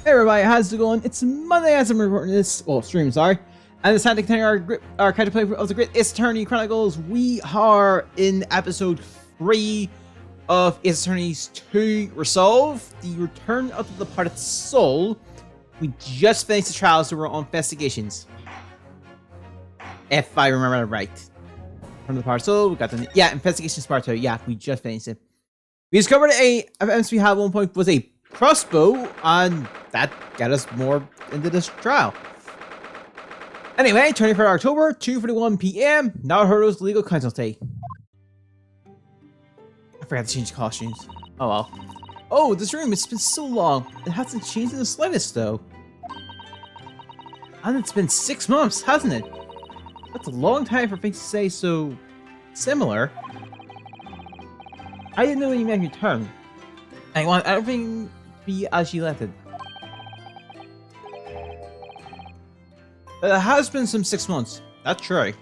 Hey everybody, how's it going? It's Monday as I'm recording this, stream, sorry. And it's time to continue our character play of the Great Ace Attorney Chronicles. We are in episode 3 of Ace Attorneys 2 Resolve, the Return of the Departed Soul. We just finished the trials, so we're on investigations. If I remember right. From the Departed Soul, we got the, investigations part 2. Yeah, we just finished it. We discovered a events we had at one point was a crossbow, and that got us more into this trial. Anyway, 23rd October, 2:41 p.m. Now Hurdle's legal counsel day. I forgot to change costumes. Oh well. Oh, this room, it's been so long. It hasn't changed in the slightest though. And it's been 6 months, hasn't it? That's a long time for things to say so similar. I didn't know when you made your turn. I want everything to be as you left it. But it has been some 6 months. That's true.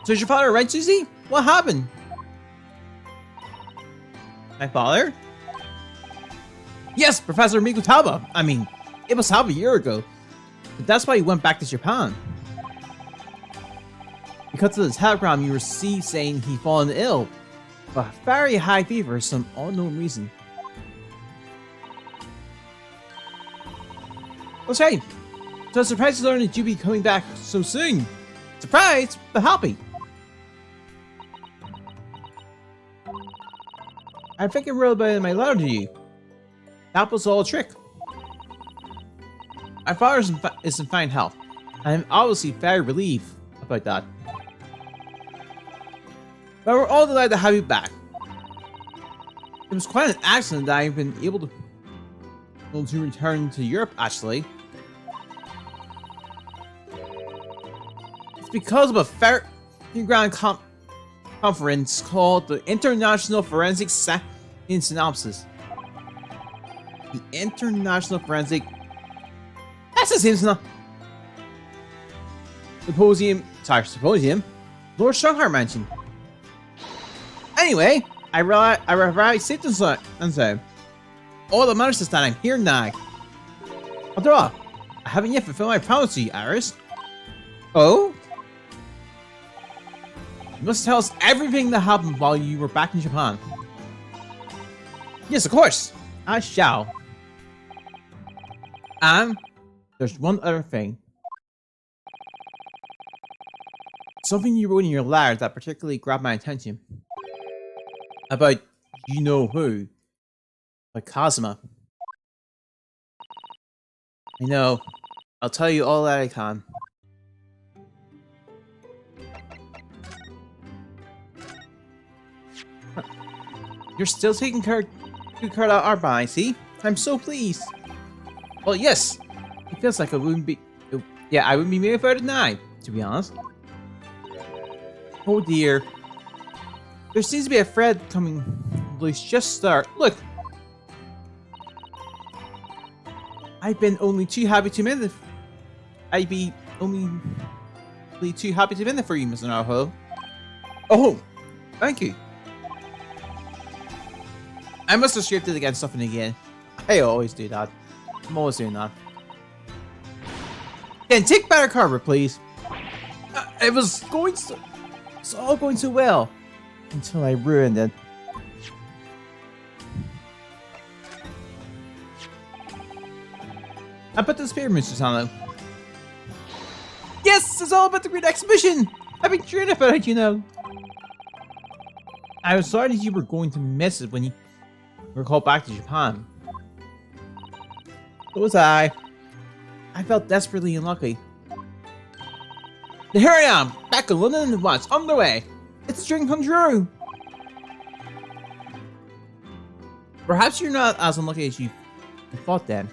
So is your father right, Susie? What happened? My father? Yes, Professor Mikutaba. I mean, it was half a year ago. But that's why he went back to Japan. Because of the telegram you received saying he'd fallen ill. But a very high fever for some unknown reason. What's right? So I'm surprised to learn that you'd be coming back so soon. Surprised, but happy. I think I wrote about it in my letter to you. That was all a trick. My father is in fine health. I'm obviously very relieved about that. But we're all delighted to have you back. It was quite an accident that I've been able to return to Europe, actually. It's because of a very grand conference called the International Forensic Synopsis. The International Forensic... That's the same Symposium... Lord Strongheart mentioned. Anyway, I arrived safe and sound. All that matters is that I'm here now. After all, I haven't yet fulfilled my promise to you, Iris. Oh? You must tell us everything that happened while you were back in Japan. Yes, of course. I shall. And there's one other thing. Something you wrote in your letter that particularly grabbed my attention. About you-know-who. Like Kazuma. I know. I'll tell you all that I can. You're still taking good care of our body, see? I'm so pleased. Well, yes. It feels like I wouldn't be... I wouldn't be made for it tonight, to be honest. Oh dear. There seems to be a thread coming loose. Just start. Look. I've been only too happy to admit it. I'd be only too happy to admit it for you, Mr. Naruto. Oh, thank you. I must have scripted against something again. I always do that. I'm always doing that. Then take better cover, please. It was going so... It's all going so well. Until I ruined it. I put this here, Mr. Sano. Yes! It's all about the Great Exhibition! I've been dreaming about it, you know. I was sorry that you were going to miss it when you were called back to Japan. So was I. I felt desperately unlucky. But here I am, back in London and what's on the way. It's a dream come true. Perhaps you're not as unlucky as you thought then.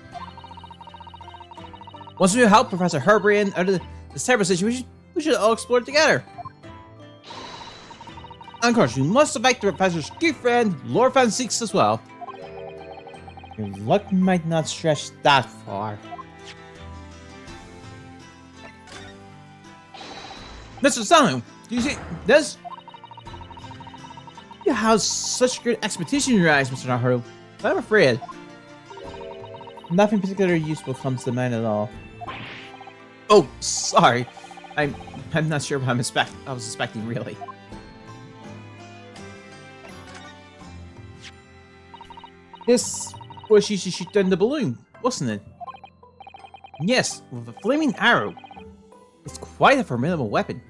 Once we help Professor Herbrian out of this terrible situation, we should all explore it together. And of course, we must invite the Professor's good friend, Lord Van Six, as well. Your luck might not stretch that far. Mr. Sano, do you see this? You have such good expertise in your eyes, Mr. Naruto. But I'm afraid Nothing particularly useful comes to mind at all. Oh, sorry. I'm not sure what I was expecting, really. This was used to shoot down the balloon, wasn't it? Yes, with a flaming arrow. It's quite a formidable weapon.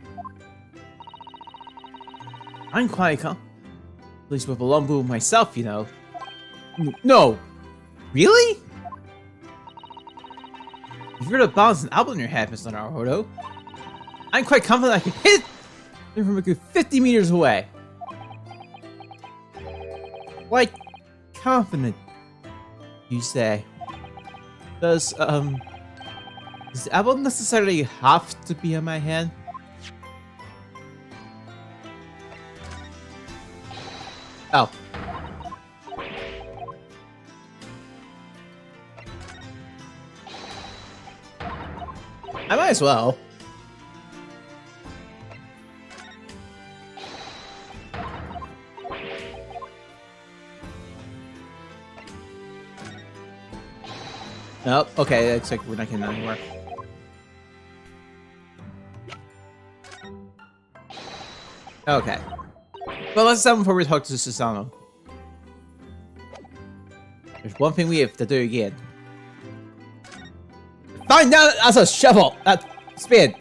I'm quite at least with a longbow myself, you know. No! Really? You've heard of balance and apple in your head, Mr. Naruto. I'm quite confident I can hit it from a good 50 meters away. Quite confident, you say. Does the apple necessarily have to be in my hand? Oh. I might as well. Nope. Okay, looks like we're not getting that anywhere. Okay. Well, let's stop before we talk to Susanoo. There's one thing we have to do again. Find out that's a shovel! That spade!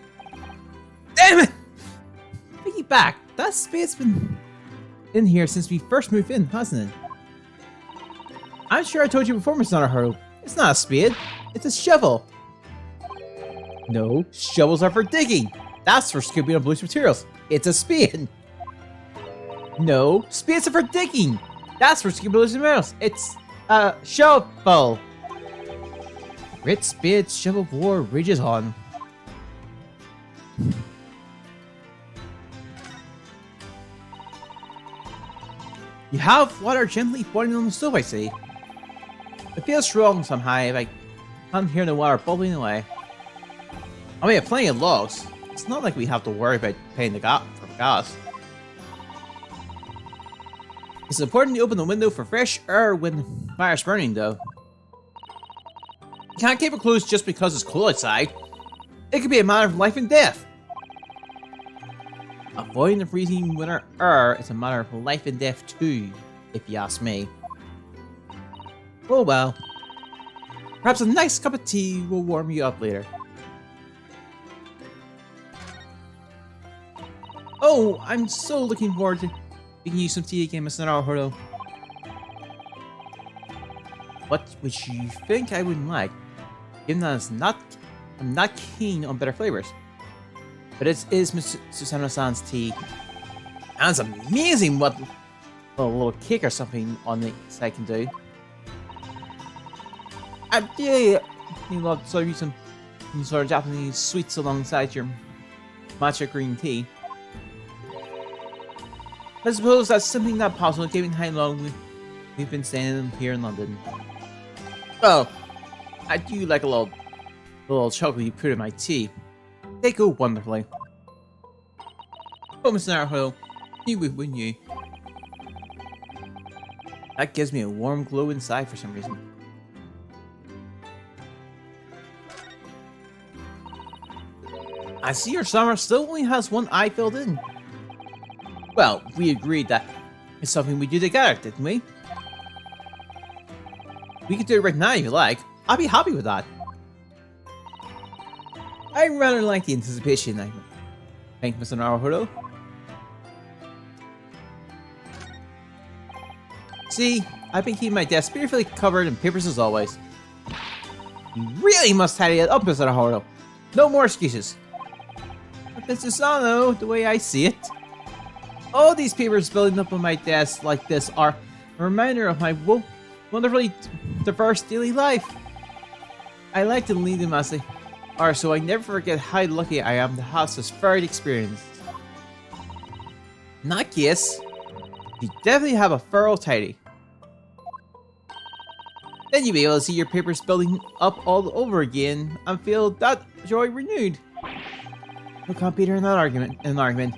Damn it! Piggyback! That spade's been in here since we first moved in, hasn't it? I'm sure I told you before, Mr. Naruto. It's not a spade. It's a shovel. No, shovels are for digging. That's for scooping up loose materials. It's a spade. No, spades are for digging. That's for scooping up loose materials. It's a shovel. Great spade shovel war rages on. You have water gently boiling on the stove, I see. It feels strong somehow if I can't hear the water bubbling away. I mean, we have plenty of logs. It's not like we have to worry about paying the for gas. It's important to open the window for fresh air when the fire's burning, though. You can't keep it closed just because it's cold outside. It could be a matter of life and death. Avoiding the freezing winter air is a matter of life and death too, if you ask me. Oh well. Perhaps a nice cup of tea will warm you up later. Oh, I'm so looking forward to making you some tea again, Mr. Naruto. What would you think I would like? Given that I'm not keen on better flavors. But it is Miss Susanoo-san's tea. And it's amazing what a little cake or something on the side can do. I really love to serve you some sort of Japanese sweets alongside your matcha green tea. I suppose that's something not possible given how long we've been staying here in London. Oh, I do like a little chocolate you put in my tea. They go wonderfully. Oh, Mr. Naruto, you would, wouldn't you? That gives me a warm glow inside for some reason. I see your summer still only has one eye filled in. Well, we agreed that it's something we do together, didn't we? We could do it right now if you like. I'll be happy with that. I rather like the anticipation, I think, Mr. Naruto. See, I've been keeping my desk beautifully covered in papers as always. You really must tidy it up, Mr. Naruto. No more excuses. But Mr. Susanoo, the way I see it, all these papers building up on my desk like this are a reminder of my wonderfully diverse daily life. I like to lead them as they are, so I never forget how lucky I am to have such varied experience. In that case, you definitely have a thorough tidy. Then you'll be able to see your papers building up all over again and feel that joy renewed. No competer in that argument.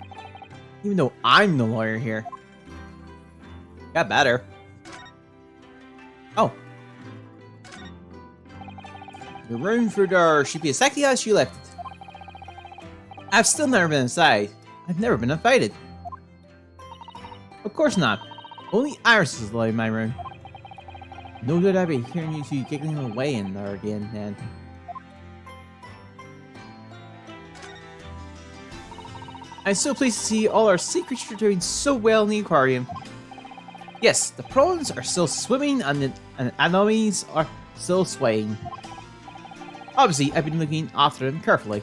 Even though I'm the lawyer here. Got better. Oh. Your room through there should be exactly as you left it. I've still never been inside. I've never been invited. Of course not. Only Iris is allowed in my room. No doubt I'll be hearing you two giggling away in there again, then. I'm so pleased to see all our sea creatures are doing so well in the aquarium. Yes, the prawns are still swimming and the anemones are still swaying. Obviously, I've been looking after them carefully.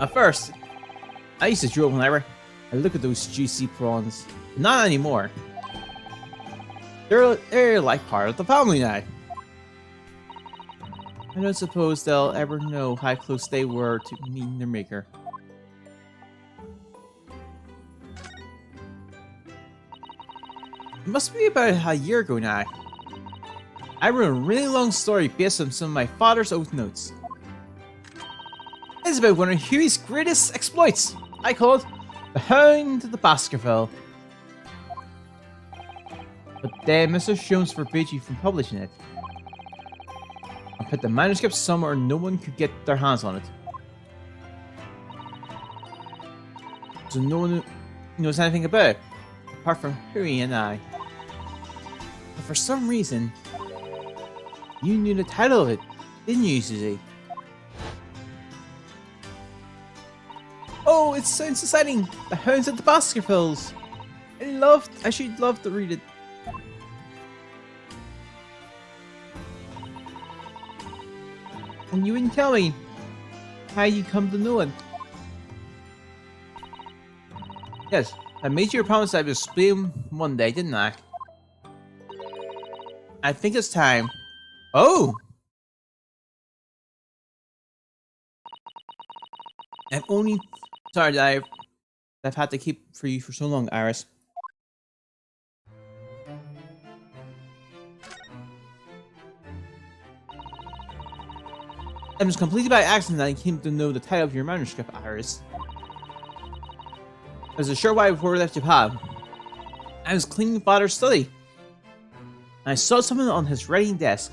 At first, I used to drool whenever I look at those juicy prawns. Not anymore. They're like part of the family now. I don't suppose they'll ever know how close they were to meeting their maker. It must be about a year ago now. I wrote a really long story based on some of my father's old notes. It's about one of Huey's greatest exploits. I call it The Hound of the Baskerville. But then Mr. Jones forbade you from publishing it. And put the manuscript somewhere no one could get their hands on it. So no one knows anything about it, apart from Huey and I. But for some reason, you knew the title of it, didn't you, Susie? Oh, it sounds exciting! The Hounds of the Baskervilles! I should love to read it. And you wouldn't tell me how you come to know it. Yes, I made you a promise I would explain one day, didn't I? I think it's time. Oh! I'm only sorry that I've had to keep for you for so long, Iris. It was completely by accident that I came to know the title of your manuscript, Iris. It was a short while before we left Japan. I was cleaning Father's study. And I saw something on his writing desk.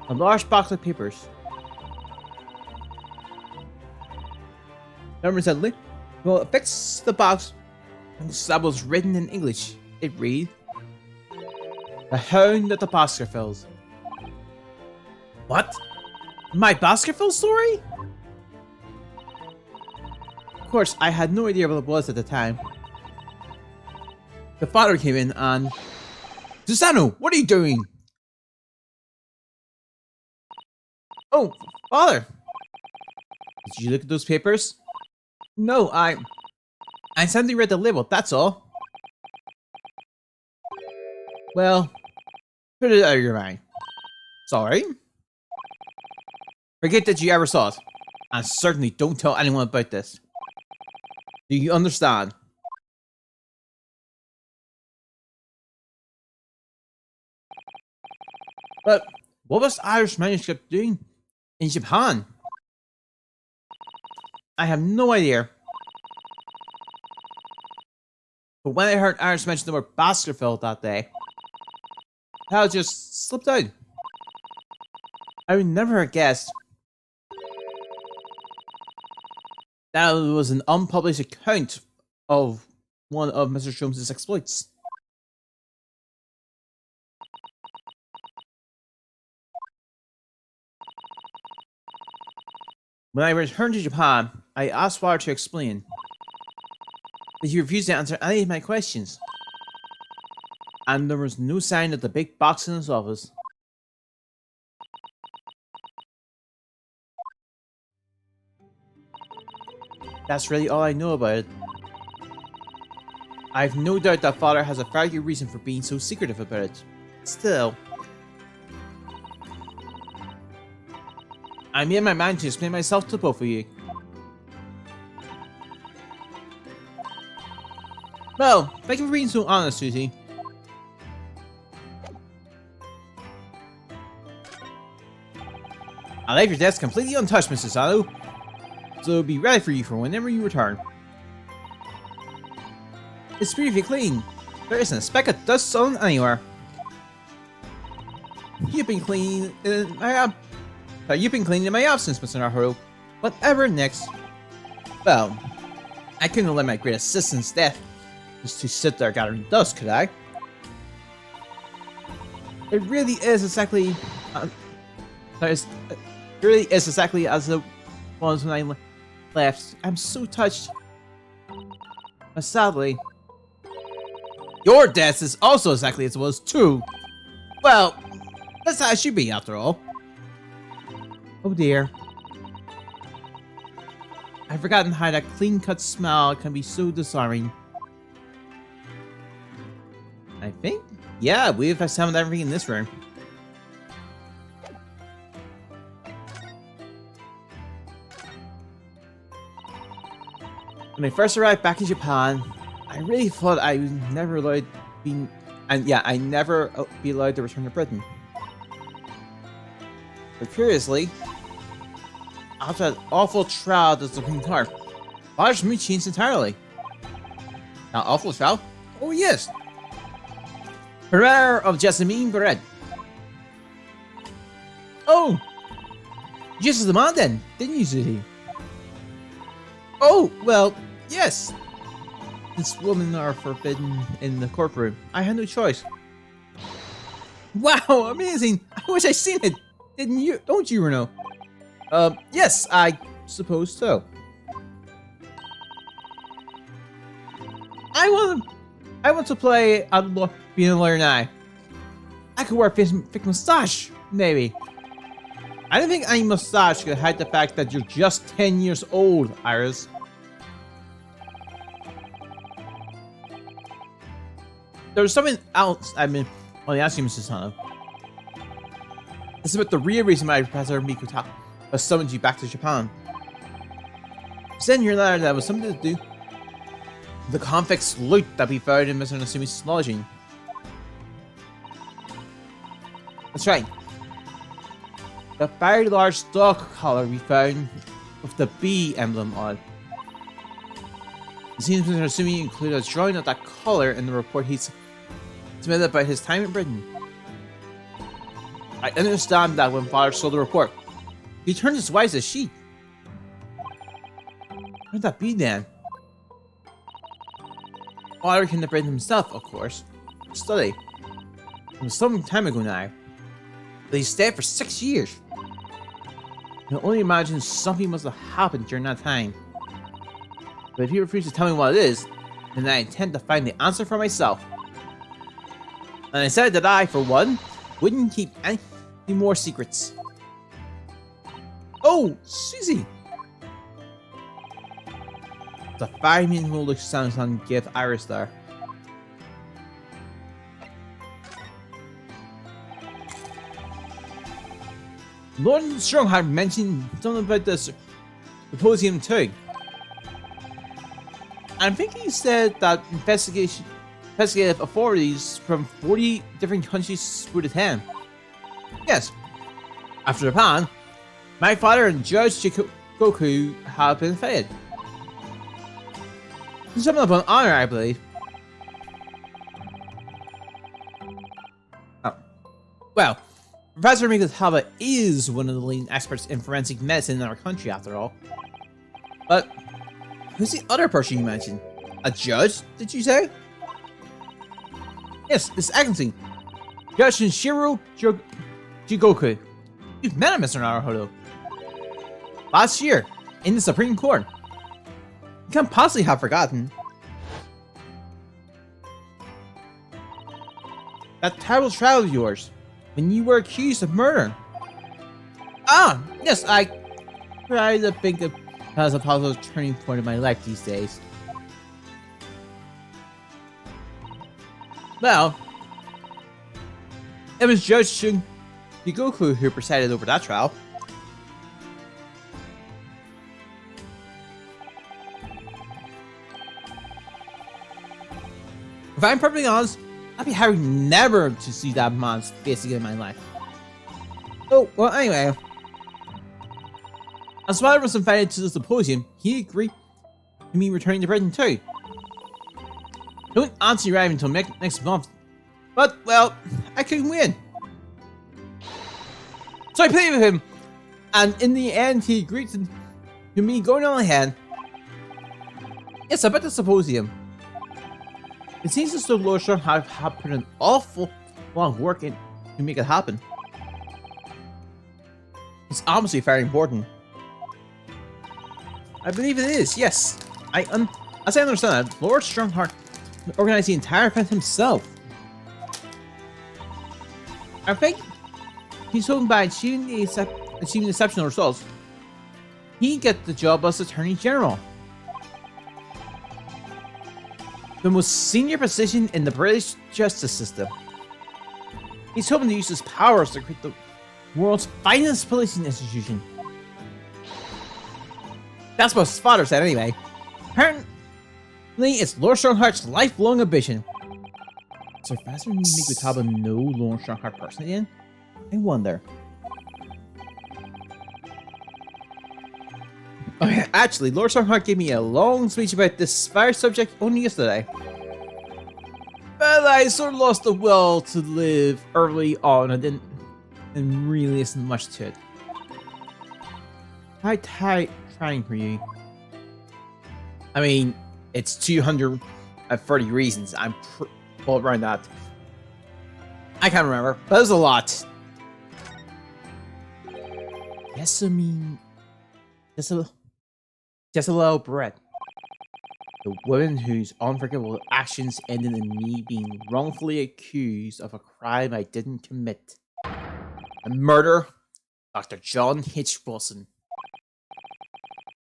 A large box of papers. Remember suddenly? Well, it fixed the box that was written in English. It read, The Hound of the Baskervilles. What? My Baskerville story? Of course, I had no idea what it was at the time. The father came in and... Susano, what are you doing? Oh, father! Did you look at those papers? No, I simply read the label, that's all. Well, put it out of your mind. Sorry? Forget that you ever saw it. And certainly don't tell anyone about this. Do you understand? But what was Irish manuscript doing in Japan? I have no idea. But when I heard Irish mention the word Baskerville that day, that just slipped out. I would never have guessed that it was an unpublished account of one of Mr. Jones's exploits. When I returned to Japan, I asked Father to explain, but he refused to answer any of my questions. And there was no sign of the big box in his office. That's really all I know about it. I've no doubt that Father has a very good reason for being so secretive about it. Still, I made my mind to explain myself to both of you. Well, thank you for being so honest, Susie. I left your desk completely untouched, Mrs. Sano, so it'll be ready for you for whenever you return. It's beautifully clean. There isn't a speck of dust on anywhere. You've been cleaning you've been cleaning my absence, Mr. Naruto. Whatever next? Well, I couldn't let my great assistant's death just to sit there gathering dust, could I? It really is exactly... it really is exactly as it was when I left. I'm so touched. But sadly... Your death is also exactly as it was, too. Well, that's how it should be, after all. Oh dear. I've forgotten how that clean-cut smile can be so disarming. I think? Yeah, we've examined everything in this room. When I first arrived back in Japan, I really thought I was never allowed being... And yeah, I never be allowed to return to Britain. But curiously, after that awful trial at the Supreme Court, Father's mood changed entirely. That awful trial? Oh yes! The murder of Jessamine Barrett. Oh! Just as the man then, didn't you, Zuhi? Oh, well, yes! This women are forbidden in the courtroom. I had no choice. Wow, amazing! I wish I'd seen it! Didn't you? Don't you, Renault? Yes, I suppose so. I want to play being a lawyer now. I could wear a fake mustache, maybe. I don't think any mustache could hide the fact that you're just 10 years old, Iris. There's something else I've been wanting to ask you, Mrs. Sano. This is about the real reason why Professor Mikuta has summoned you back to Japan. You said in your letter that was something to do with the convict's loot that we found in Mr. Nasumi's lodging. That's right. The very large dog collar we found with the bee emblem on it. It seems Mr. Nasumi included a drawing of that collar in the report he's submitted about his time in Britain. I understand that when Father saw the report, he turned as white as a sheet. Where'd that be then? Father came to Britain himself, of course, to study. It was some time ago now, but he stayed for 6 years. I can only imagine something must have happened during that time. But if he refuses to tell me what it is, then I intend to find the answer for myself. And I said that I, for one, wouldn't keep any more secrets. Oh, Susie! The very meaningful look Samson gave Iris there. Lord Strong had mentioned something about this symposium too. I think he said that investigative authorities from 40 different countries would attend. Yes. After Japan, my father and Judge Goku have been invited. It's something of an honor, I believe. Oh. Well, Professor Mikutaba is one of the leading experts in forensic medicine in our country, after all. But who's the other person you mentioned? A judge, did you say? Yes, His Excellency, Judge Shinshiro Jigoku. You've met him, Mr. Naruhodo. Last year, in the Supreme Court. You can't possibly have forgotten. That terrible trial of yours, when you were accused of murder. Ah, yes, I try to think of as a possible turning point in my life these days. Well, it was Judge Shigoku who presided over that trial. If I'm perfectly honest, I'd be happy never to see that man's face again in my life. Oh, well, anyway. As father was invited to the symposium, he agreed to me returning to Britain too. I don't answer arrive until next month, but, well, I couldn't win. So I played with him And in the end, he agreed to me going on ahead. Yes, about the symposium. It seems as though Lord Strong have put an awful lot of work in to make it happen. It's obviously very important. I believe it is, yes. As I understand it, Lord Strongheart organized the entire event himself. I think he's hoping by achieving exceptional results, he get the job as Attorney General. The most senior position in the British justice system. He's hoping to use his powers to create the world's finest policing institution. That's what his father said anyway. Apparently, it's Lord Strongheart's lifelong ambition. Does Professor Mikutaba know Lord Strongheart personally again? I wonder. Oh yeah, actually, Lord Strongheart gave me a long speech about this very subject only yesterday. But I sort of lost the will to live early on and didn't really listen much to it. I tried trying for you. I mean, it's 230 reasons. I'm all around that. I can't remember, but there's a lot. Yes, I mean, just a little bread. The woman whose unforgivable actions ended in me being wrongfully accused of a crime I didn't commit. The murder, Dr. John H. Wilson.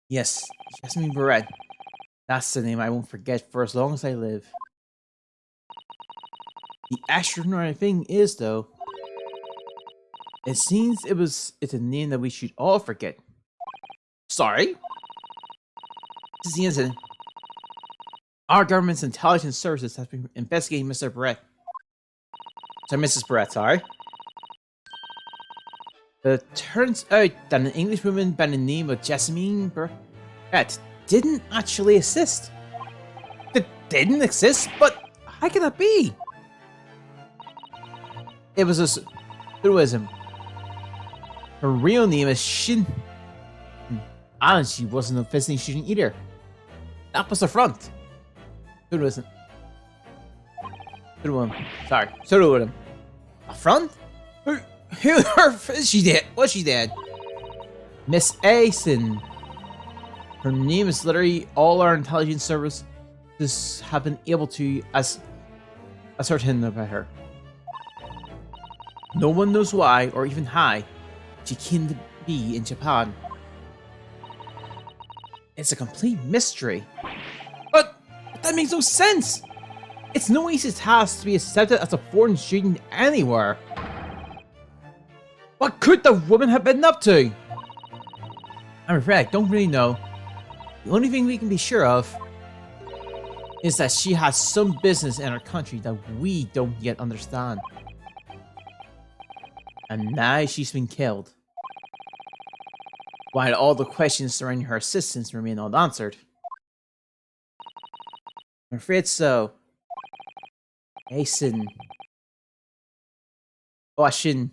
Yes, Jasmine Barrett. That's the name I won't forget for as long as I live. The extraordinary thing is, though, it seems it's a name that we should all forget. Sorry? This is the incident. Our government's intelligence services have been investigating Mr. Barrett. Sorry, Mrs. Barrett, sorry. But it turns out that an English woman by the name of Jasmine Barrett didn't actually exist. It didn't exist? But how can that be? It was a truism. Her real name is Shin. And she wasn't a visiting student either. That was the front. Truism. Sorry. Truism. A front? Who is she dead? Was she dead? Miss Asen. Her name is literally all our intelligence services have been able to ascertain about her. No one knows why or even how she came to be in Japan. It's a complete mystery. But that makes no sense! It's no easy task to be accepted as a foreign student anywhere. What could the woman have been up to? I'm afraid I don't really know. The only thing we can be sure of is that she has some business in our country that we don't yet understand. And now she's been killed. While all the questions surrounding her assistance remain unanswered. I'm afraid so. Asen. Ashin.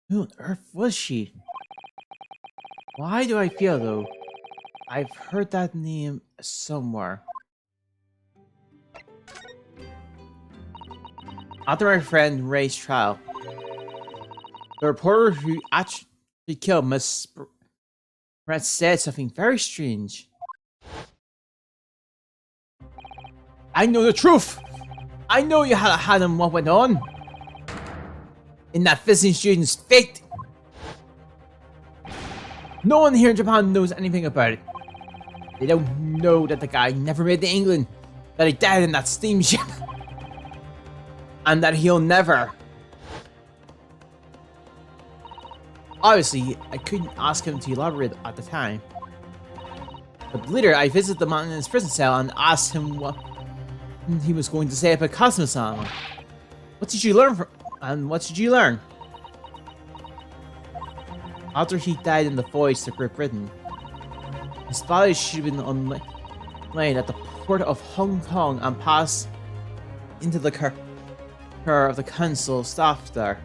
Who on earth was she? Why do I feel though? I've heard that name somewhere. After my friend Ray's trial, the reporter who actually killed Miss Brett said something very strange. I know the truth! I know you had a hand in what went on! In that visiting student's fate! No one here in Japan knows anything about it. They don't know that the guy never made it to England, that he died in that steamship, and that he'll never. Obviously, I couldn't ask him to elaborate at the time. But later, I visited the man in his prison cell and asked him what he was going to say about Cosmo-san. What did you learn from? And what did you learn? After he died in the voyage to Great Britain, his body should have been unlaid at the port of Hong Kong and passed into the care of the council staff there.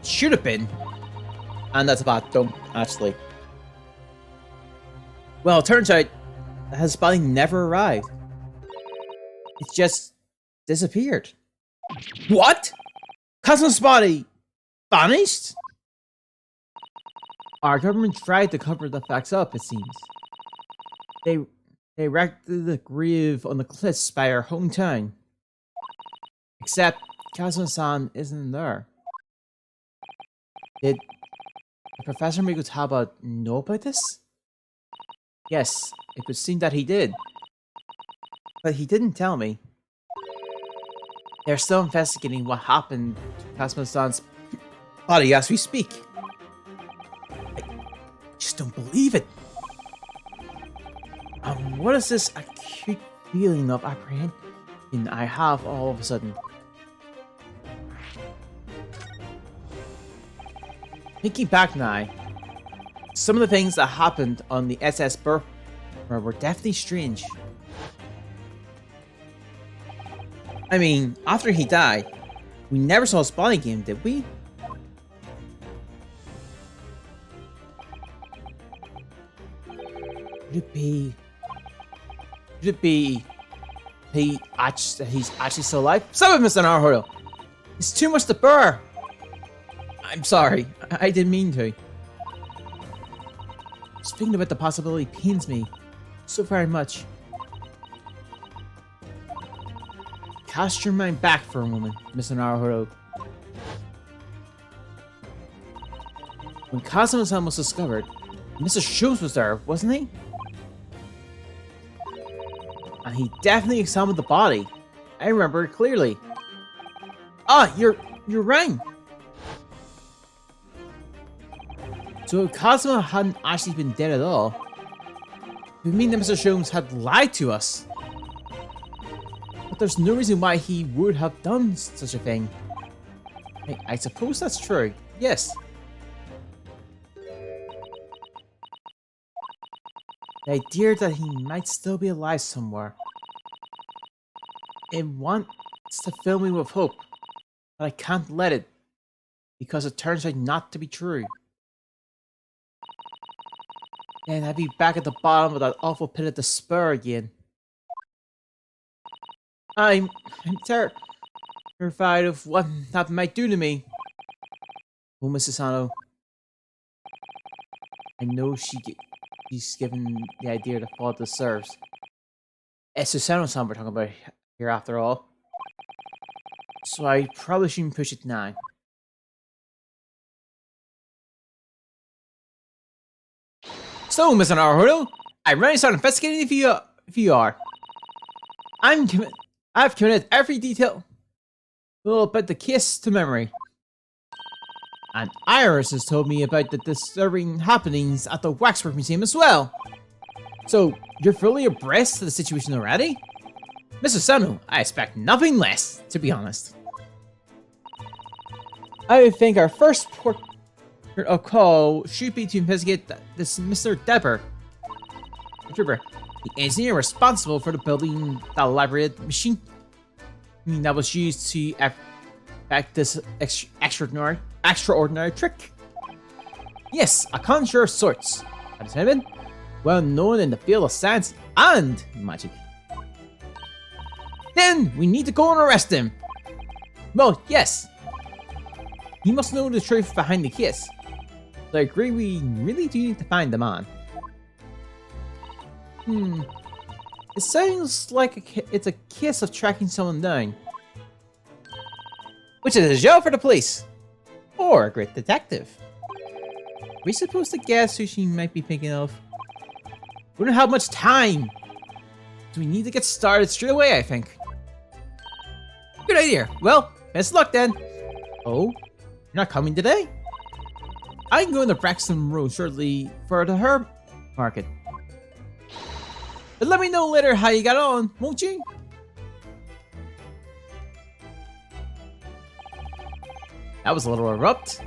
should have been. And that's about dumb, actually. Well, it turns out that his body never arrived. It just disappeared. What? Cosmo's body vanished? Our government tried to cover the facts up, it seems. They erected the grave on the cliffs by our hometown. Except Kazuma-san isn't there. Did Professor Mikutaba know about this? Yes, it would seem that he did. But he didn't tell me. They're still investigating what happened to Kazuma-san's body as we speak. I just don't believe it. What is this acute feeling of apprehension I have all of a sudden? Thinking back now, some of the things that happened on the SS Burr were definitely strange. I mean, after he died, we never saw his body again, did we? Could it be he's actually still alive? Stop it, Mr. Naruto! It's too much to bear! I'm sorry, I didn't mean to. Just thinking about the possibility pains me so very much. Cast your mind back for a moment, Mr. Naruto. When Kazuma-san was discovered, Mr. Sholmes was there, wasn't he? And he definitely examined the body. I remember it clearly. Ah, you're right. So if Kazuma hadn't actually been dead at all, it would mean that Mr. Sholmes had lied to us. But there's no reason why he would have done such a thing. I suppose that's true. Yes. The idea that he might still be alive somewhere. It wants to fill me with hope, but I can't let it, because it turns out not to be true. Then I'd be back at the bottom of that awful pit of despair again. I'm terrified of what that might do to me. Oh, Mrs. Sano. I know she's given the idea the fault deserves. It's Susano-san we're talking about here after all. So I probably shouldn't push it now. So, Mr. Naruto, I'm ready to start investigating if you are. I've committed every detail about the kiss to memory. And Iris has told me about the disturbing happenings at the Waxwork Museum as well. So, you're fully abreast of the situation already? Mr. Sano, I expect nothing less, to be honest. I think our first port of call should be to investigate this Mr. Debber, the engineer responsible for the building that elaborated machine that was used to effect this extraordinary trick. Yes, a conjurer of sorts. That is him, well known in the field of science and magic. Then we need to go and arrest him. Well, yes. He must know the truth behind the kiss. So I agree we really do need to find the man. It sounds like it's a case of tracking someone down. Which is a job for the police. Or a great detective. Are we supposed to guess who she might be thinking of? We don't have much time. So we need to get started straight away, I think. Good idea. Well, best luck then. Oh, you're not coming today? I'm going to Braxton Road shortly for the herb market. But let me know later how you got on, won't you? That was a little abrupt.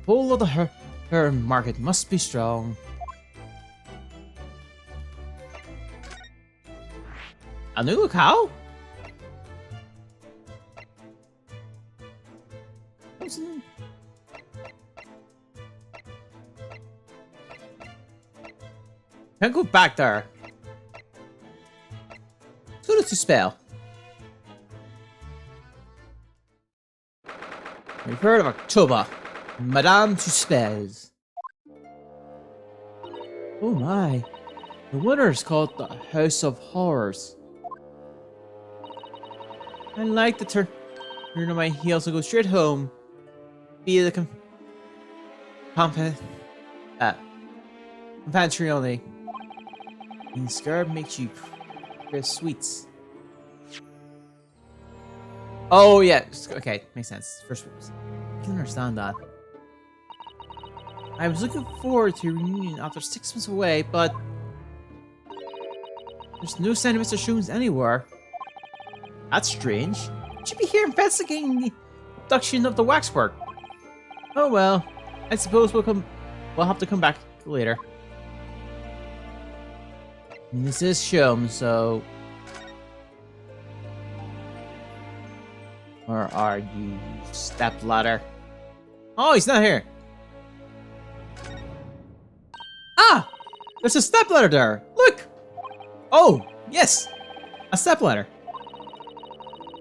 Pull of the herb market must be strong. A new cow? Can't go back there. So does to spell. We've heard of October. Madame Tuspels. Oh my. The winner is called the House of Horrors. I like the turn on my heels and go straight home. Via the pantry only. And scarab makes you crave sweets. Oh yeah, okay, makes sense. First, I can understand that. I was looking forward to a reunion after 6 months away, but there's no sign of Mr. Shones anywhere. That's strange. Should be here investigating the abduction of the waxwork. Oh well, I suppose we'll have to come back later. And this is Shum, so where are you, stepladder? Oh, he's not here. Ah! There's a stepladder there! Look! Oh, yes! A stepladder.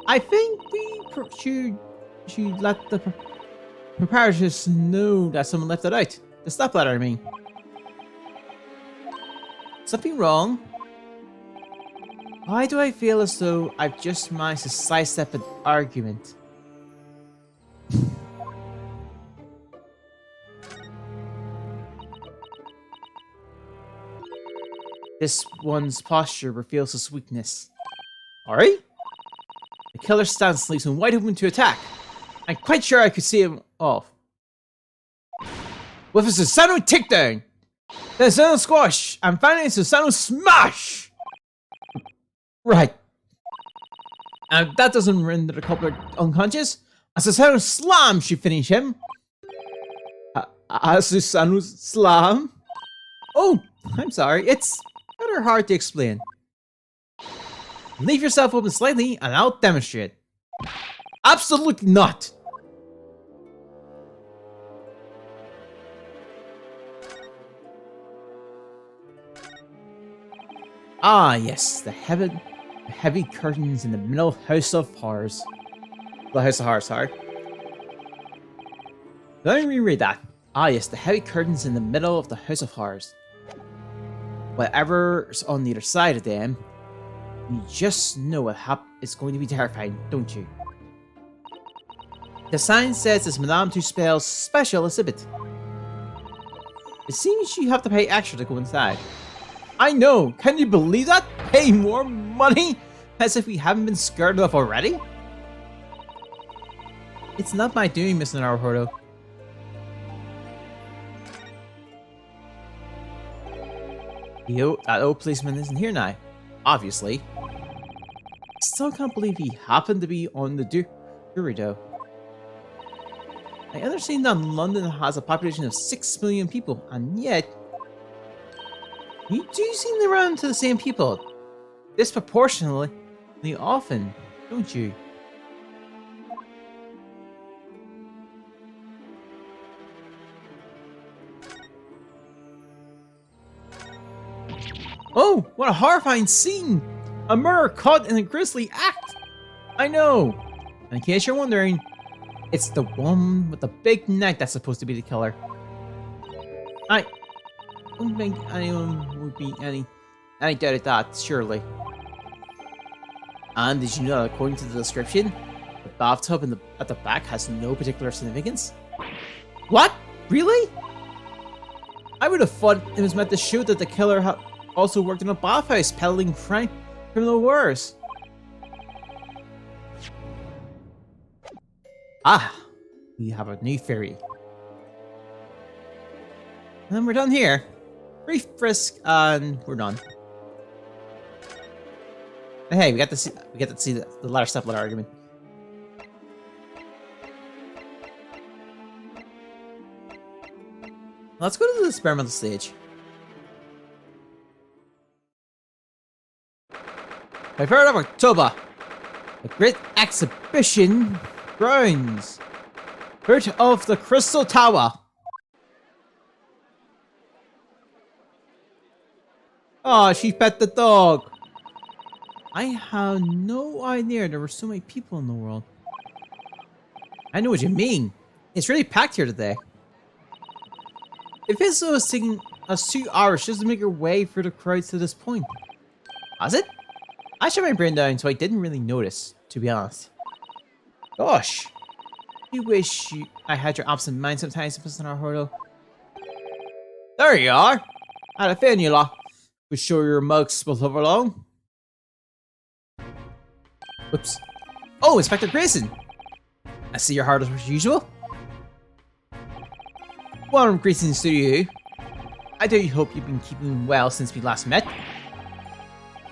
I think we should let the preparators know that someone left it out. The stepladder, I mean. Something wrong? Why do I feel as though I've just managed to sidestep an argument? This one's posture reveals his weakness. Alright? The killer's stance leaves him wide open to attack. I'm quite sure I could see him off. With a Susano takedown! The Susano squash! And finally a Susano smash! Right. And that doesn't render the coupler unconscious. A Susano slam should finish him. A Susano slam? Oh, I'm sorry. It's rather hard to explain. Leave yourself open slightly and I'll demonstrate. Absolutely not! Ah yes, the heavy curtains in the middle House of Horrors. The House of Horrors, sorry. Let me reread that. Ah yes, the heavy curtains in the middle of the House of Horrors. Whatever's on the other side of them, you just know it's going to be terrifying, don't you? The sign says it's Madame Tuspel's special exhibit. It seems you have to pay extra to go inside. I know! Can you believe that? Pay more money? As if we haven't been scared enough already? It's not my doing, Mr. Naruhodo. That old policeman isn't here now. Obviously. I still can't believe he happened to be on the jury though. I understand that London has a population of 6 million people, and yet you do seem to run into the same people disproportionately often, don't you? Oh, what a horrifying scene! A murderer caught in a grisly act! I know! And in case you're wondering, it's the one with the big neck that's supposed to be the killer. I don't think anyone would be any doubt at that, surely. And did you know that according to the description, the bathtub at the back has no particular significance? What? Really? I would have thought it was meant to show that the killer also worked in a bathhouse peddling criminal wares. Ah, we have a new theory. And then we're done here. Brief frisk and we're done. And hey, we get to see the ladder stepladder argument. Let's go to the experimental stage. I've heard of October, the Great Exhibition grounds. Heard of the Crystal Tower. Oh, she pet the dog. I have no idea there were so many people in the world. I know what you mean. It's really packed here today. If it's was taking us 2 hours just to make our way through the crowds to this point. Has it? I shut my brain down so I didn't really notice, to be honest. Gosh. I had your absent mind sometimes, Mr. Naruto. There you are. Had a feeling you lot would show your mugs will over along. Whoops. Oh, Inspector Grayson. I see you're hard as usual. Well, greetings to you. I do hope you've been keeping well since we last met.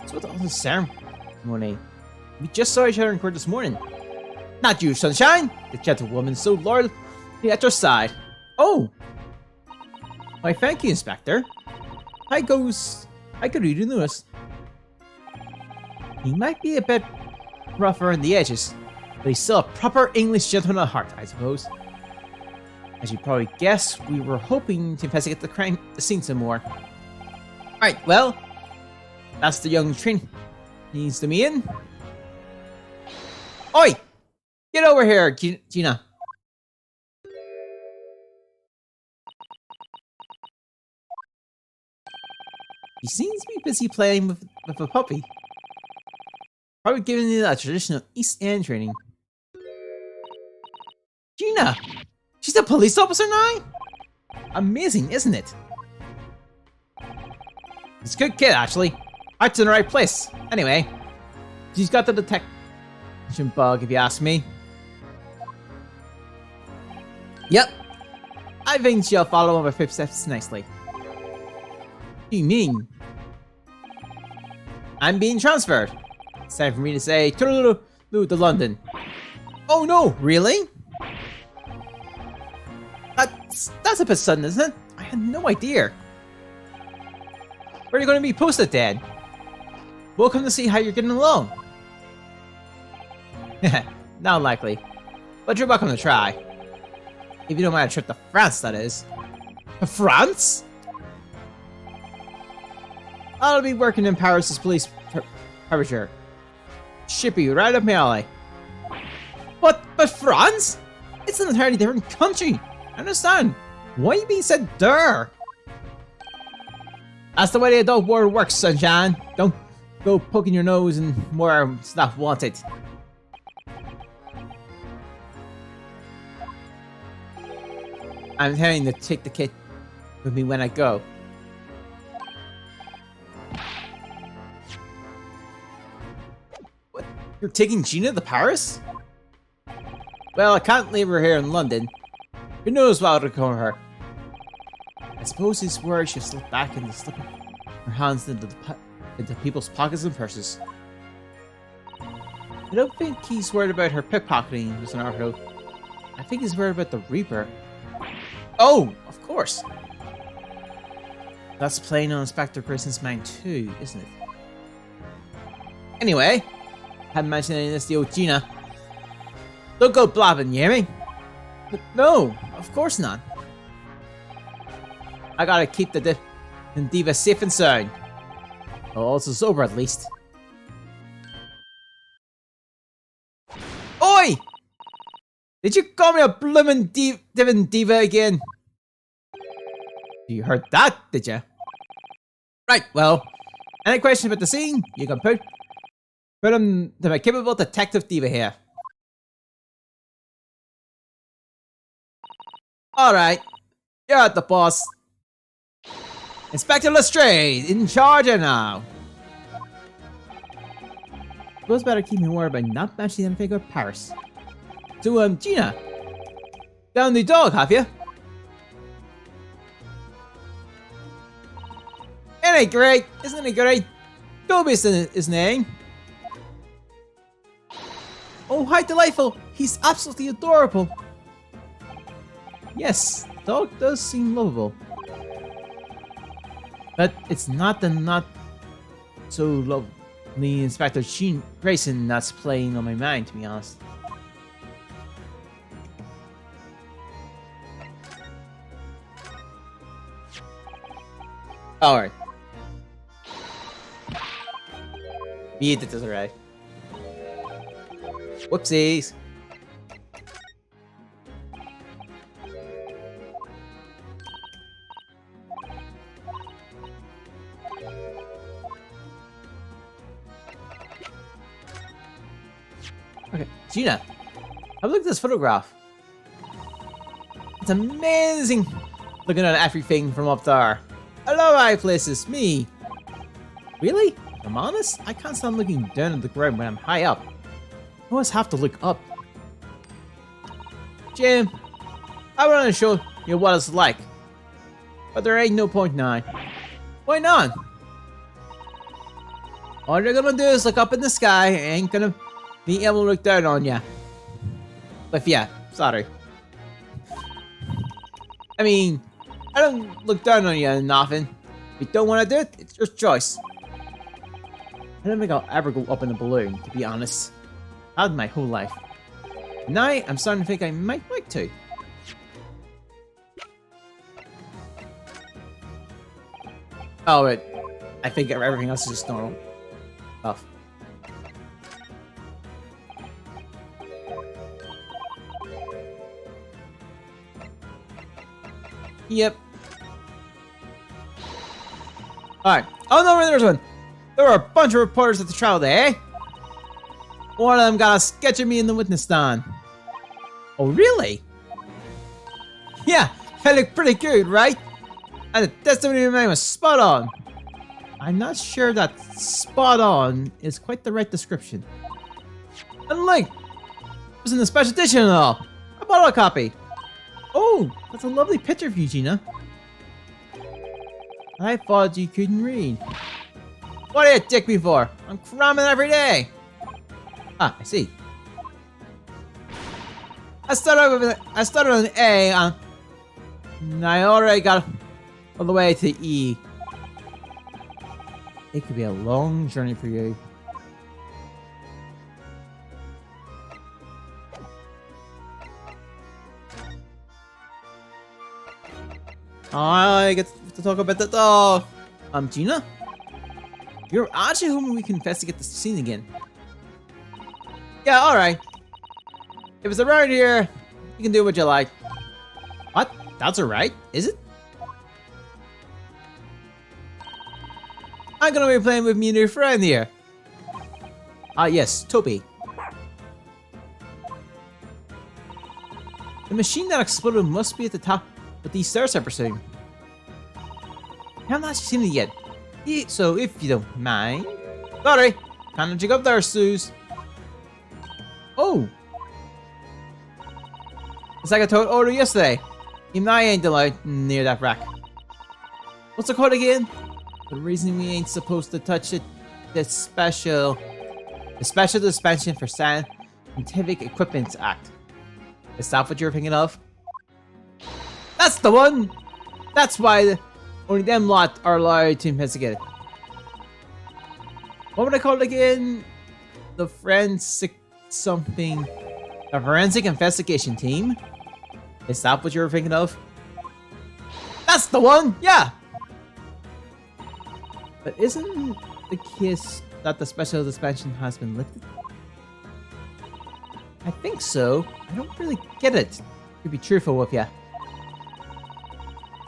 So what all this ceremony? We just saw each other in court this morning. Not you, Sunshine. The gentlewoman so loyal at your side. Oh. Why, thank you, Inspector. I could read the news. He might be a bit rougher on the edges, but he's still a proper English gentleman at heart, I suppose. As you probably guess, we were hoping to investigate the crime scene some more. Alright, well, that's the young train needs to be in. Oi! Get over here, Gina. He seems to be busy playing with a puppy. Probably giving you that traditional East End training. Gina! She's a police officer now? Amazing, isn't it? It's a good kid, actually. Heart's in the right place. Anyway, she's got the detection bug, if you ask me. Yep. I think she'll follow my footsteps nicely. What do you mean? I'm being transferred. It's time for me to say to London. Oh no, really? That's a bit sudden, isn't it? I had no idea. Where are you going to be posted, Dad? Welcome to see how you're getting along. Not likely, but you're welcome to try. If you don't mind a trip to France, that is. France? I'll be working in Paris as police prefecture. Should be right up my alley. But France? It's an entirely different country. I understand. Why are you being said there? That's the way the adult world works, Sunshine. Don't go poking your nose in where it's not wanted. I'm having to take the kid with me when I go. What? You're taking Gina to Paris? Well, I can't leave her here in London. Who knows what will become of her? I suppose it's where she'll slip back into slipping her hands into people's pockets and purses. I don't think he's worried about her pickpocketing, Mr. Naruto. I think he's worried about the Reaper. Oh, of course. That's playing on Inspector Grayson's mind too, isn't it? Anyway, hadn't mentioned any of this to old Gina. Don't go blabbing, you hear me? But no, of course not. I gotta keep the diva safe and sound. Well, also sober at least. Oi! Did you call me a bloomin' diva again? You heard that, did you? Right, well, any questions about the scene, you can put them to my capable detective diva here. Alright, you're at the boss. Inspector Lestrade, in charge now. Suppose better keep me worried by not matching them figure of Paris. So, Gina, down the dog, have you? Ain't it great? Isn't it great? Toby's his name. Oh, how delightful! He's absolutely adorable. Yes, dog does seem lovable. But it's not the not so lovely Inspector Grayson that's playing on my mind, to be honest. Alright. Me did this already. Whoopsies. Okay, Gina, have a look at this photograph. It's amazing looking at everything from up there. Hello, high places, me. Really? If I'm honest, I can't stand looking down at the ground when I'm high up. I always have to look up. Jim, I want to show you what it's like. But there ain't no point now. Why not? All you're gonna do is look up in the sky. I ain't gonna be able to look down on ya. But yeah, sorry. I mean, I don't look down on you nothing. If you don't want to do it, it's your choice. I don't think I'll ever go up in a balloon, to be honest. Not my whole life. Now, I'm starting to think I might like to. Oh, wait. I think everything else is just normal stuff. Yep. Alright. Oh no, there's one. There were a bunch of reporters at the trial day, eh? One of them got a sketch of me in the witness stand. Oh, really? Yeah, I look pretty good, right? And the testimony of mine was spot on. I'm not sure that spot on is quite the right description. And like, it was in the special edition and all. I bought a copy. Oh, that's a lovely picture of you, Gina. I thought you couldn't read. What do you dick me for? I'm cramming every day. Ah, I see. I started on an A, and I already got all the way to E. It could be a long journey for you. I get to talk about that. Oh, Gina, you're actually hoping we can investigate the scene again. Yeah, all right. If it's around here, you can do what you like. What? That's alright, is it? I'm gonna be playing with my new friend here. Ah, yes, Toby. The machine that exploded must be at the top of these stairs, I presume. I haven't actually seen it yet. So, if you don't mind. Sorry, can't let you go up there, Suze. Oh! It's like I told order yesterday. Even I ain't allowed near that rack. What's the code again? The reason we ain't supposed to touch it. The special suspension for Scientific Equipment Act. Is that what you're thinking of? That's the one! That's why only them lot are allowed to investigate it. What would I call it again? The forensic something. A forensic investigation team? Is that what you were thinking of? That's the one! Yeah! But isn't the case that the special suspension has been lifted? I think so. I don't really get it, to be truthful with you.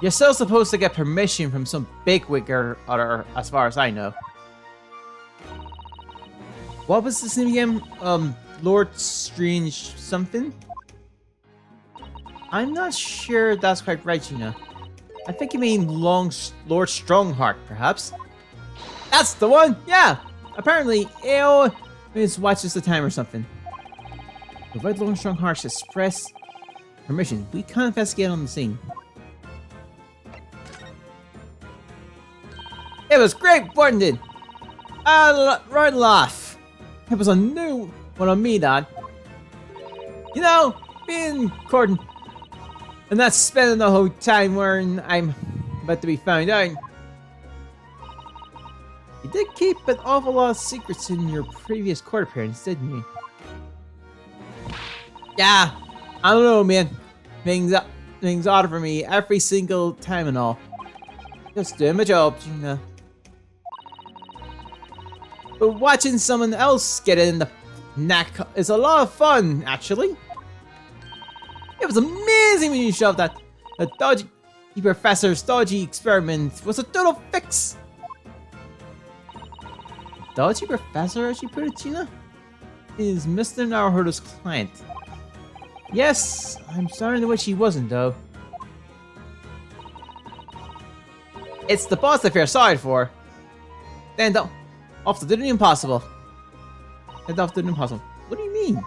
You're still supposed to get permission from some bigwig or other, as far as I know. What was this name again? Lord Strange something? I'm not sure that's quite right, Gina. I think you mean Lord Strongheart, perhaps? That's the one! Yeah! Apparently, AO is watches the time or something. Provide Lord Strongheart's express permission. We can't investigate on the scene. It was great, wasn't it? Right laugh. It was a new one on me, Dad. You know, being courting and not spending the whole time worrying I'm about to be found out. You did keep an awful lot of secrets in your previous court appearance, didn't you? Yeah, I don't know, man. Things odd for me every single time and all. Just doing my job, you know. But watching someone else get in the knack is a lot of fun, actually. It was amazing when you shoved that the dodgy professor's dodgy experiment was a total fix. Dodgy professor, as you put it, Gina, is Mr. Naruhodo's client. Yes, I'm starting to wish he wasn't, though. It's the boss I fear sorry for. Then off to do the impossible. And off to do the impossible. What do you mean?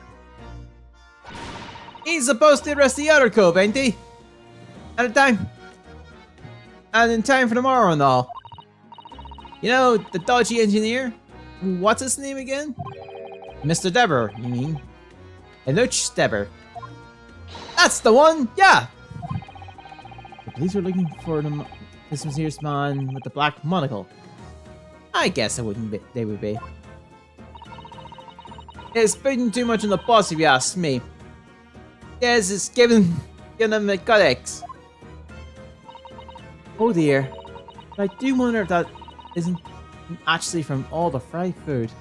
He's supposed to arrest the other cove, ain't he? At a time. And in time for tomorrow and all. You know, the dodgy engineer? What's his name again? Mr. Deber, you mean? Enoch Deber. That's the one! Yeah! The police were looking for this mysterious man with the black monocle. I guess they would be. It's putting too much on the boss if you ask me. Yes, it's giving him a gut. Oh dear. But I do wonder if that isn't actually from all the fried food.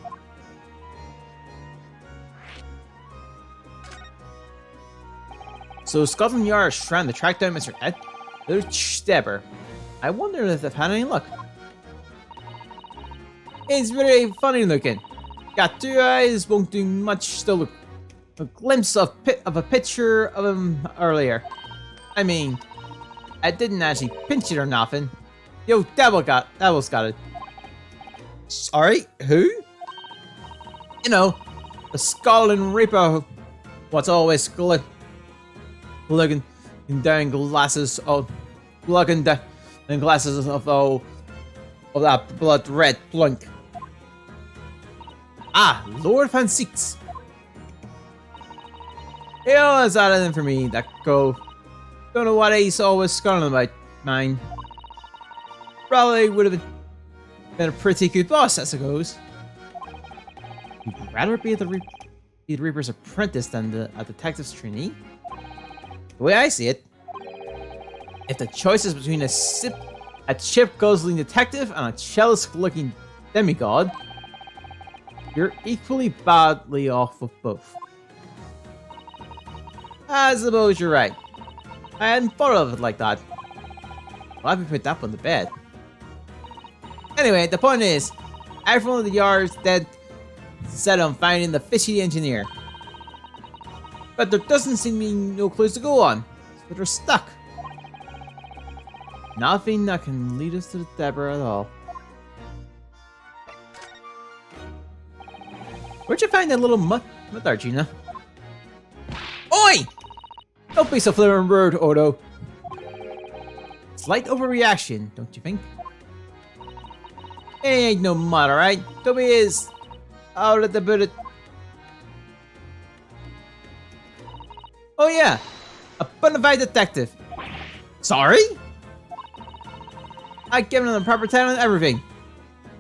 So Scotland Yard is trying to track down Mr. Deber. I wonder if they've had any luck. It's very funny looking. Got two eyes, won't do much, still a glimpse of a picture of him earlier. I mean, I didn't actually pinch it or nothing. Yo, Devil's got it. Sorry, who? You know, the Scotland Reaper. What's always looking down glasses of looking down glasses of that blood red plunk. Ah, Lord Van Six. He always had it in for me, that go. Don't know what Ace always scarring about mine. Probably would have been a pretty good boss, I suppose. You'd rather be the Reaper's apprentice than a detective's trainee? The way I see it, if the choice is between a chip-guzzling detective and a chalice-looking demigod, you're equally badly off with both. I suppose you're right. I hadn't thought of it like that. Well, I've put that one to bed. Anyway, the point is, everyone in the yard's dead set on finding the fishy engineer. But there doesn't seem to be no clues to go on, so they're stuck. Nothing that can lead us to the Deber at all. Where'd you find that little mudar, Gina? Oi! Don't be so flippin' rude, Odo. Slight overreaction, don't you think? It ain't no mud, alright? Toby is out of the bullet. Oh yeah, a bona fide detective. Sorry? I've given him the proper title and everything.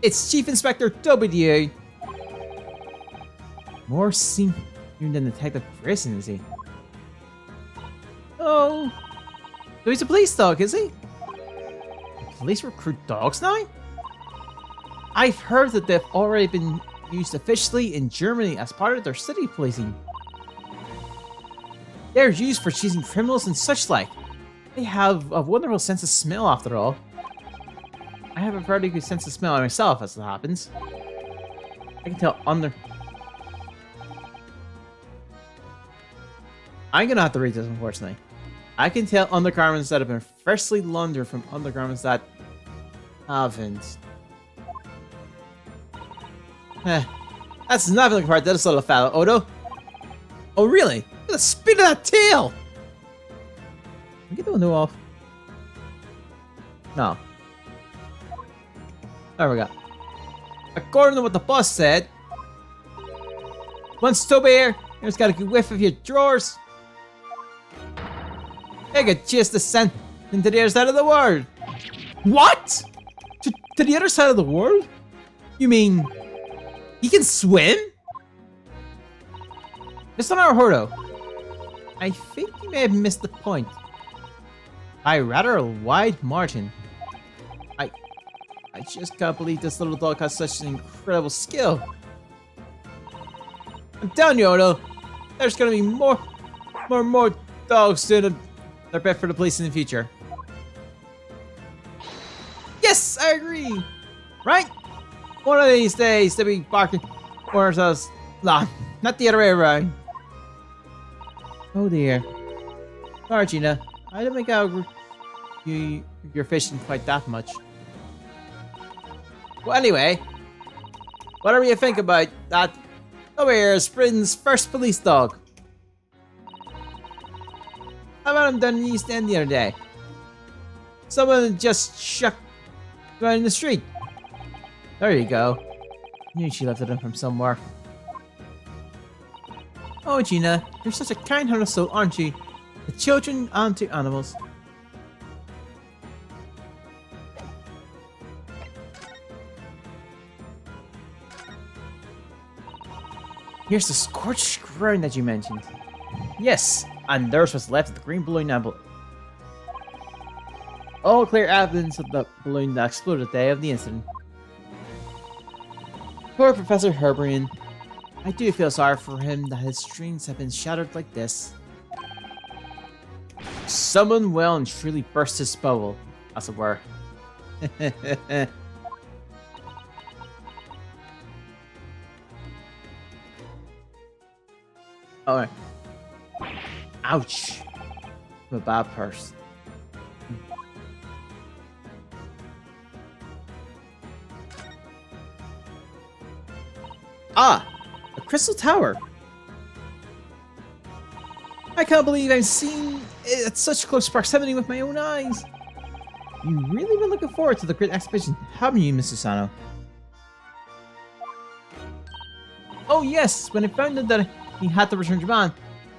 It's Chief Inspector W. More senior than Detective Grayson, is he? Oh, so he's a police dog, is he? The police recruit dogs now? I've heard that they've already been used officially in Germany as part of their city policing. They're used for chasing criminals and such like. They have a wonderful sense of smell after all. I have a very good sense of smell myself as it happens. I can tell I'm gonna have to read this, unfortunately. I can tell undergarments that have been freshly laundered from undergarments that haven't. That's nothing compared to this little fella, Odo. Oh, really? Look at the speed of that tail! Get the window off. No. There we go. According to what the boss said, once Toby here, he's got a good whiff of your drawers. I could chase the scent into the other side of the world. What? To the other side of the world? You mean he can swim? Mr. Naruhodo, I think you may have missed the point. By rather a wide margin. I just can't believe this little dog has such an incredible skill. I'm telling you, Odo, there's gonna be more dogs doing their bit for the police in the future. Yes, I agree. Right? One of these days, they'll be barking for ourselves. Nah, not the other way around. Oh dear. Sorry, Gina. I didn't make out you're fishing quite that much. Well, anyway, whatever you think about that, over here is Britain's first police dog. How about him down in the East End the other day? Someone just shucked around in the street. There you go. Knew she lifted him from somewhere. Oh, Gina, you're such a kind-hearted soul, aren't you? To children and to animals. Here's the scorched ground that you mentioned. Yes, and there's what's left of the green balloon amble. All clear evidence of the balloon that exploded the day of the incident. Poor Professor Herbrian. I do feel sorry for him that his dreams have been shattered like this. Someone well and truly burst his bubble, as it were. Alright. Ouch. I'm a bad person. Ah! A crystal tower! I can't believe I've seen it at such close proximity with my own eyes! You've really been looking forward to the great exhibition, haven't you, Mr. Sano? Oh yes, when I found out that he had to return to Japan,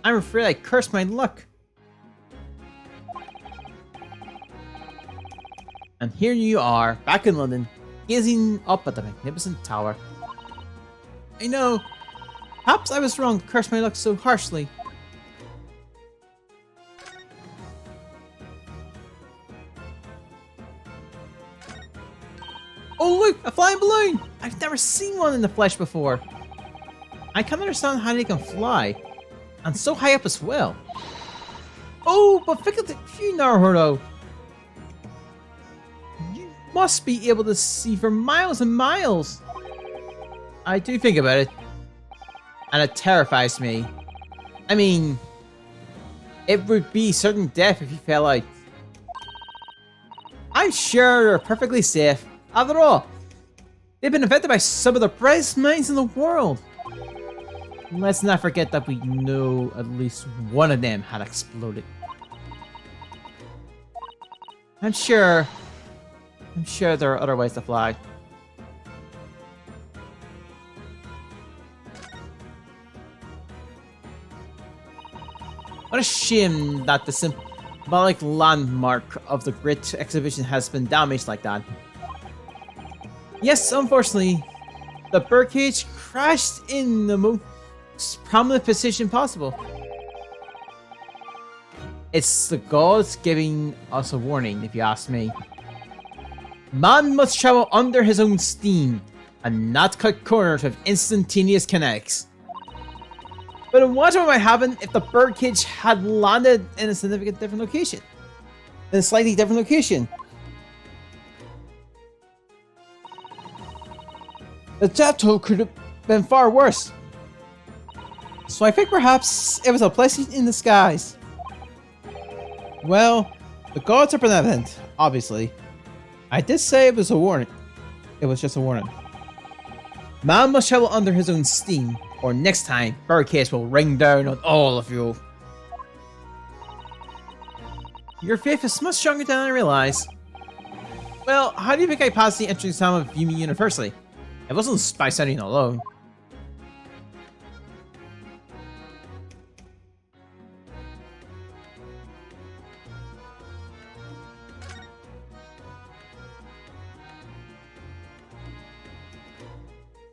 I'm afraid I cursed my luck. And here you are, back in London, gazing up at the magnificent tower. I know, perhaps I was wrong to curse my luck so harshly. Oh look, a flying balloon! I've never seen one in the flesh before. I can't understand how they can fly, and so high up as well. Oh, but think of the view, Naruto. You must be able to see for miles and miles. I do think about it, and it terrifies me. I mean, it would be certain death if you fell out. I'm sure they're perfectly safe. After all, they've been invented by some of the brightest minds in the world. Let's not forget that we know at least one of them had exploded. I'm sure there are other ways to fly. What a shame that the symbolic landmark of the Great Exhibition has been damaged like that. Yes, unfortunately, the birdcage crashed in the most prominent position possible. It's the gods giving us a warning, if you ask me. Man must travel under his own steam, and not cut corners with instantaneous kinetics. But imagine what might happen if the birdcage had landed in a significant different location. In a slightly different location. The death toll could have been far worse. So I think perhaps it was a blessing in disguise. Well, the gods are benevolent, obviously. I did say it was a warning. It was just a warning. Man must travel under his own steam, or next time, birdcage will rain down on all of you. Your faith is much stronger than I realize. Well, how do you think I passed the entrance exam of Yumi University? It wasn't by studying alone.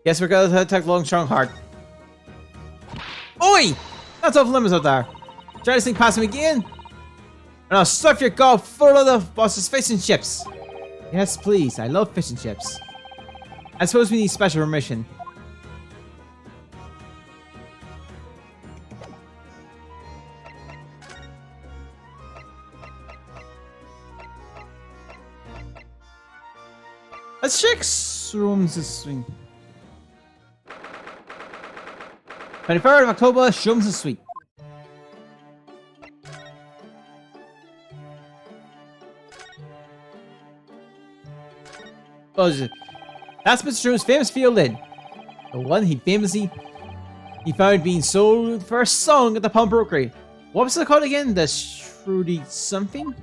Guess we're gonna attack Long Strong Heart. Oi! That's off limits out there. Try to sneak past him again, and I'll stuff your gob full of the boss's facing ships. Yes, please. I love fish and chips. I suppose we need special permission. Let's check Shrooms this swing. 23rd of October, Shrooms is sweet. Oh, that's Mr. Shrooms' famous violin. The one he found being sold for a song at the pawnbrokery. What was it called again? The Shruti something?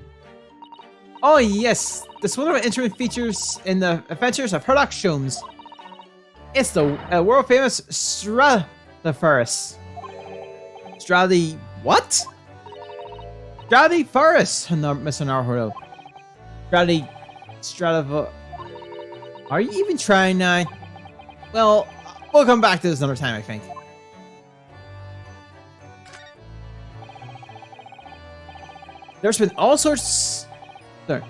Oh yes, this one of the instrument features in the Adventures of Herlock Sholmes. It's the world famous Stradivarius. What? Stradivarius, Mr. Naruto. Stradivarius. Are you even trying now? Well, we'll come back to this another time, I think. There's been all sorts... There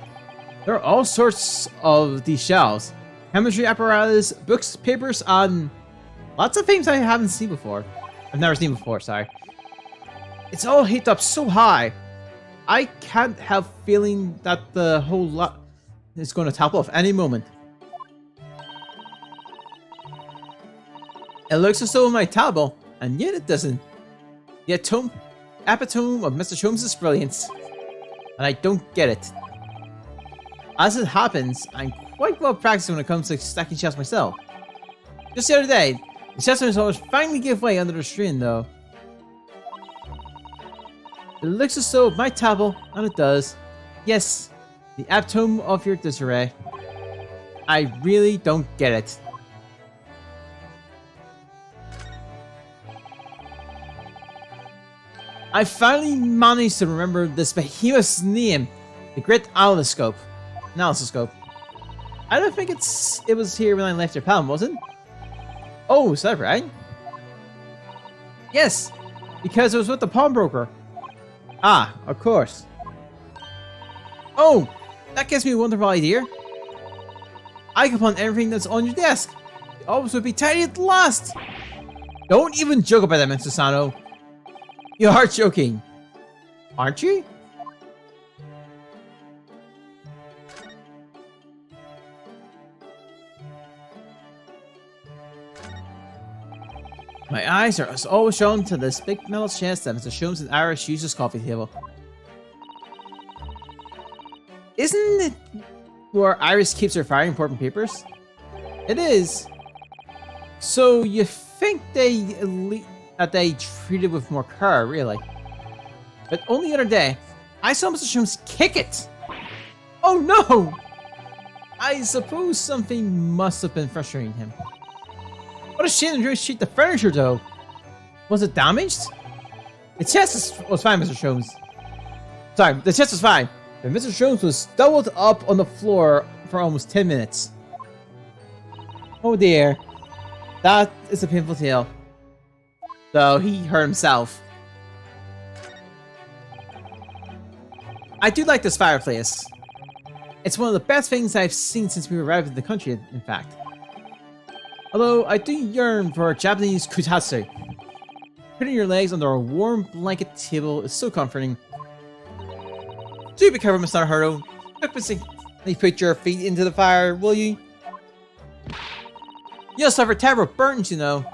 are all sorts of these shelves. Chemistry apparatus, books, papers, and lots of things I haven't seen before. I've never seen before, sorry. It's all heaped up so high. I can't help feeling that the whole lot is going to topple off any moment. It looks as though it might topple, and yet it doesn't. The epitome of Mr. Sholmes' brilliance. And I don't get it. As it happens, I'm quite well practiced when it comes to stacking shelves myself. Just the other day, the shelves almost finally give way under the strain though. It looks as though it might topple, and it does. Yes, the epitome of your disarray. I really don't get it. I finally managed to remember this behemoth's name, the Great Ace Scope. Analysis Scope. I don't think it was here when I left your palm, was it? Oh, is that right? Yes, because it was with the pawnbroker. Ah, of course. Oh, that gives me a wonderful idea. I can pawn everything that's on your desk. It always would be tidy at last. Don't even joke about that, Mr. Sano. You are joking, aren't you? My eyes are always shown to this big metal chest that Mr. Sholmes and Irish uses coffee table. Isn't it where Iris keeps her very important papers? It is. So you think that they treated with more care, really? But only the other day, I saw Mr. Sholmes kick it! Oh no! I suppose something must have been frustrating him. What a shame to treat the furniture though! Was it damaged? The chest was fine, Mr. Sholmes. Sorry, the chest was fine. But Mr. Sholmes was doubled up on the floor for almost 10 minutes. Oh dear. That is a painful tale. Though he hurt himself. I do like this fireplace. It's one of the best things I've seen since we arrived in the country, in fact. Although I do yearn for a Japanese kutatsu. Putting your legs under a warm blanket table is so comforting. Do be careful, Mr. Naruto. Don't put your feet into the fire, will you? You'll suffer terrible burns, you know.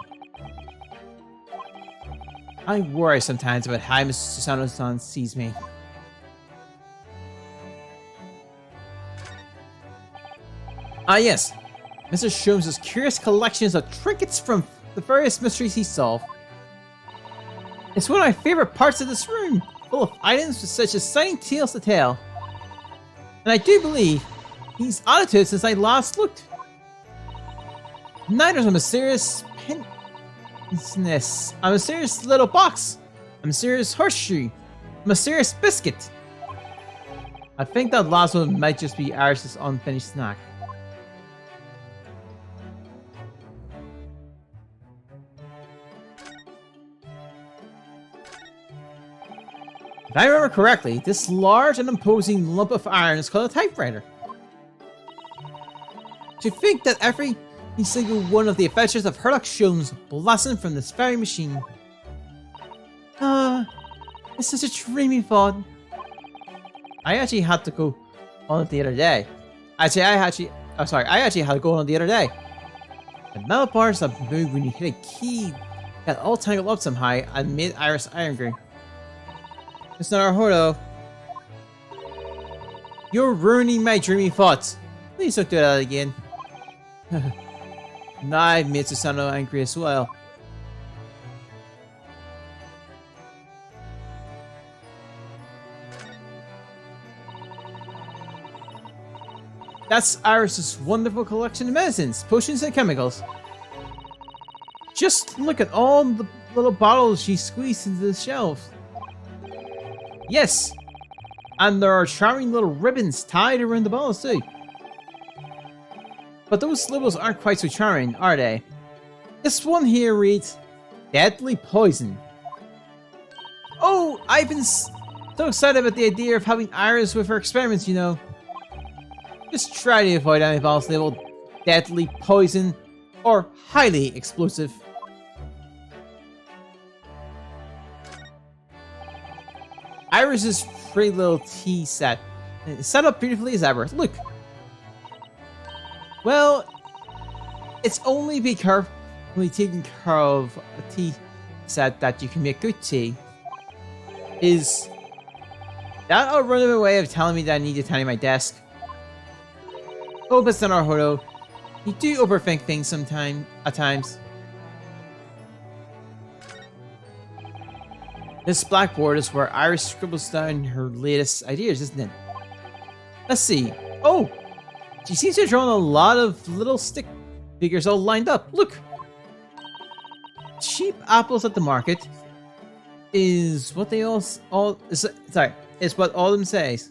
I worry sometimes about how Mr. Susano-san sees me. Ah yes, Mr. Sholmes' curious collections of trinkets from the various mysteries he solved. It's one of my favorite parts of this room, full of items with such exciting tales to tell. And I do believe he's added since I last looked. Now there's a mysterious a mysterious little box, a mysterious horseshoe, a mysterious biscuit. I think that last one might just be Iris' unfinished snack. If I remember correctly, this large and imposing lump of iron is called a typewriter. To think that every single one of the adventures of Herlock Sholmes blossomed from this very machine. It's such a dreamy thought. I actually had to go on it the other day. I actually had to go on the other day. The metal bars that move when you hit a key got all tangled up somehow and made Iris angry. It's not our Hordo. You're ruining my dreamy thoughts. Please don't do that again. Now I've made Susano angry as well. That's Iris's wonderful collection of medicines, potions, and chemicals. Just look at all the little bottles she squeezed into the shelves. Yes, and there are charming little ribbons tied around the bottles too. But those labels aren't quite so charming, are they? This one here reads, Deadly Poison. Oh, I've been so excited about the idea of having Iris with her experiments, you know. Just try to avoid any bottles labeled Deadly Poison or Highly Explosive. Iris's pretty little tea set. It's set up beautifully as ever. Look. Well, it's only be carefully taking care of a tea set that you can make good tea. Is that a runaway way of telling me that I need to tidy my desk? Oh, but Senator Hordo, you do overthink things at times. This blackboard is where Iris scribbles down her latest ideas, isn't it? Let's see. Oh, she seems to have drawn a lot of little stick figures all lined up. Look! Cheap apples at the market is what they is what all of them says.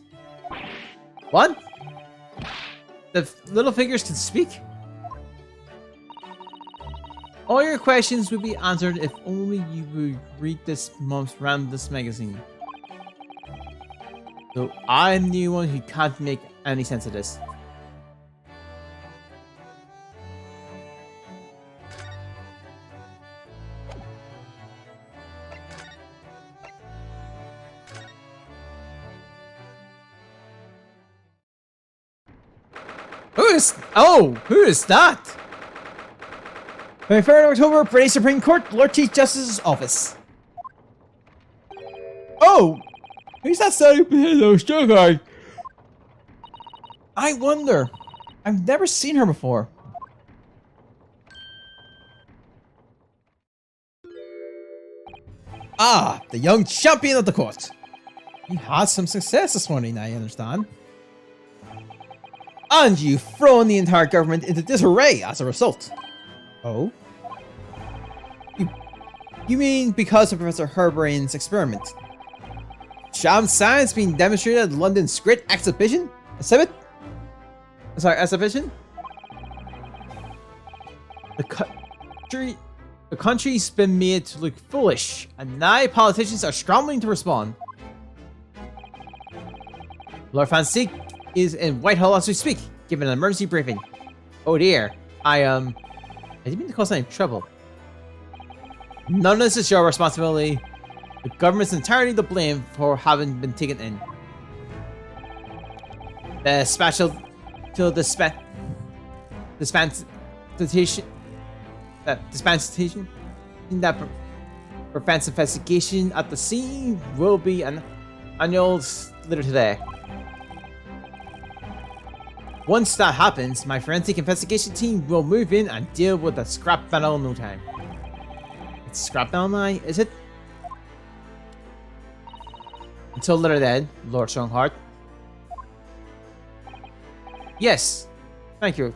What? The little figures can speak? All your questions will be answered if only you would read this month's Randomness magazine. So I'm the one who can't make any sense of this. Who is that? 23rd October, British Supreme Court, Lord Chief Justice's office. Oh! Who's that standing behind those two guys? I wonder. I've never seen her before. Ah, the young champion of the court. You had some success this morning, I understand. And you've thrown the entire government into disarray as a result. Oh? You mean because of Professor Herbrain's experiment? Sham science being demonstrated at London's Great Exhibition? Exhibition? The country's been made to look foolish, and now politicians are scrambling to respond. Lord Fancy is in Whitehall as we speak, giving an emergency briefing. Oh dear, I didn't mean to cause any trouble. None of this is your responsibility. The government's entirely to blame for having been taken in. The special to dispensation that prevents investigation at the scene will be annulled later today. Once that happens, my forensic investigation team will move in and deal with the scrap metal in no time. It's scrap metal now, is it? Until later then, Lord Strongheart. Yes, thank you.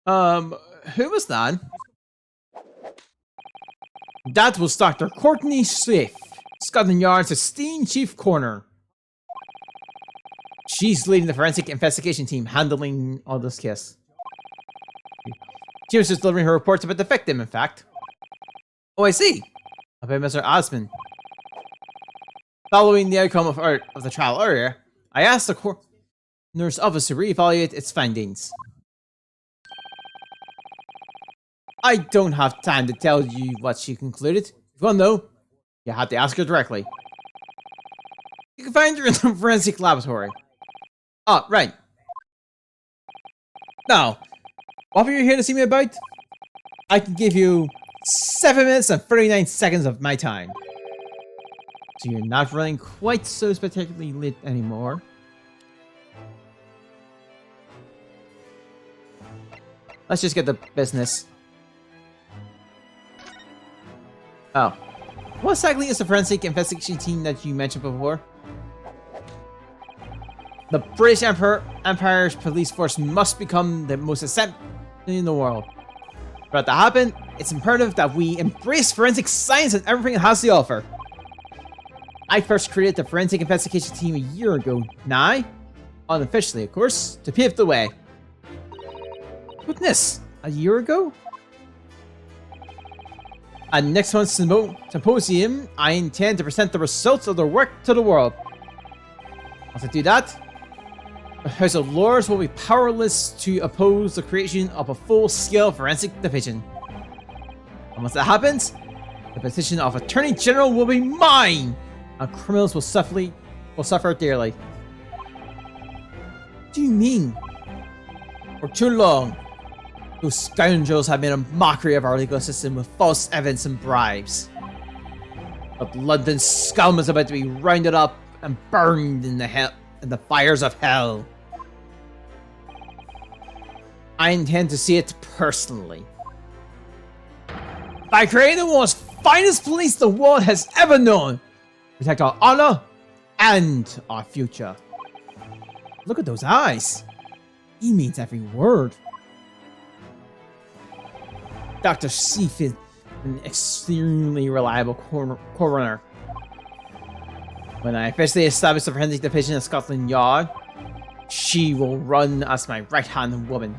Who was that? That was Dr. Courtney Swift, Scotland Yard's esteemed chief coroner. She's leading the forensic investigation team handling all this case. She was just delivering her reports about the victim, in fact. Oh, I see. by Mr. Osmond. Following the outcome of the trial earlier, I asked the coroner's office to reevaluate its findings. I don't have time to tell you what she concluded. If you want to know, you have to ask her directly. You can find her in the forensic laboratory. Oh, right. Now, what are you here to see me about? I can give you 7 minutes and 39 seconds of my time. So you're not running quite so spectacularly late anymore. Let's just get the business. Oh. What exactly is the forensic investigation team that you mentioned before? The British Empire's police force must become the most accepted in the world. For that to happen, it's imperative that we embrace forensic science and everything it has to offer. I first created the forensic investigation team a year ago, now, unofficially of course, to pave the way. Goodness, a year ago? At next month's symposium, I intend to present the results of their work to the world. Once I do that, the House of Lords will be powerless to oppose the creation of a full-scale forensic division. And once that happens, the position of Attorney General will be mine, and criminals will suffer dearly. What do you mean? For too long, those scoundrels have made a mockery of our legal system with false evidence and bribes. But London scum is about to be rounded up and burned in the fires of hell. I intend to see it personally. By creating the world's finest police the world has ever known, protect our honor and our future. Look at those eyes. He means every word. Dr. Seif is an extremely reliable coroner. When I officially establish the forensic division at Scotland Yard, she will run as my right-hand woman.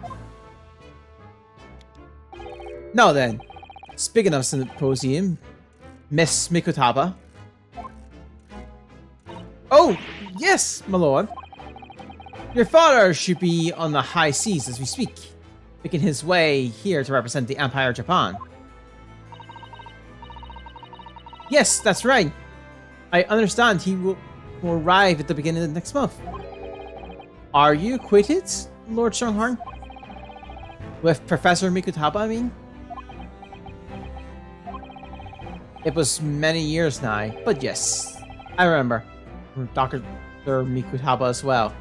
Now then, speaking of symposium, Miss Mikutaba. Oh, yes, my lord. Your father should be on the high seas as we speak, making his way here to represent the Empire of Japan. Yes, that's right. I understand he will arrive at the beginning of next month. Are you acquainted, Lord Stronghorn? With Professor Mikutaba, I mean? It was many years now, but yes, I remember. Dr. Mikutaba as well.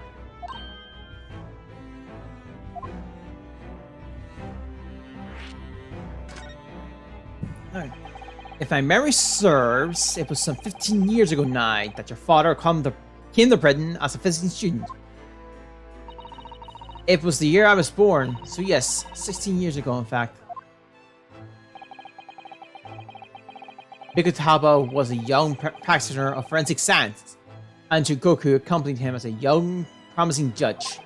If my memory serves, it was some 15 years ago now that your father came to Britain as a visiting student. It was the year I was born, so yes, 16 years ago in fact. Mikutaba was a young practitioner of forensic science, and Chugoku accompanied him as a young, promising judge.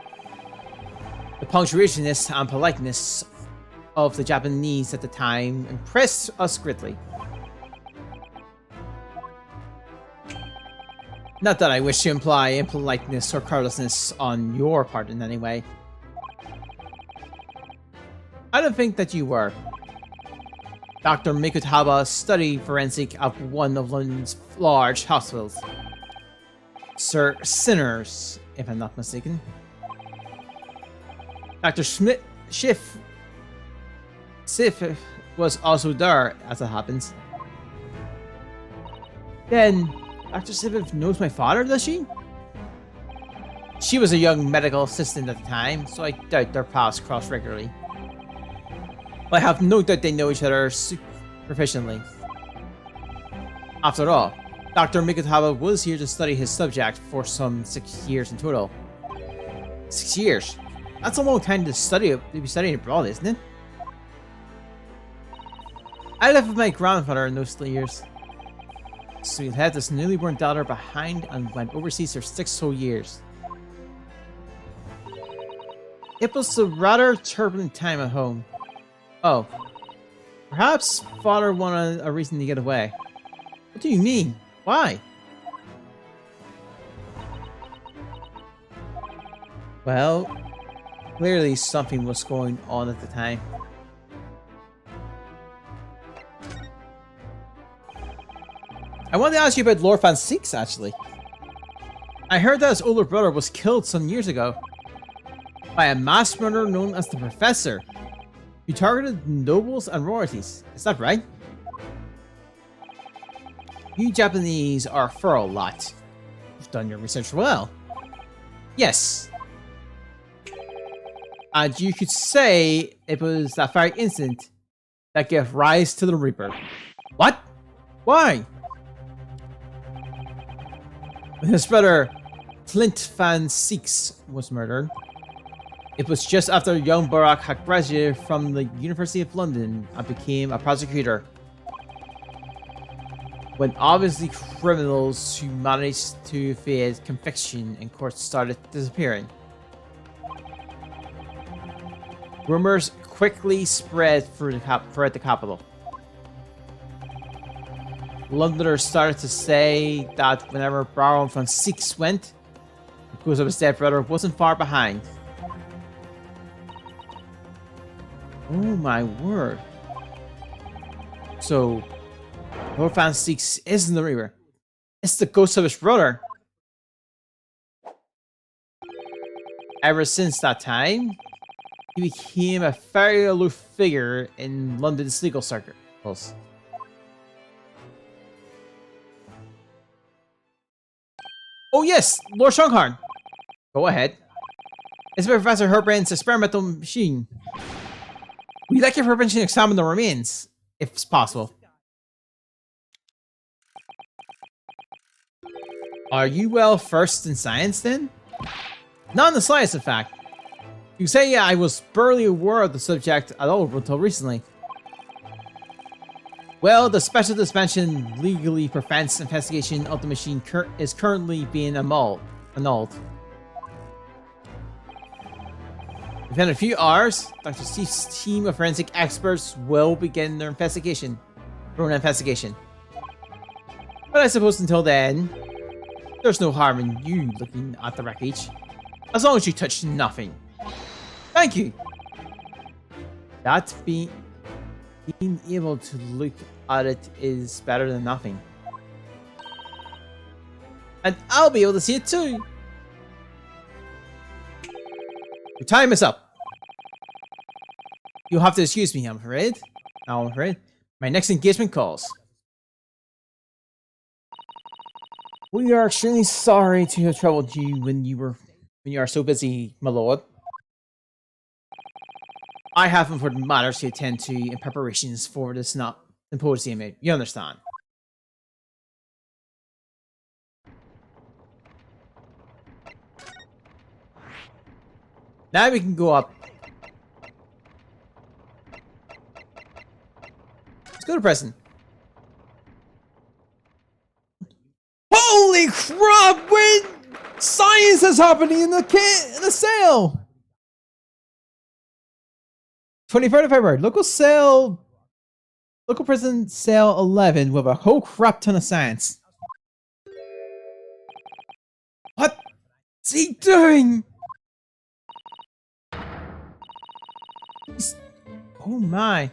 The punctuationist and politeness of the Japanese at the time impressed us greatly. Not that I wish to imply impoliteness or carelessness on your part in any way. I don't think that you were. Dr. Mikutaba studied forensic at one of London's large hospitals. Sir Sinners, if I'm not mistaken. Dr. Schiff was also there, as it happens. Then, Dr. Sif knows my father, does she? She was a young medical assistant at the time, so I doubt their paths cross regularly. But I have no doubt they know each other proficiently. After all, Dr. Mikutaba was here to study his subject for some 6 years in total. 6 years? That's a long time to be studying abroad, isn't it? I lived with my grandfather in those 3 years. So he had this newly born daughter behind and went overseas for 6 whole years. It was a rather turbulent time at home. Oh. Perhaps father wanted a reason to get away. What do you mean? Why? Well, clearly something was going on at the time. I wanted to ask you about Lord Fan 6, actually. I heard that his older brother was killed some years ago by a masked murderer known as the Professor, who targeted nobles and royalties. Is that right? You Japanese are a thorough lot. You've done your research well. Yes. And you could say it was that very incident that gave rise to the Reaper. What? Why? When his brother Clint Fan 6 was murdered, it was just after young Barack had graduated from the University of London and became a prosecutor. When obviously criminals who managed to evade conviction in court started disappearing. Rumors quickly spread throughout the capital. Londoners started to say that whenever Baron Fan 6 went, the ghost of his dead brother wasn't far behind. Oh my word. So, Lord Fan 6 isn't the Reaper. It's the ghost of his brother. Ever since that time, he became a very aloof figure in London's legal circles. Oh yes, Lord Shonghorn. Go ahead. It's Professor Herbrand's experimental machine. Would you like your permission to examine the remains, if it's possible? Are you well versed in science then? Not in the slightest, in fact. You say I was barely aware of the subject at all until recently. Well, the special dispensation legally prevents investigation of the machine is currently being annulled. Within a few hours, Dr. Steve's team of forensic experts will begin their investigation. But I suppose until then, there's no harm in you looking at the wreckage. As long as you touch nothing. Thank you! That being able to look at it is better than nothing. And I'll be able to see it too! Your time is up. You'll have to excuse me, I'm afraid. My next engagement calls. We are extremely sorry to have troubled you when you are so busy, my lord. I have important matters to attend to in preparations for this symposium, you understand. Now we can go up. Let's go to Preston. Holy crap! When science is happening in the sale! 23rd of February, local prison sale 11 with a whole crap ton of science. What's he doing? Oh my.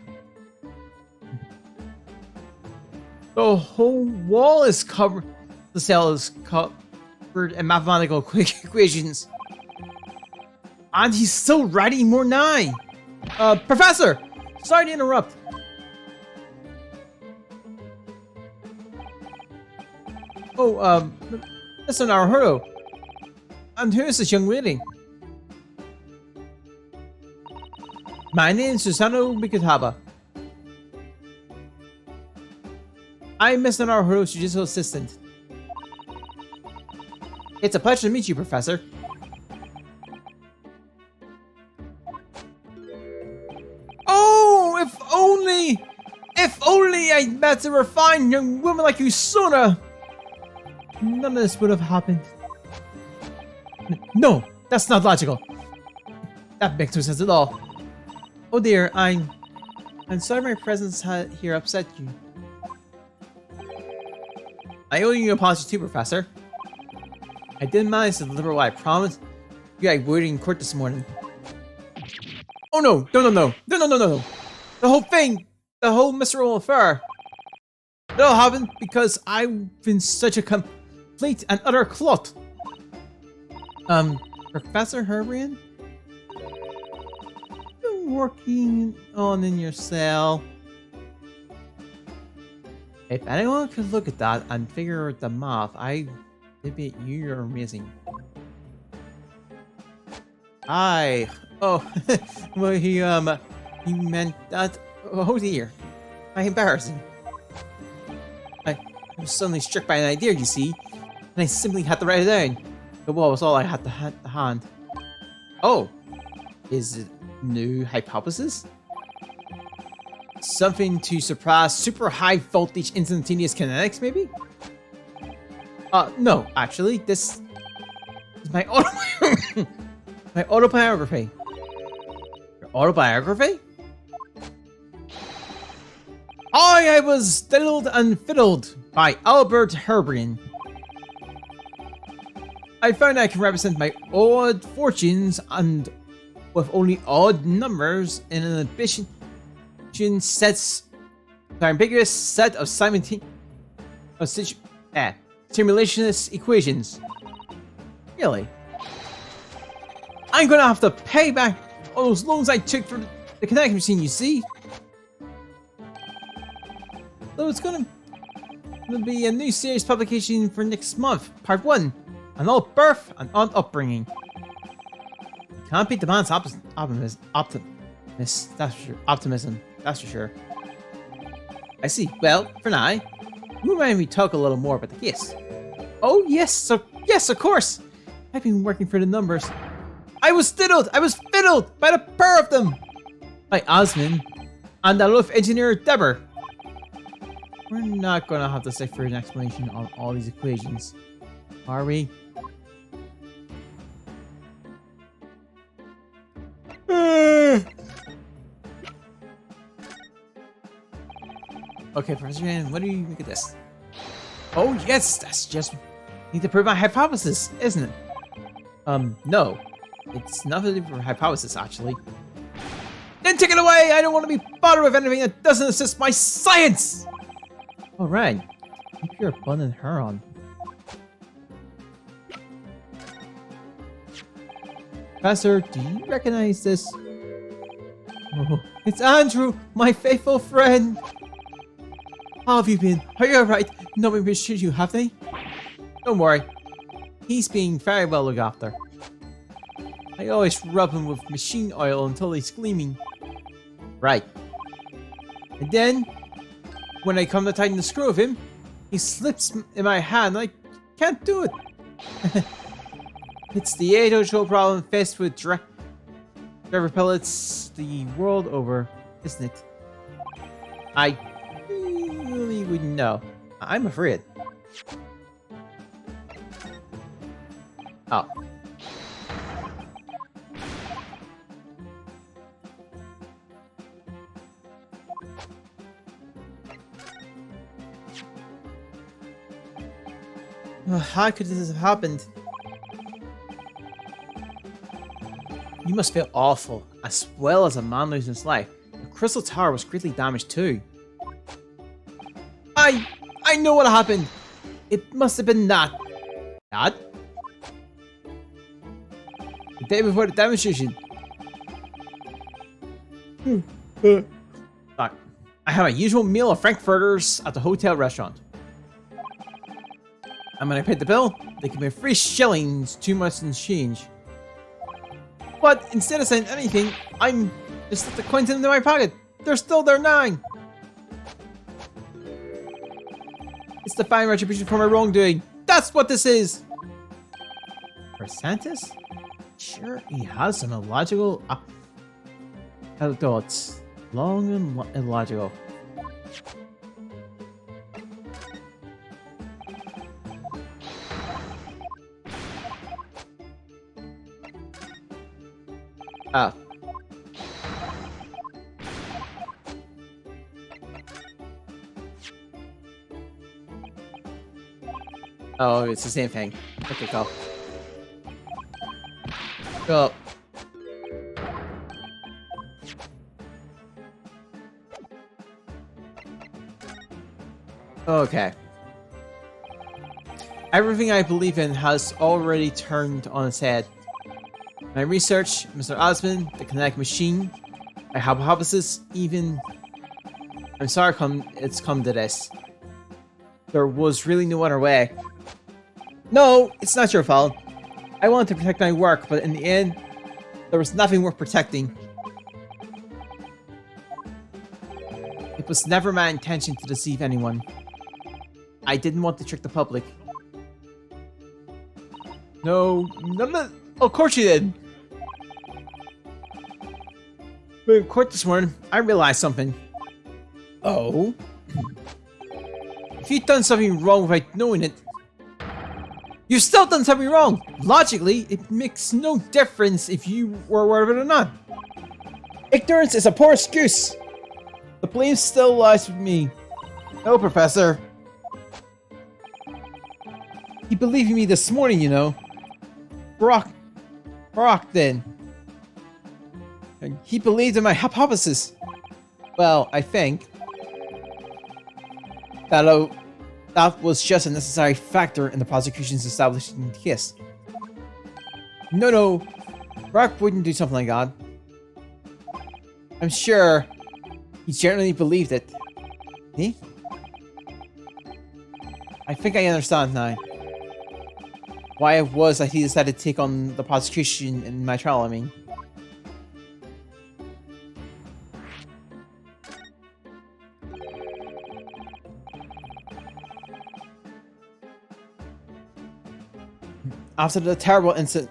The whole wall is covered. The cell is covered in mathematical equations. And he's still writing more now. Professor! Sorry to interrupt. Oh, Mr. Naruhodo. And who is this young lady? My name is Susano Mikutaba. I'm Mr. Naruhodo's judicial assistant. It's a pleasure to meet you, Professor. Oh, if only I met a refined young woman like you sooner. None of this would have happened. No, that's not logical. That makes no sense at all. Oh dear, I'm sorry my presence here upset you. I owe you an apology too, Professor. I didn't manage to deliver what I promised you I would in court this morning. Oh no! No! The whole thing! The whole miserable affair! It all happened because I've been such a complete and utter clot. Professor Herbrian? You're working on in your cell. If anyone could look at that and figure out the math, I admit you're amazing. Oh, well, he meant that. Oh dear. How embarrassing. I was suddenly struck by an idea, you see, and I simply had to write it down. But what was all I had to hand? Oh, is it new hypothesis? Something to surpass super high voltage instantaneous kinetics, maybe? No, actually, this is my my autobiography. Your autobiography? I was diddled and fiddled by Albert Herbrian. I found I can represent my odd fortunes and with only odd numbers in an ambiguous set of simulationist equations. Really? I'm gonna have to pay back all those loans I took for the kinetic machine, you see? So it's gonna be a new series publication for next month, part 1. An old birth and on upbringing. Can't beat the man's optimism, that's for sure. I see. Well, for now, you mind me talk a little more about the case? Oh yes, yes, of course. I've been working for the numbers. I was fiddled by the pair of them. By Osmond and the Luft engineer Deborah. We're not gonna have to stick for an explanation on all these equations, are we? Okay, Professor Jan, what do you make of this? Oh yes, that's just need to prove my hypothesis, isn't it? No. It's nothing to do with hypothesis, actually. Then take it away! I don't want to be bothered with anything that doesn't assist my science! Alright. Keep your bun and her on. Professor, do you recognize this? Oh, it's Andrew, my faithful friend! How have you been? Are you alright? No one mistreated you, have they? Don't worry. He's being very well looked after. I always rub him with machine oil until he's gleaming. Right. And then, when I come to tighten the screw of him, he slips in my hand and I can't do it. It's the age-old problem faced with driver pellets the world over, isn't it? I really wouldn't know. I'm afraid. Oh. How could this have happened? You must feel awful, as well as a man losing his life. The Crystal Tower was greatly damaged too. I know what happened! It must have been that. That? The day before the demonstration. I had my usual meal of frankfurters at the hotel restaurant. And when I paid the bill, they gave me 3 shillings too much in change. But instead of saying anything, I'm just slipped the coins into my pocket. They're still there 9. It's the fine retribution for my wrongdoing. That's what this is. For Santis? Sure, he has some illogical thoughts. Long and illogical. Ah. Oh, it's the same thing. Okay, go. Go. Okay. Everything I believe in has already turned on its head. My research, Mr. Osmond, the kinetic machine, my hypothesis, even... I'm sorry it's come to this. There was really no other way. No, it's not your fault. I wanted to protect my work, but in the end, there was nothing worth protecting. It was never my intention to deceive anyone. I didn't want to trick the public. No, of course you did. But in court this morning, I realized something. Oh? If you'd done something wrong without knowing it, you've still done something wrong. Logically, it makes no difference if you were aware of it or not. Ignorance is a poor excuse. The blame still lies with me. No, Professor. He believed in me this morning, you know. Brock then. And he believed in my hypothesis. Well, I think that was just a necessary factor in the prosecution's establishing the case. No, Brock wouldn't do something like that. I'm sure he genuinely believed it. See? I think I understand now. Why it was that he decided to take on the prosecution in my trial, I mean. After the terrible incident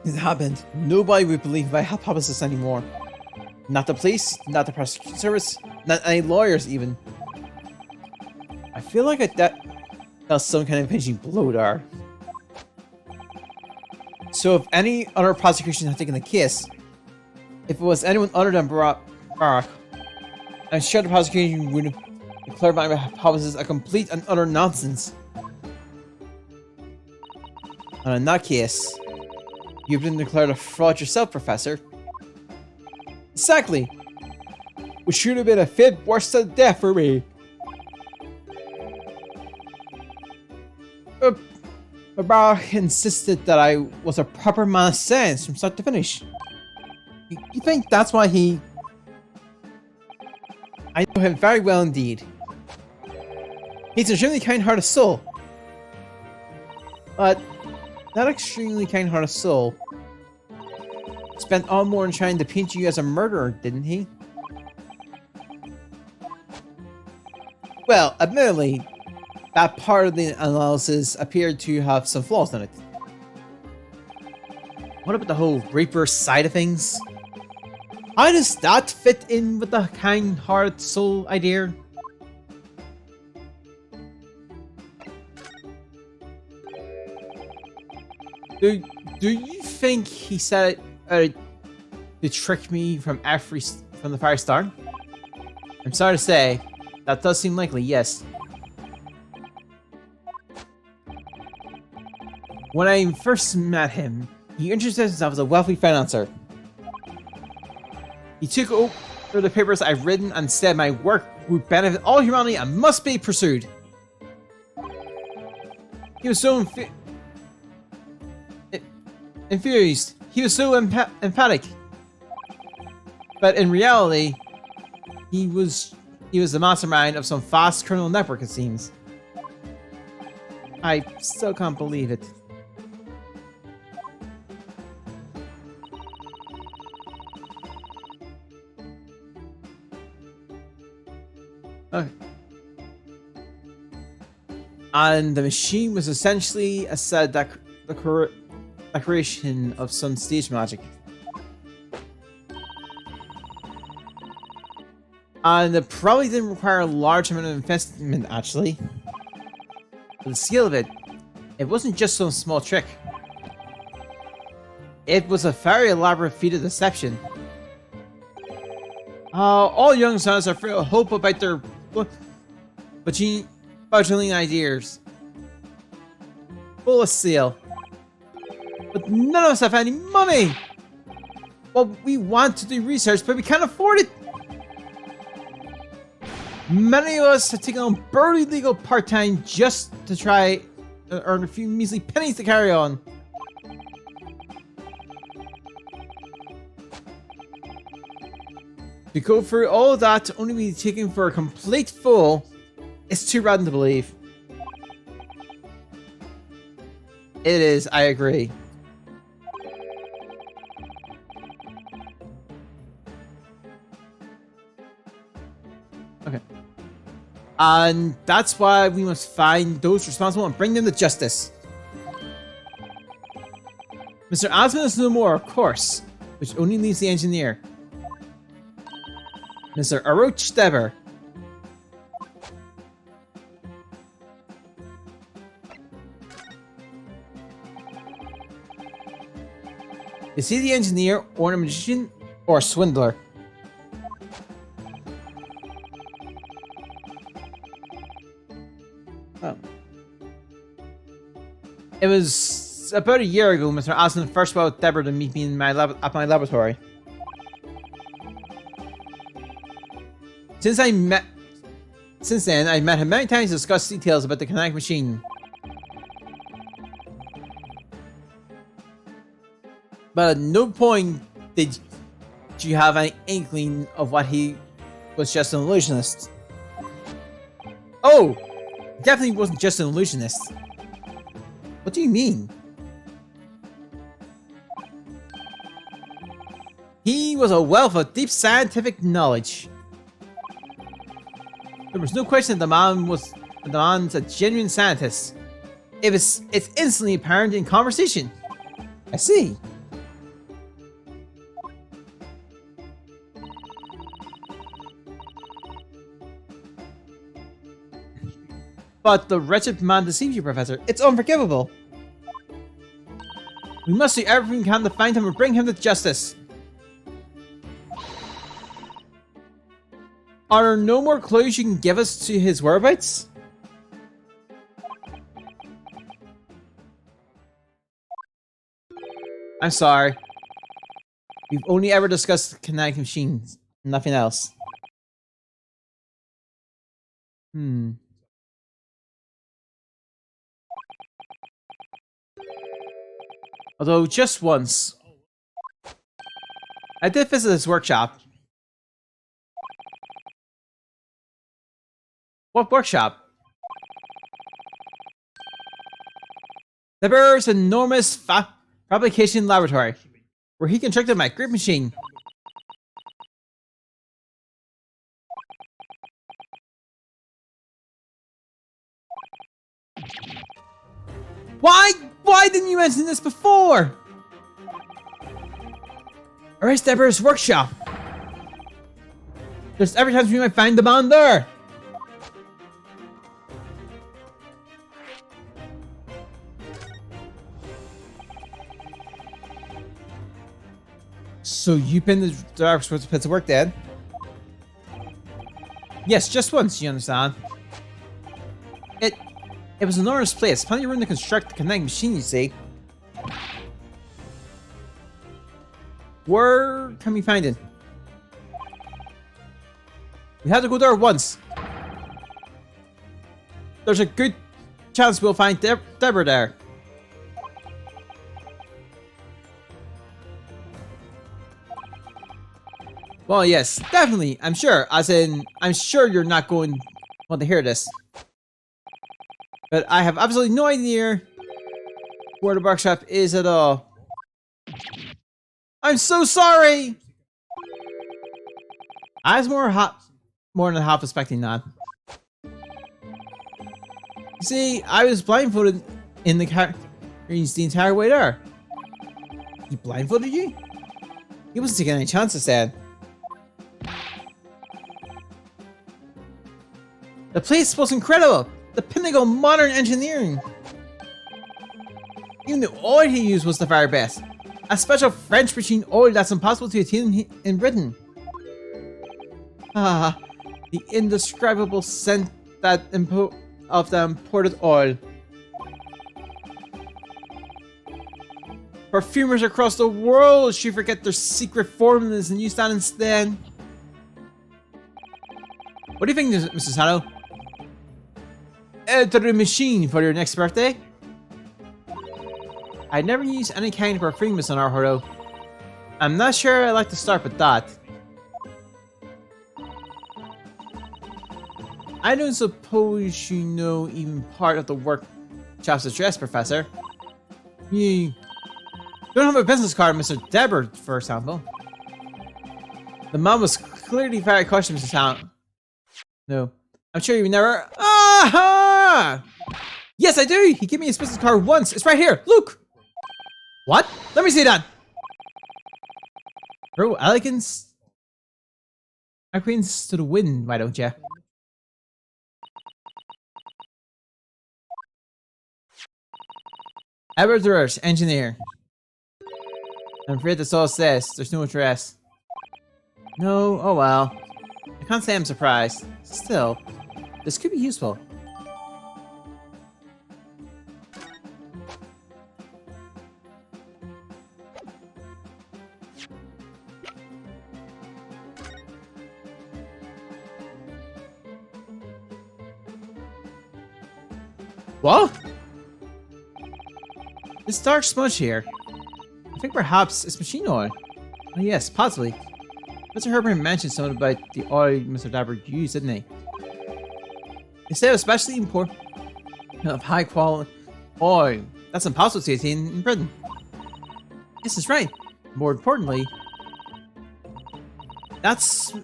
that happened, nobody would believe my hypothesis anymore. Not the police, not the prosecution service, not any lawyers even. I feel like that was some kind of pinching blow there. So if any other prosecution had taken the case, if it was anyone other than Barak, I'm sure the prosecution would have declared my hypothesis a complete and utter nonsense. And in that case, you've been declared a fraud yourself, Professor. Exactly. Which should have been a fit worse than death for me. Barak insisted that I was a proper man of science from start to finish. You think that's why he... I know him very well indeed. He's an extremely kind-hearted soul. But that extremely kind-hearted soul spent all morning trying to paint you as a murderer, didn't he? Well, admittedly, that part of the analysis appeared to have some flaws in it. What about the whole Reaper side of things? How does that fit in with the kind-hearted soul idea? Do you think he said it to trick me from the very start? I'm sorry to say, that does seem likely, yes. When I first met him, he introduced himself as a wealthy financier. He took over the papers I've written and said my work would benefit all humanity and must be pursued. He was so infused. He was so emphatic. But in reality, he was the mastermind of some vast criminal network, it seems. I still can't believe it. Okay. And the machine was essentially a set decoration of some stage magic. And it probably didn't require a large amount of investment, actually. But the scale of it, it wasn't just some small trick. It was a very elaborate feat of deception. All young sons are full of hope about their budgeting ideas. full of steel. But none of us have any money! Well, we want to do research, but we can't afford it! Many of us have taken on barely legal part-time just to try to earn a few measly pennies to carry on. To go through all of that to only be taken for a complete fool, it's too random to believe. It is, I agree. Okay. And that's why we must find those responsible and bring them to justice. Mr. Osmond is no more, of course, which only leaves the engineer. Mr. Oroch Deber. Is he the engineer, or a magician, or a swindler? Oh. It was about a year ago Mr. Osmond first brought Deborah to meet me in my at my laboratory. Since then, I met him many times to discuss details about the kinetic machine. But at no point did you have any inkling of what he was just an illusionist. Oh! Definitely wasn't just an illusionist. What do you mean? He was a wealth of deep scientific knowledge. There was no question that the man's a genuine scientist. It's instantly apparent in conversation. I see. But the wretched man deceived you, Professor. It's unforgivable. We must do everything we can to find him and bring him to justice. Are there no more clues you can give us to his whereabouts? I'm sorry. We've only ever discussed kinetic machines, nothing else. Although just once. I did visit his workshop. What workshop? The Bearer's enormous fabrication laboratory, where he constructed my great machine. Why didn't you mention this before? Arrest Deborah's workshop. There's every chance we might find the man there. So you've been the dark sports pits of work, Dad? Yes, just once, you understand. It was an enormous place, plenty of room to construct the kinetic machine, you see. Where can we find it? We had to go there once. There's a good chance we'll find Deborah there. Well, yes, definitely. I'm sure. As in, I'm sure you're not going to want to hear this. But I have absolutely no idea where the workshop is at all. I'm so sorry! I was more than half expecting that. You see, I was blindfolded in the car the entire way there. He blindfolded you? He wasn't taking any chances then. The place was incredible! The pinnacle of modern engineering! Even the oil he used was the very best. A special French machine oil that's impossible to attain in Britain. Ah, the indescribable scent that of the imported oil. Perfumers across the world should forget their secret formulas and use that instead. What do you think, Mr. Sato? To the machine for your next birthday? I never use any kind of perfumes on our horo. I'm not sure I'd like to start with that. I don't suppose you know even part of the workshop's address, Professor. You don't have a business card, Mr. Deborah, for example. The man was clearly very cautious, Mr. Talent. No. I'm sure you never... Aha! Yes, I do! He gave me his business card once. It's right here. Look! What? Let me see that! Bro, elegance... Acquaintance to the wind, why don't ya? Edward Rush, engineer. I'm afraid that's all it says. There's no address. No, oh well. I can't say I'm surprised. Still, this could be useful. What? This dark smudge here. I think perhaps it's machine oil. Oh yes, possibly. Mr. Herbert mentioned something about the oil Mr. Dabber used, didn't he? He said it was especially important of high quality oil. That's impossible to attain in Britain. This is right. More importantly, that's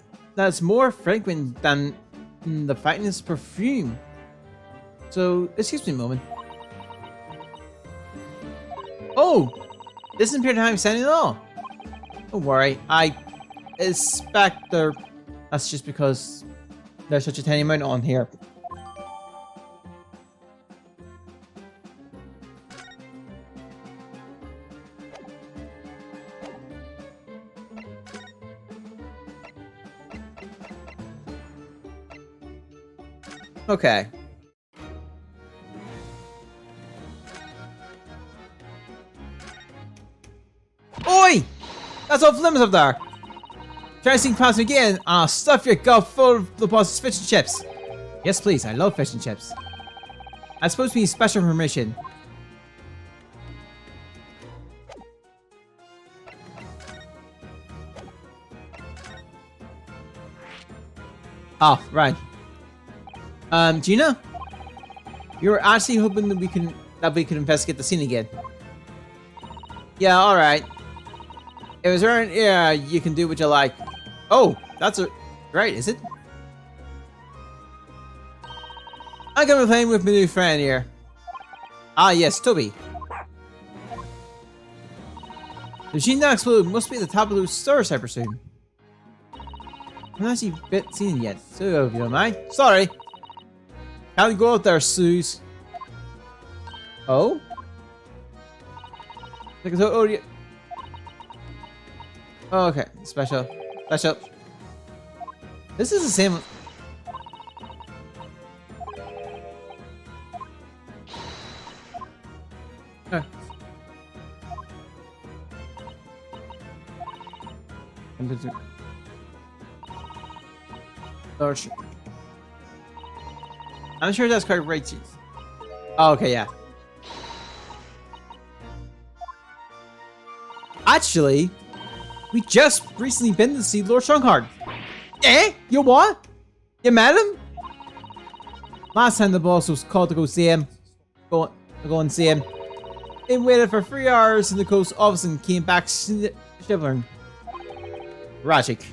more fragrant than the finest perfume. So, excuse me a moment. Oh! This doesn't appear to have standing at all. Don't worry, I expect that's just because there's such a tiny amount on here. Okay. Oi! That's off limits up there! Try to sneak past me again, and I'll stuff your gut full of the boss's fish and chips. Yes, please, I love fish and chips. I'm supposed to be special permission. Oh, right. Gina? You were actually hoping that we could investigate the scene again. Yeah, alright. If it's around here, you can do what you like. Oh, that's right, is it? I'm gonna be playing with my new friend here. Ah, yes, Toby. The machine that exploded must be at the top of the stairs, I presume. I'm not actually seen it yet, so if you don't mind. Sorry. Can't go out there, Suze. Oh? Oh, yeah. Oh, okay. Special. Special. This is the same. Oh. I'm sure that's quite right. Oh, okay, yeah. Actually, we just recently been to see Lord Strongheart. Eh? You what? You met him? Last time the boss was called to go see him. Go and see him. They waited for 3 hours in the coast office and came back shivering. Tragic.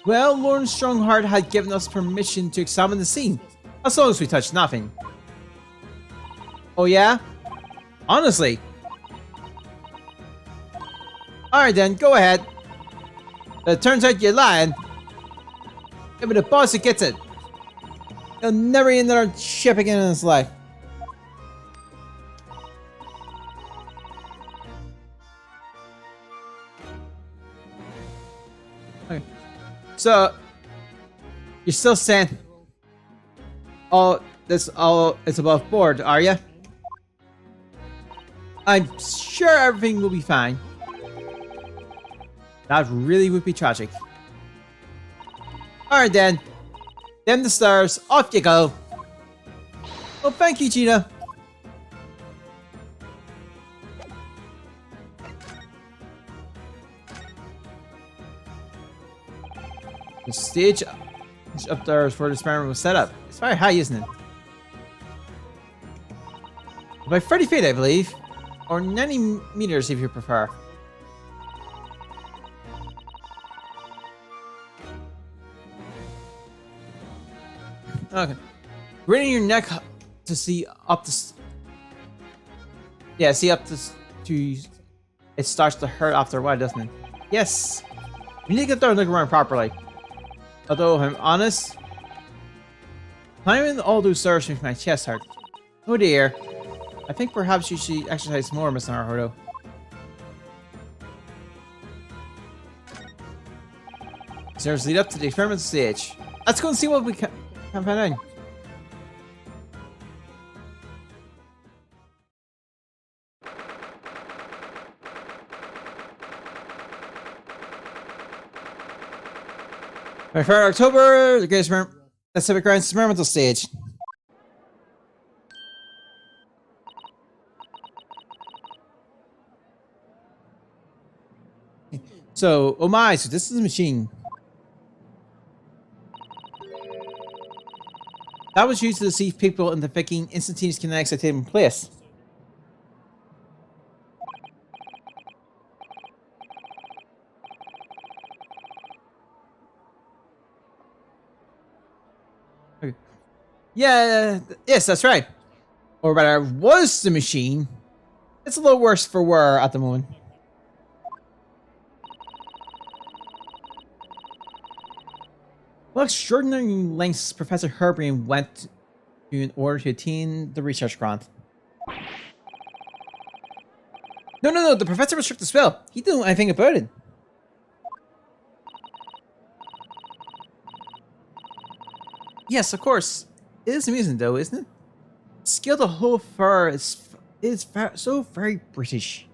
Well, Lord Strongheart had given us permission to examine the scene, as long as we touched nothing. Oh yeah? Honestly? Alright then, go ahead. But it turns out you're lying. It'll be the boss who gets it. He'll never eat another ship again in his life. Okay. So, you're still saying all this is above board, are you? I'm sure everything will be fine. That really would be tragic. Alright then. Them the stars. Off you go. Oh, thank you, Gina. The stage up there is where the experiment was set up. It's very high, isn't it? By 30 feet, I believe. Or 90 meters if you prefer. Okay. Bringing your neck to see up to... Yeah, see up to... It starts to hurt after a while, doesn't it? Yes! You need to get there and look around properly. Although, if I'm honest... Climbing all those stairs makes my chest hurt. Oh dear. I think perhaps you should exercise more, Miss Naruto. Stairs lead up to the experimental stage. Let's go and see what we can find out. Alright, for October, the Great Pacific Ground experimental stage. So, oh my, so this is a machine. That was used to deceive people into thinking instantaneous kinetics had taken place. Okay. Yeah, yes, that's right. Or rather, was the machine. It's a little worse for wear at the moment. What extraordinary lengths Professor Herbrian went to in order to attain the research grant? No, the professor restricted the spell. He didn't know anything about it. Yes, of course. It is amusing though, isn't it? Skill to hold fur is so very British.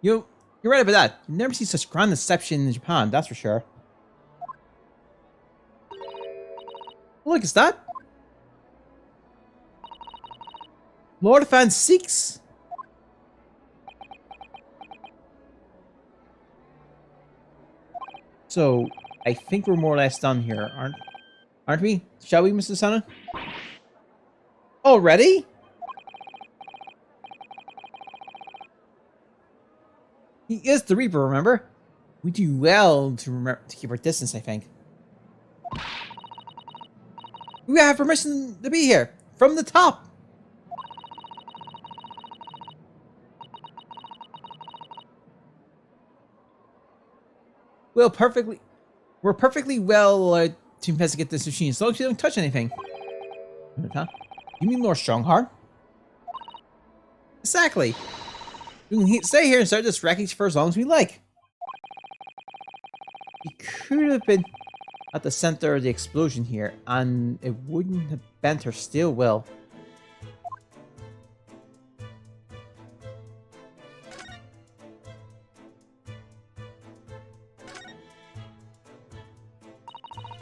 You're right about that. You've never seen such grand deception in Japan, that's for sure. Look, is that? Lord Fan 6? So, I think we're more or less done here, aren't we? Shall we, Mr. Sana? Already? He is the Reaper, remember? We do well to keep our distance, I think. We have permission to be here from the top. We're perfectly well to investigate this machine as long as you don't touch anything. Huh? You mean Lord Strongheart? Exactly. We can stay here and start this wreckage for as long as we like. We could have been at the center of the explosion here, and it wouldn't have bent her steel will.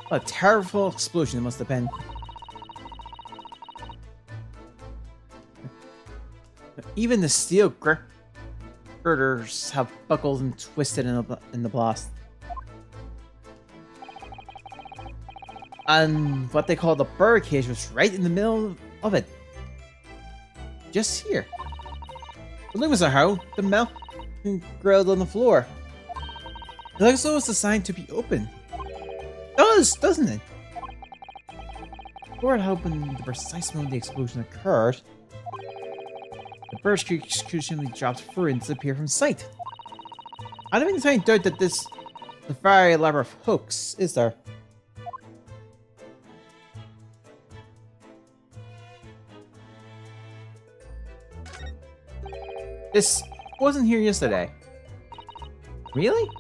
What a terrible explosion it must have been. Even the steel girders have buckled and twisted in the blast. And what they call the bird cage was right in the middle of it. Just here. But look, Mr. How the melt grilled on the floor. It looks as though it's designed to be open. It does, doesn't it? Before it opened, the precise moment the explosion occurred, the bird's cage simply dropped through and disappeared from sight. I don't think there's any doubt that this is a very elaborate hoax, is there? This wasn't here yesterday. Really?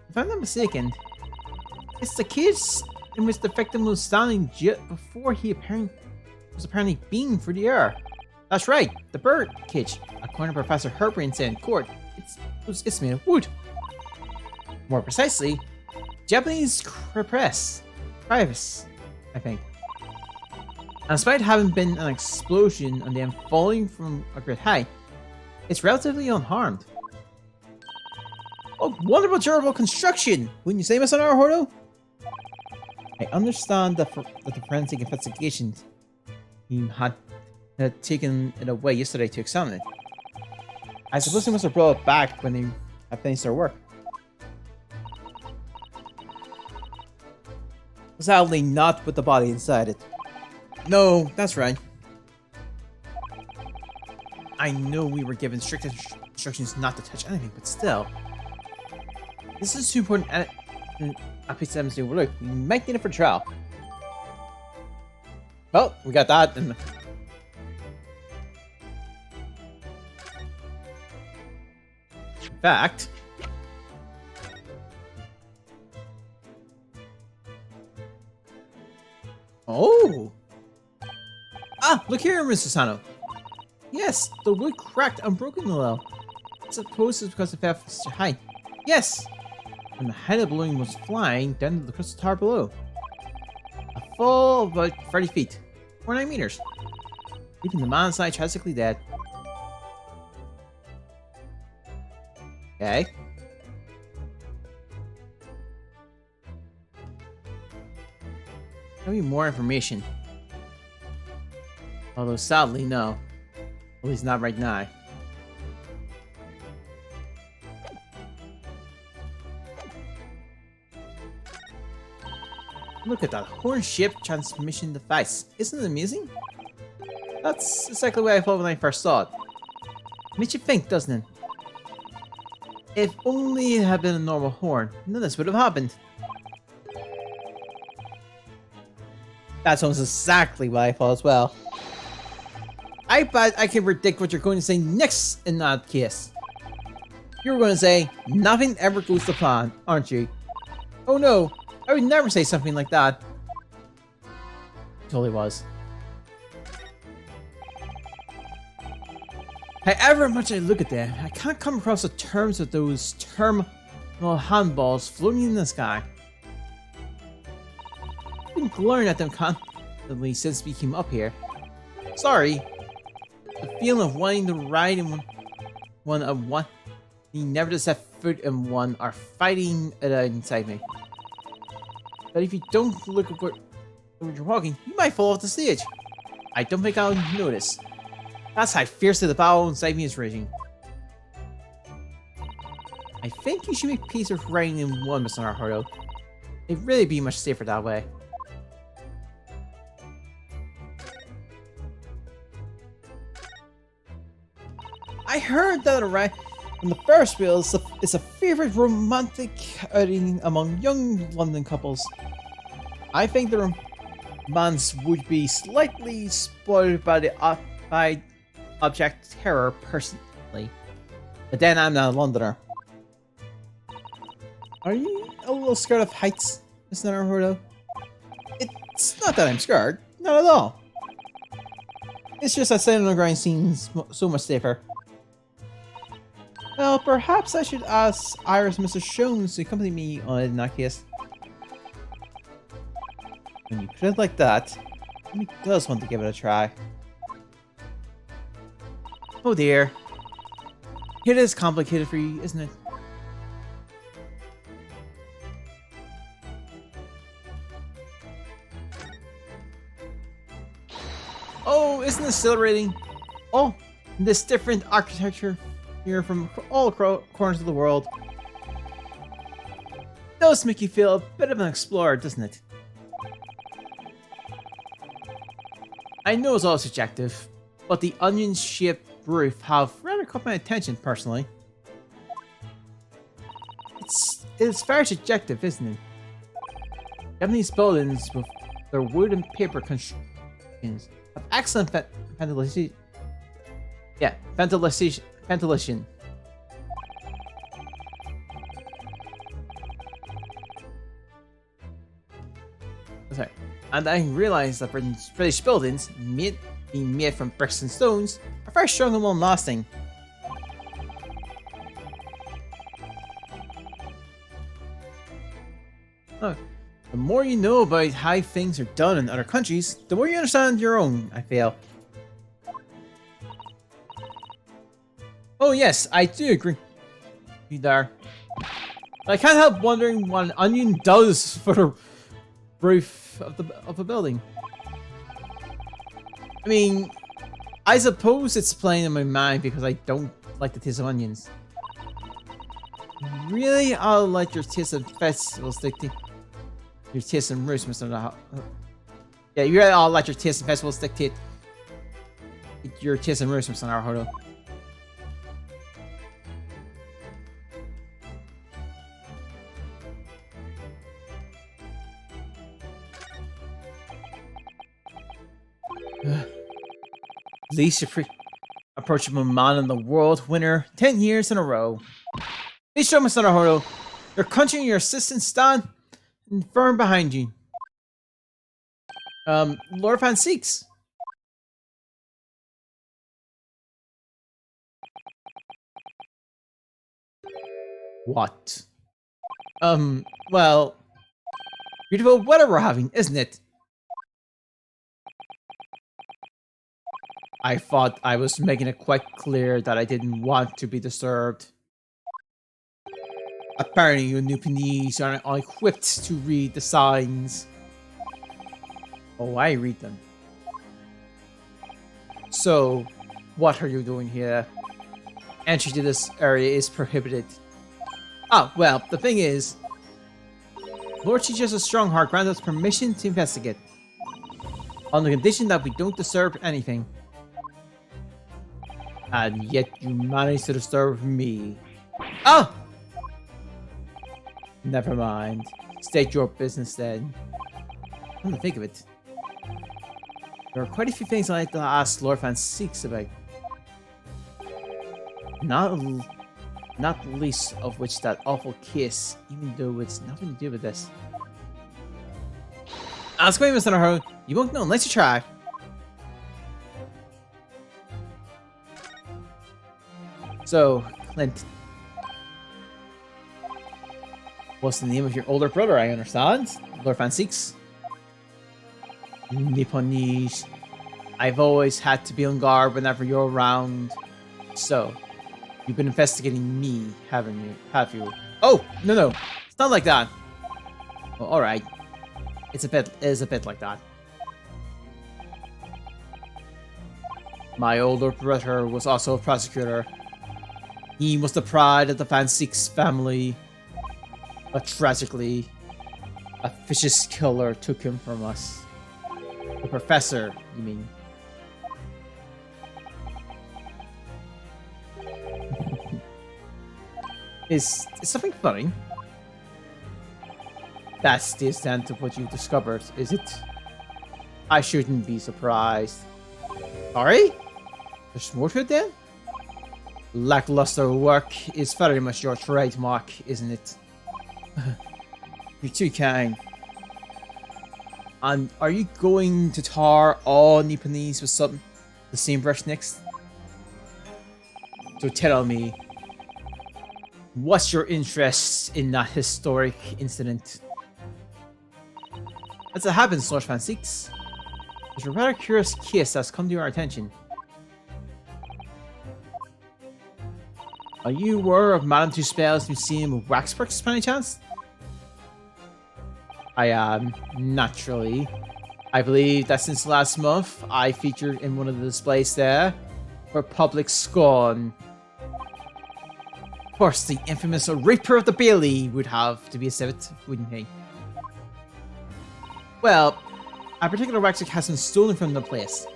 If I'm not mistaken, it's the kids in which the victim was standing just before he was apparently beamed through the air. That's right, the bird cage. According to Professor Herbrand said in court, it's made of wood. More precisely, Japanese press, I think. And despite having been an explosion and then falling from a great height, it's relatively unharmed. Oh, wonderful durable construction! Wouldn't you say, Mr. Naruhodo? I understand that the forensic investigation team had taken it away yesterday to examine it. I suppose they must have brought it back when they had finished their work. Sadly, not with the body inside it. No, that's right. I know we were given strict instructions not to touch anything, but still. This is too important a piece of evidence to overlook. We might need it for trial. Well, we got that. And in fact, oh! Ah, look here, Mr. Sano. Yes, the wood cracked and broken a little. I suppose it's because it fell from such a height. Yes! When the head of the balloon was flying down to the crystal tower below. A fall of about 30 feet, or 9 meters. Leaving the man inside tragically dead. Okay. Tell me more information. Although sadly, no. At least not right now. Look at that horn ship transmission device. Isn't it amazing? That's exactly what I thought when I first saw it. Makes you think, doesn't it? If only it had been a normal horn, none of this would have happened. That's almost exactly what I thought as well. I bet I can predict what you're going to say next in that case. You're going to say, nothing ever goes to plan, aren't you? Oh no, I would never say something like that. Totally was. However much I look at them, I can't come across the terms of those terminal handballs floating in the sky. I've been glaring at them constantly since we came up here. Sorry. The feeling of wanting to ride in one of one, you never to set foot in one, are fighting it out inside me. But if you don't look at where you're walking, you might fall off the stage. I don't think I'll notice. That's how fiercely the battle inside me is raging. I think you should make peace with riding in one, Mr. Naruhodo. It'd really be much safer that way. I heard that a ride on the Ferris wheel is a favorite romantic outing among young London couples. I think the romance would be slightly spoiled by the object terror personally. But then I'm not a Londoner. Are you a little scared of heights, Mr. Naruhodo? It's not that I'm scared. Not at all. It's just that standing on the ground seems so much safer. Well, perhaps I should ask Iris and Mr. Jones to accompany me on it in that case. When you put it like that, he does want to give it a try. Oh dear. It is complicated for you, isn't it? Oh, isn't it exhilarating? Oh, this different architecture here from all corners of the world. Does make you feel a bit of an explorer, doesn't it? I know it's all subjective, but the onion-shaped roof have rather caught my attention personally. It's very subjective, isn't it? Japanese buildings with their wood and paper constructions have excellent ventilation. Yeah, ventilation. sorry. And I realized that British buildings, being made from bricks and stones, are very strong and long-lasting. Oh, the more you know about how things are done in other countries, the more you understand your own, I feel. Oh yes, I do agree. You there. I can't help wondering what an onion does for the roof of a building. I mean, I suppose it's playing in my mind because I don't like the taste of onions. Really, I'll let your taste of vegetables dictate your taste in roots, Mr. Yeah, you really all let your taste in vegetables dictate your taste in roots, Mr. Naruhodo. Least approachable man in the world, winner 10 years in a row. Please show Mr. Naruhodo. Your country and your assistant stand firm behind you. Lord Van Seeks. What? Well, beautiful weather we're having, isn't it? I thought I was making it quite clear that I didn't want to be disturbed. Apparently you Newpinese are equipped to read the signs. Oh, I read them. So, what are you doing here? Entry to this area is prohibited. Oh, well, the thing is, Lord Chichi's a Strongheart granted us permission to investigate. On the condition that we don't disturb anything. And yet you managed to disturb me. Oh! Never mind. State your business then. Come to think of it, there are quite a few things I'd like to ask Lord Van Seeks about. Not the least of which that awful kiss, even though it's nothing to do with this. Ask away, Mr. Naruhodo. You won't know unless you try. So, Clint. What's the name of your older brother, I understand? Lord Van Seeks? Nipponese. I've always had to be on guard whenever you're around. So, you've been investigating me, haven't you? Have you? Oh, no. It's not like that. Well, alright. It is a bit like that. My older brother was also a prosecutor. He was the pride of the Van Seeks family. But tragically, a vicious killer took him from us. The professor, you mean? Is something funny? That's the extent of what you discovered, is it? I shouldn't be surprised. Sorry? There's more to it then? Lackluster work is very much your trademark, isn't it? You're too kind. And are you going to tar all Nipponese with the same brush next? So tell me, what's your interest in that historic incident? As it happens, Lord Van Seeks, there's a rather curious case that's come to our attention. Are you aware of Madame Tuspel's Museum of Waxworks by any chance? I am, naturally. I believe that since last month, I featured in one of the displays there for public scorn. Of course, the infamous Reaper of the Bailey would have to be a civet, wouldn't he? Well, a particular waxwork has been stolen from the place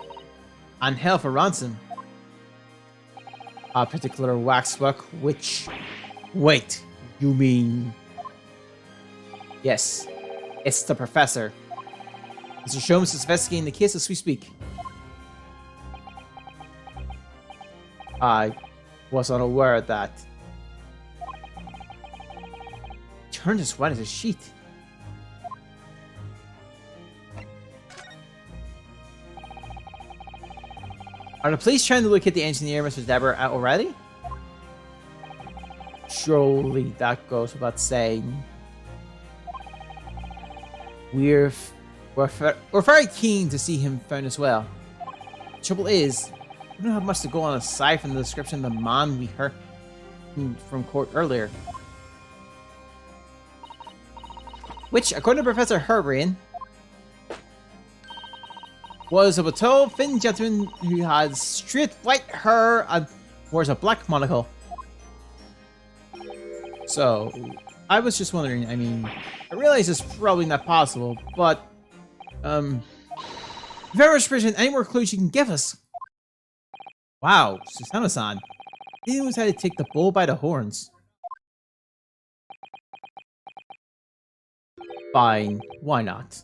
and held for ransom. A particular waxwork which... Wait, you mean... Yes, it's the professor. Mr. Sholmes is investigating the case as we speak. I was unaware of that. Turned as white as a sheet. Are the police trying to locate the engineer, Mr. Deborah, already? Surely that goes without saying. We're very keen to see him found as well. The trouble is, we don't have much to go on aside from the description of the man we heard from court earlier. Which, according to Professor Herbrian, was of a tall, thin gentleman who had straight white hair and wears a black monocle. So, I was just wondering, I mean, I realize it's probably not possible, but, very much appreciate any more clues you can give us. Wow, Susanna-san. He knows how to take the bull by the horns. Fine, why not?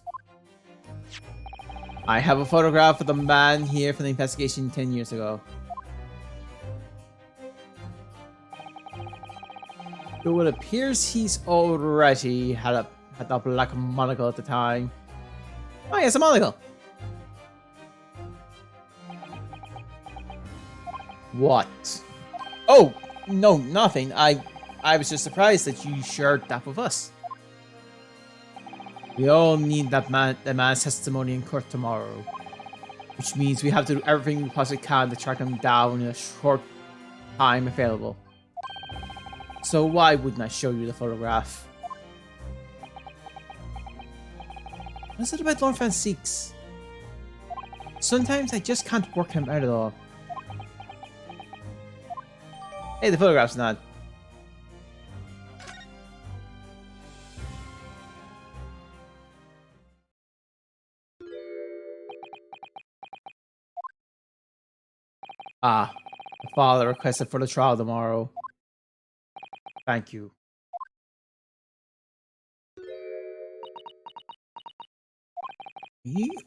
I have a photograph of the man here from the investigation 10 years ago. Though it appears he's already had that black monocle at the time. Oh yes, a monocle! What? Oh, no, nothing. I was just surprised that you shared that with us. We all need that man's testimony in court tomorrow. Which means we have to do everything we possibly can to track him down in a short time available. So why wouldn't I show you the photograph? What's it about Lord Francisque? Sometimes I just can't work him out at all. Hey, the photograph's not. Ah, the father requested for the trial tomorrow. Thank you.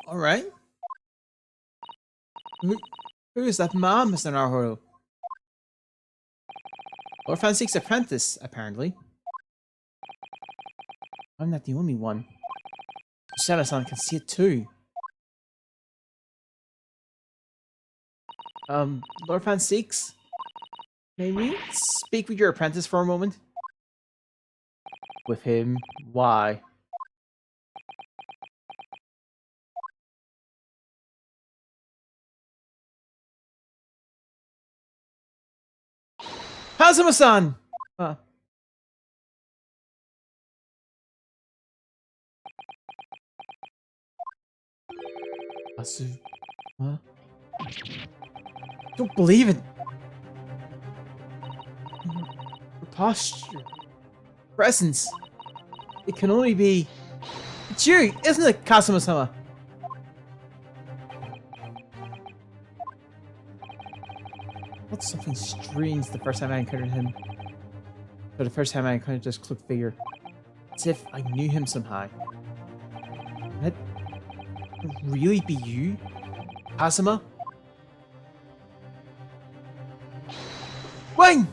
Alright. Who is that man, Mr. Naruto? Lord Francisque's apprentice, apparently. I'm not the only one. Shada-san can see it too. Lord Francisque? May we speak with your apprentice for a moment? With him? Why? Kazuma-san! Asu... Huh? Don't believe it! Your posture... presence... It can only be... It's you, isn't it, Kazuma-sama? What's something strange the first time I encountered him? For the first time I encountered this cloaked figure. As if I knew him somehow. That could really be you? Kazuma? Wayne!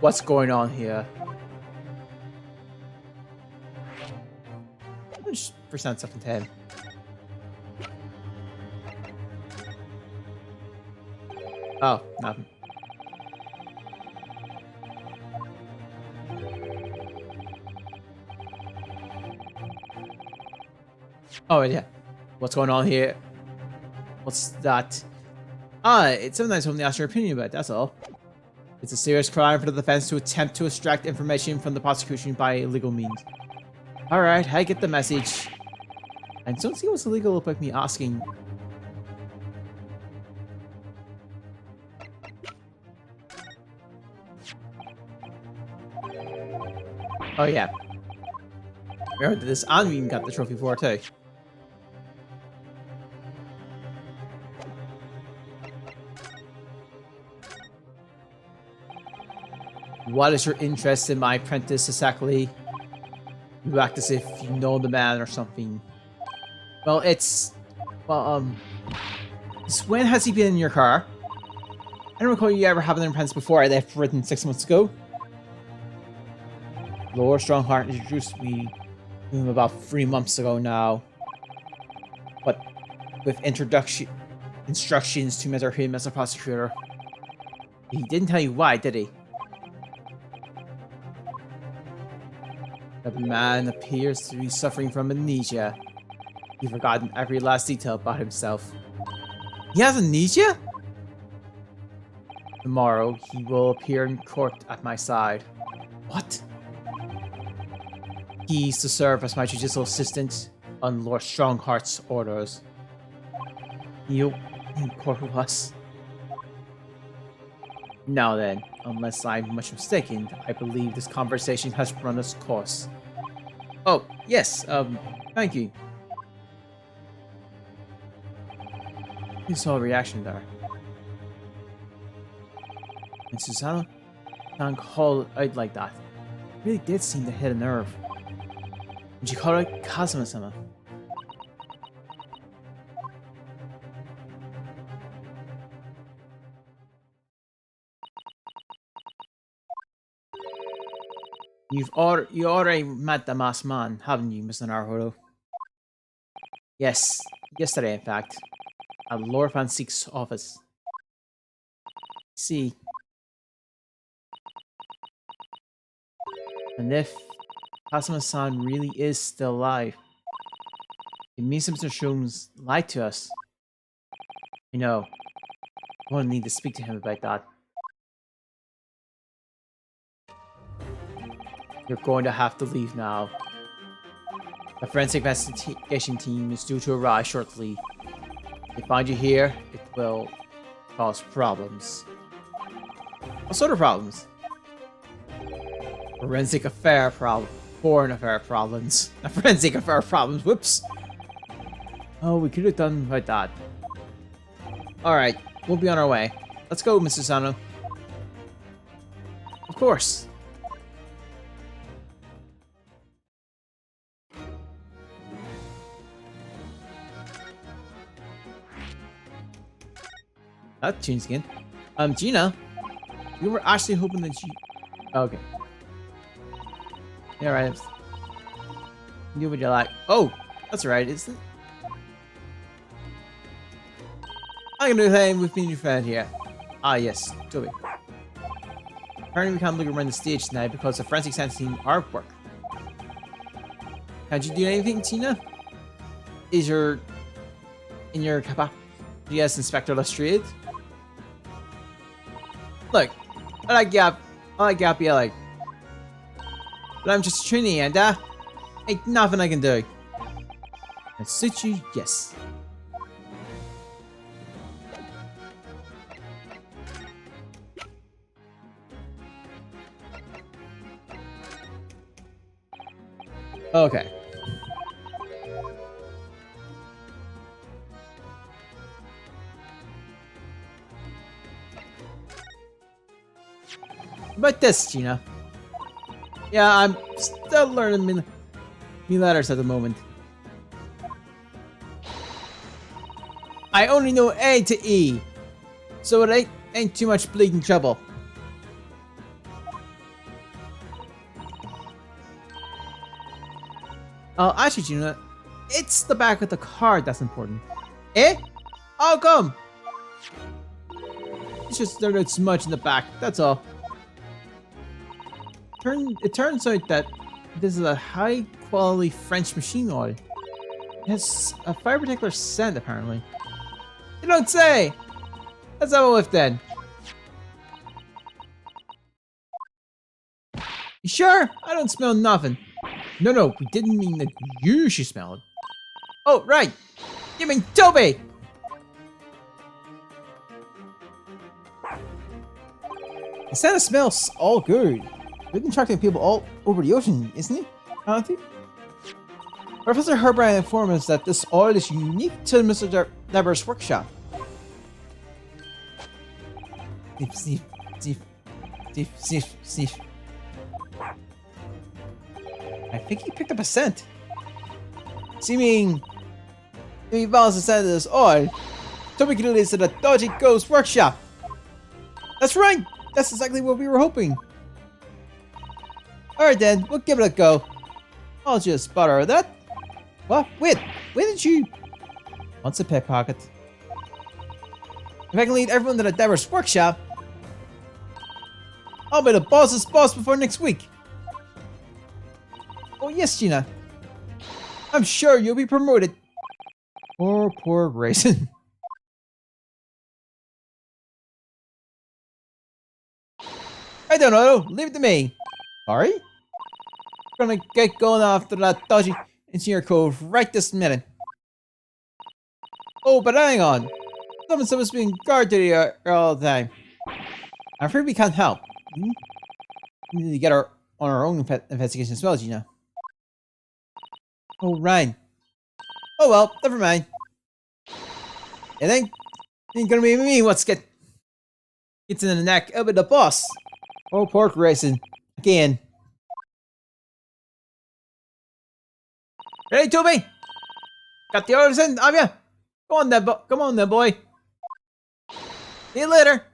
What's going on here? 100% stuff in 10. Oh, nothing. Oh, yeah. What's going on here? What's that? Ah, it's something I was hoping to ask your opinion about, that's all. It's a serious crime for the defense to attempt to extract information from the prosecution by illegal means. Alright, I get the message. I don't see what's illegal about me asking. Oh yeah. We heard that this Anwin got the trophy for it too. What is your interest in my apprentice exactly? You act as if you know the man or something. Well, when has he been in your car? I don't recall you ever having an apprentice before I left Britain 6 months ago. Lord Strongheart introduced me about 3 months ago now. But with instructions to measure him as a prosecutor. He didn't tell you why, did he? The man appears to be suffering from amnesia. He's forgotten every last detail about himself. He has amnesia? Tomorrow, he will appear in court at my side. What? He's to serve as my judicial assistant on Lord Strongheart's orders. He'll be in court with us. Now then, unless I'm much mistaken, I believe this conversation has run its course. Oh, yes, thank you. You saw a reaction there. And Susanna can't call out like that. It really did seem to hit a nerve. And she called out Kazuma-sama. You already met the masked man, haven't you, Mr. Naruto? Yes, yesterday in fact, at Lord Van Siek's office. See. And if Kazuma-san really is still alive, it means Mr. Sholmes lied to us. I know. I won't need to speak to him about that. You're going to have to leave now. The forensic investigation team is due to arrive shortly. If they find you here, it will cause problems. What sort of problems? Forensic affair problem. Foreign affair problems. Forensic affair problems. Whoops. Oh, we could have done like that. Alright, we'll be on our way. Let's go, Mr. Sano. Of course. That changed again. Gina, we were actually hoping that you... Okay. Yeah, right. Do what you like. Oh, that's right, isn't it? I'm gonna do the same with me new friend here. Ah, yes, Toby. Apparently we can't look around the stage tonight because the forensic science team artwork. Can't you do anything, Tina? Is your... in your capacity as Inspector Illustrated? Look, I like Gap, yeah, but I'm just a trainee and ain't nothing I can do. I suit you, yes. Okay. About this, Gina. Yeah, I'm still learning me letters at the moment. I only know A to E, so it ain't too much bleeding trouble. Actually, Gina, it's the back of the card that's important. Eh? How come? It's just there's not much in the back, that's all. It turns out that this is a high-quality French machine oil. It has a fire particular scent, apparently. You don't say! Let's have a whiff, then. You sure? I don't smell nothing. No, we didn't mean that you should smell it. Oh, right! You mean Toby! The scent smells all good. We've been tracking people all over the ocean, isn't he? Aren't he? Professor Herbrand informed us that this oil is unique to Mr. Dever's workshop. Sniff. I think he picked up a scent. Seeming if he follows the scent of this oil, Toby can lead us to the dodgy ghost workshop. That's right! That's exactly what we were hoping. Alright then, we'll give it a go. I'll just borrow that. What? Wait, where did you? What's a pickpocket? If I can lead everyone to the Devil's workshop, I'll be the boss's boss before next week. Oh yes, Gina. I'm sure you'll be promoted. Poor Grayson. I don't know. Leave it to me. Sorry? I'm gonna get going after that dodgy engineer code right this minute. Oh, but hang on. Someone's supposed to be in guard duty all the time. I'm afraid we can't help. We need to get on our own investigation as well, Gina. Oh, right. Oh well, never mind. It ain't gonna be me what's gets in the neck. It'll be the boss. Oh, poor Grayson. Again. Ready, Toby? Got the orders in, have ya? Come on then, boy. See you later.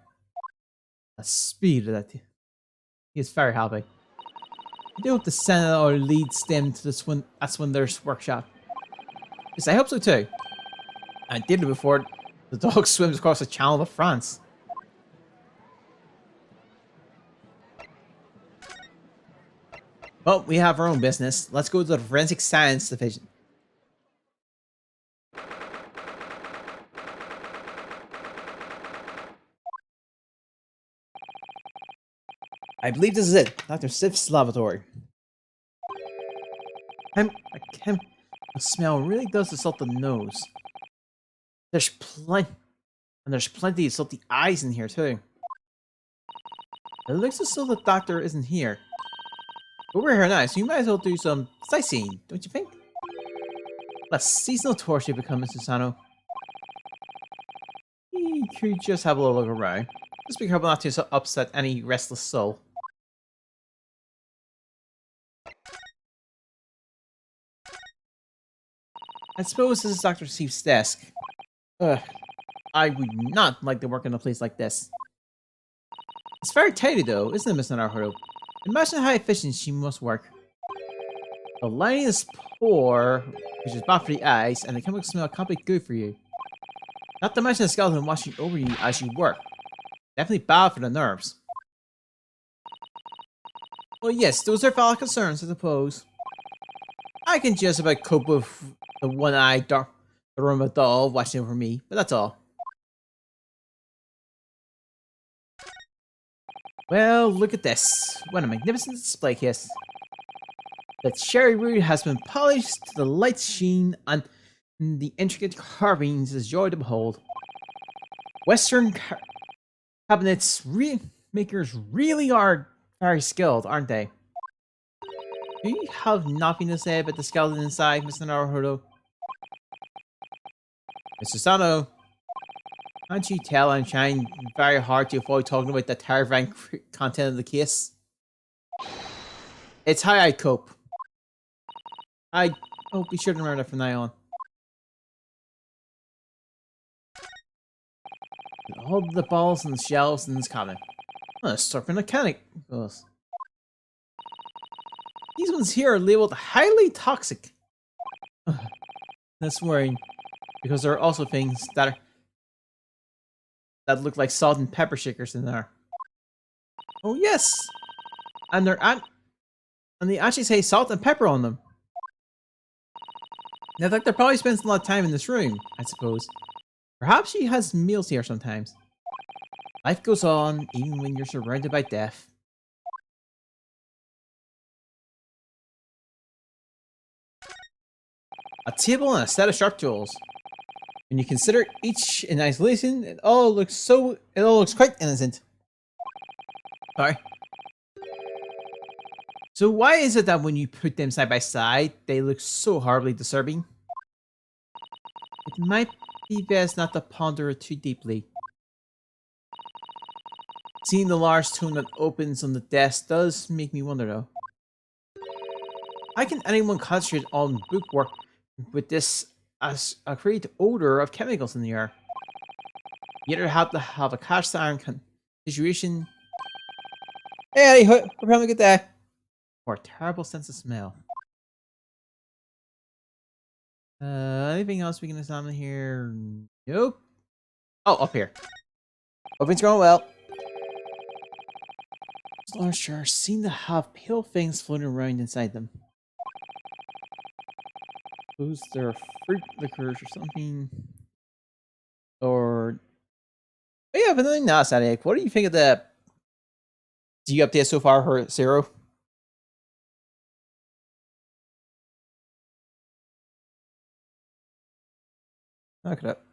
The speed of that. He is very happy. I do hope the senator leads them to the Swindler's workshop. Yes, I hope so too. I did it before the dog swims across the Channel to France. Well, we have our own business. Let's go to the Forensic Science Division. I believe this is it. Dr. Sif's laboratory. The smell really does assault the nose. There's plenty of salty eyes in here too. It looks as though the doctor isn't here. But we're here now, so you might as well do some sightseeing, don't you think? Let seasonal tourist become Mr. Sano. You could just have a little look around. Just be careful not to upset any restless soul. I suppose this is Dr. Sif's desk. Ugh. I would not like to work in a place like this. It's very tidy though, isn't it, Mr. Naruto? Imagine how efficient she must work. The lighting is poor, which is bad for the eyes, and the chemical smell can't be good for you. Not to mention the skeleton watching over you as you work. Definitely bad for the nerves. Well yes, those are valid concerns, I suppose. I can just about cope with the one-eyed Daruma doll watching over me, but that's all. Well, look at this. What a magnificent display case. The cherry wood has been polished to the light sheen, and the intricate carvings is joy to behold. Western cabinets makers really are very skilled, aren't they? Do you have nothing to say about the skeleton inside, Mr. Naruto? Mr. Sano, can't you tell I'm trying very hard to avoid talking about the terrifying content of the case? It's how I cope. Be sure to remember that from now on. All the balls and shells in this cabinet. A serpent mechanic. These ones here are labeled highly toxic. That's worrying, because there are also things that look like salt and pepper shakers in there. Oh yes, and they actually say salt and pepper on them. Now, the doctor probably spends a lot of time in this room, I suppose. Perhaps she has meals here sometimes. Life goes on, even when you're surrounded by death. A table and a set of sharp tools. When you consider each in isolation, it all looks quite innocent. Sorry. So why is it that when you put them side by side, they look so horribly disturbing? It might be best not to ponder it too deeply. Seeing the large tomb that opens on the desk does make me wonder though. How can anyone concentrate on bookwork with this as a great odor of chemicals in the air? You either have to have a cast iron situation. Hey, we're having a good day. Or a terrible sense of smell. Anything else we can examine here? Nope. Oh, up here. Everything's going well. Large jars seem to have pale things floating around inside them. Suppose they're fruit liquors or something. Or yeah, but nothing else, Attic. What do you think of the update so far for Zero? Look it up.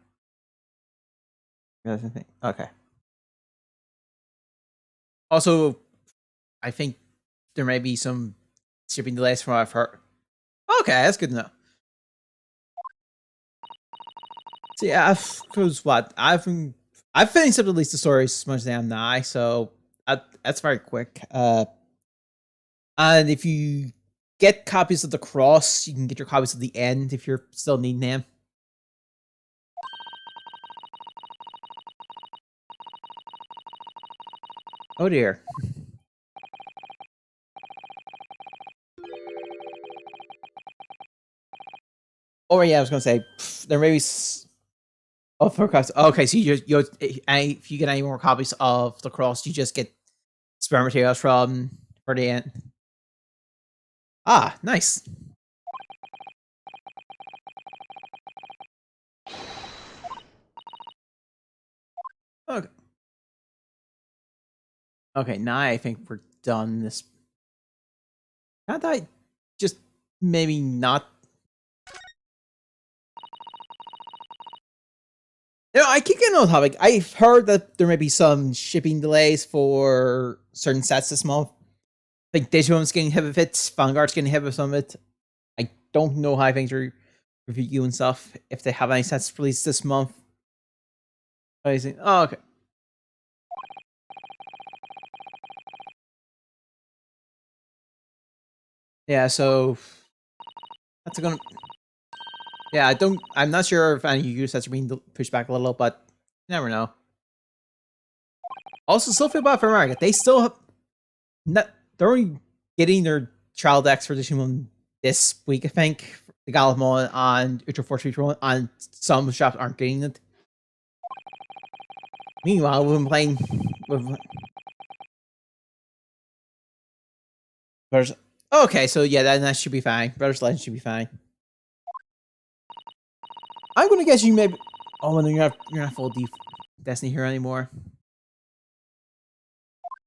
Okay. Also, I think there may be some shipping delays from what I've heard. Okay, that's good to know. So yeah, because what I've finished up at least the stories as much as I am now, so that's very quick. And if you get copies of the cross, you can get your copies of the end if you're still needing them. Oh dear. Oh yeah, I was gonna say there may be. Oh, for copies. Okay, so if you get any more copies of the cross, you just get spare materials from for the end. Ah, nice. Okay. Okay, now I think we're done. This. Can't I just maybe not? You know, I keep getting on topic. I've heard that there may be some shipping delays for certain sets this month. I think Digimon's getting hit with it. Vanguard's getting hit with some of it. I don't know how things are review and stuff. If they have any sets released this month. Oh, okay. Yeah, so that's gonna. Yeah, I'm not sure if any use sets are being pushed back a little, but you never know. Also, still feel bad for America. They still have not. They're only getting their trial decks for Digimon this week, I think. The Gallimon and Ultra Force Reach and some shops aren't getting it. Meanwhile, we've been playing with. Brothers. Okay, so yeah, that should be fine. Brothers Legend should be fine. I'm gonna guess you maybe. Oh, no, you're not full Destiny Hero anymore.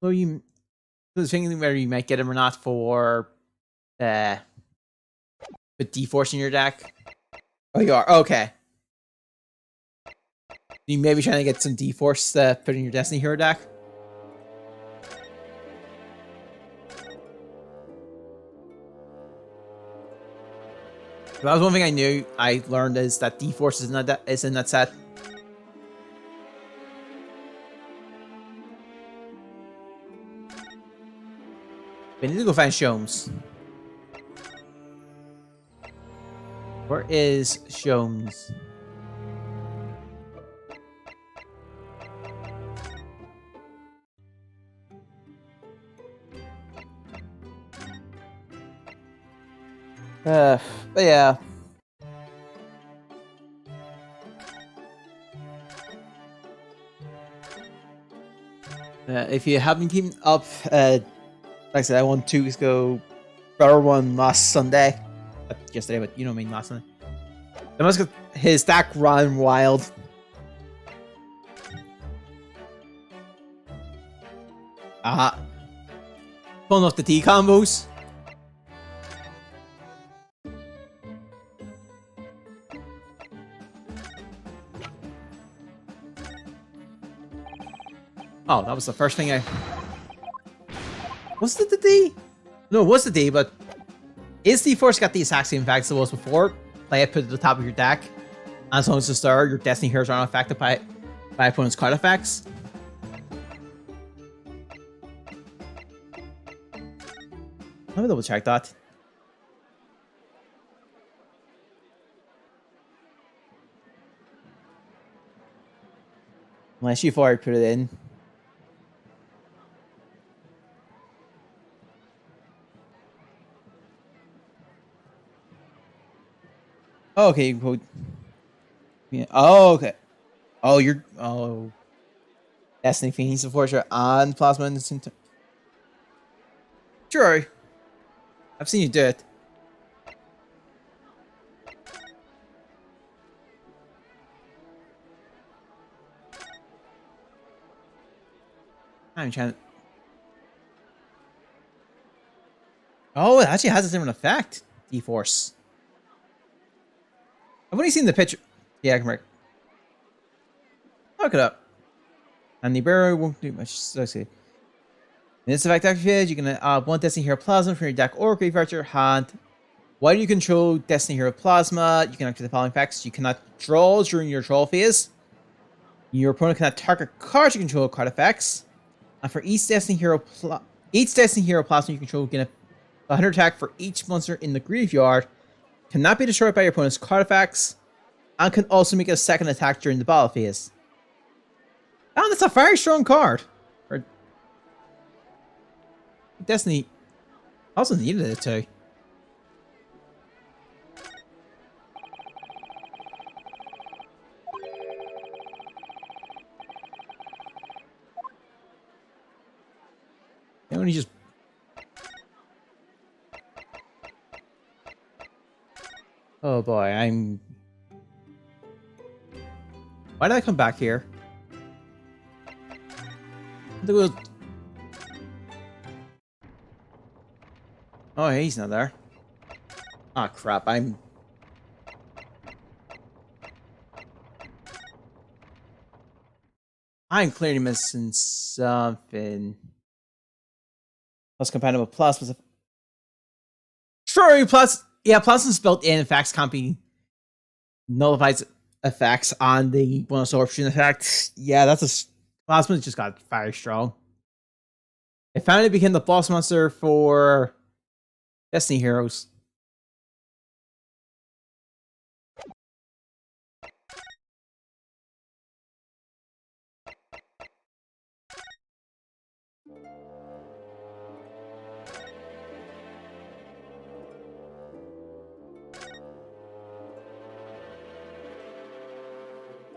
So you was thinking whether you might get him or not for with D-Force in your deck. Oh, you are okay. You may be trying to get some D-Force put in your Destiny Hero deck. That was one thing I learned is that D-Force is in that set. We need to go find Shomes. Where is Shomes? But yeah. If you haven't kept up, like I said, I won 2 weeks ago. Brother won last Sunday. Yesterday, but you know what I mean, last Sunday. The must his stack ran wild. Pulling off the T combos. Oh, that was the first thing I. Was it the D? No, it was the D, but is D-Force got the exact same effects it was before? Play it, put it at the top of your deck. As long as it's there, your Destiny heroes aren't affected by opponent's card effects. Let me double check that. Unless you've already put it in. Oh, okay, you can quote. Yeah. Oh, okay. Oh, you're. Oh. Destiny Phoenix, of course, on Plasma Instant. Sure. I've seen you do it. I'm trying to. Oh, it actually has a different effect. D-Force. I've only seen the picture. Yeah, I can remember. Look it up. And the barrier won't do much. Let's see. In this effect activated, you can one Destiny Hero Plasma from your deck or graveyard to your hand. While you control Destiny Hero Plasma, you can activate the following effects. You cannot draw during your draw phase. Your opponent cannot target cards you control card effects. And for each Destiny Hero Plasma you control, you can have 100 attack for each monster in the graveyard. Cannot be destroyed by your opponent's card effects. And can also make a second attack during the battle phase. Oh, that's a very strong card. Or Destiny also needed it too. You only just. Oh boy, I'm. Why did I come back here? Oh, he's not there. Ah, oh, crap. I'm clearly missing something. Plus compatible plus. Sure, plus. Yeah, plus is built in. Effects can't be nullifies effects on the bonus absorption effect. Yeah, that's a. Plasma just got very strong. It finally became the boss monster for Destiny Heroes.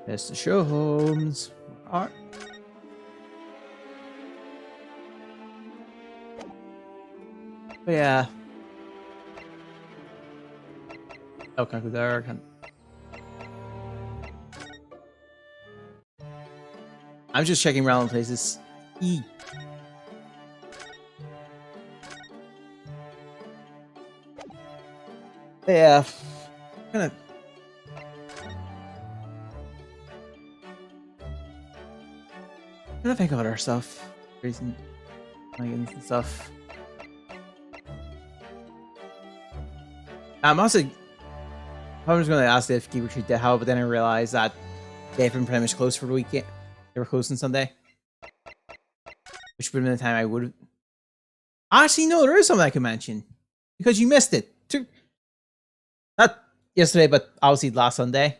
Mr. Showhomes. Alright. But yeah. Oh, can't go there. I'm just checking random places. Yeah. Gonna. Gonna think about our stuff. Recent plugins and stuff. I'm also. I was going to ask if Keep Retreat did how, but then I realized that they've been pretty much closed for the weekend. They were closed on Sunday. Which would have been the time I would have. Actually, no, there is something I can mention. Because you missed it. Not yesterday, but obviously last Sunday.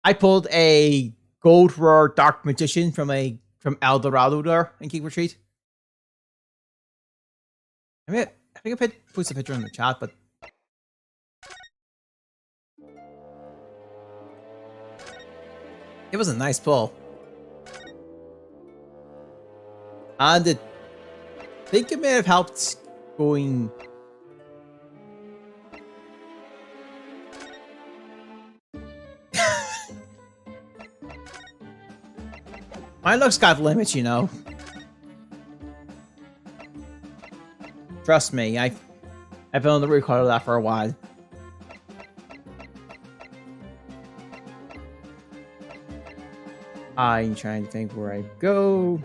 I pulled a Gold Rare Dark Magician from El Dorado there in Keep Retreat. I think I put the picture in the chat, but it was a nice pull. And I think it may have helped going. My luck's got limits, you know. Trust me, I've been on the record of that for a while. I'm trying to think where I go.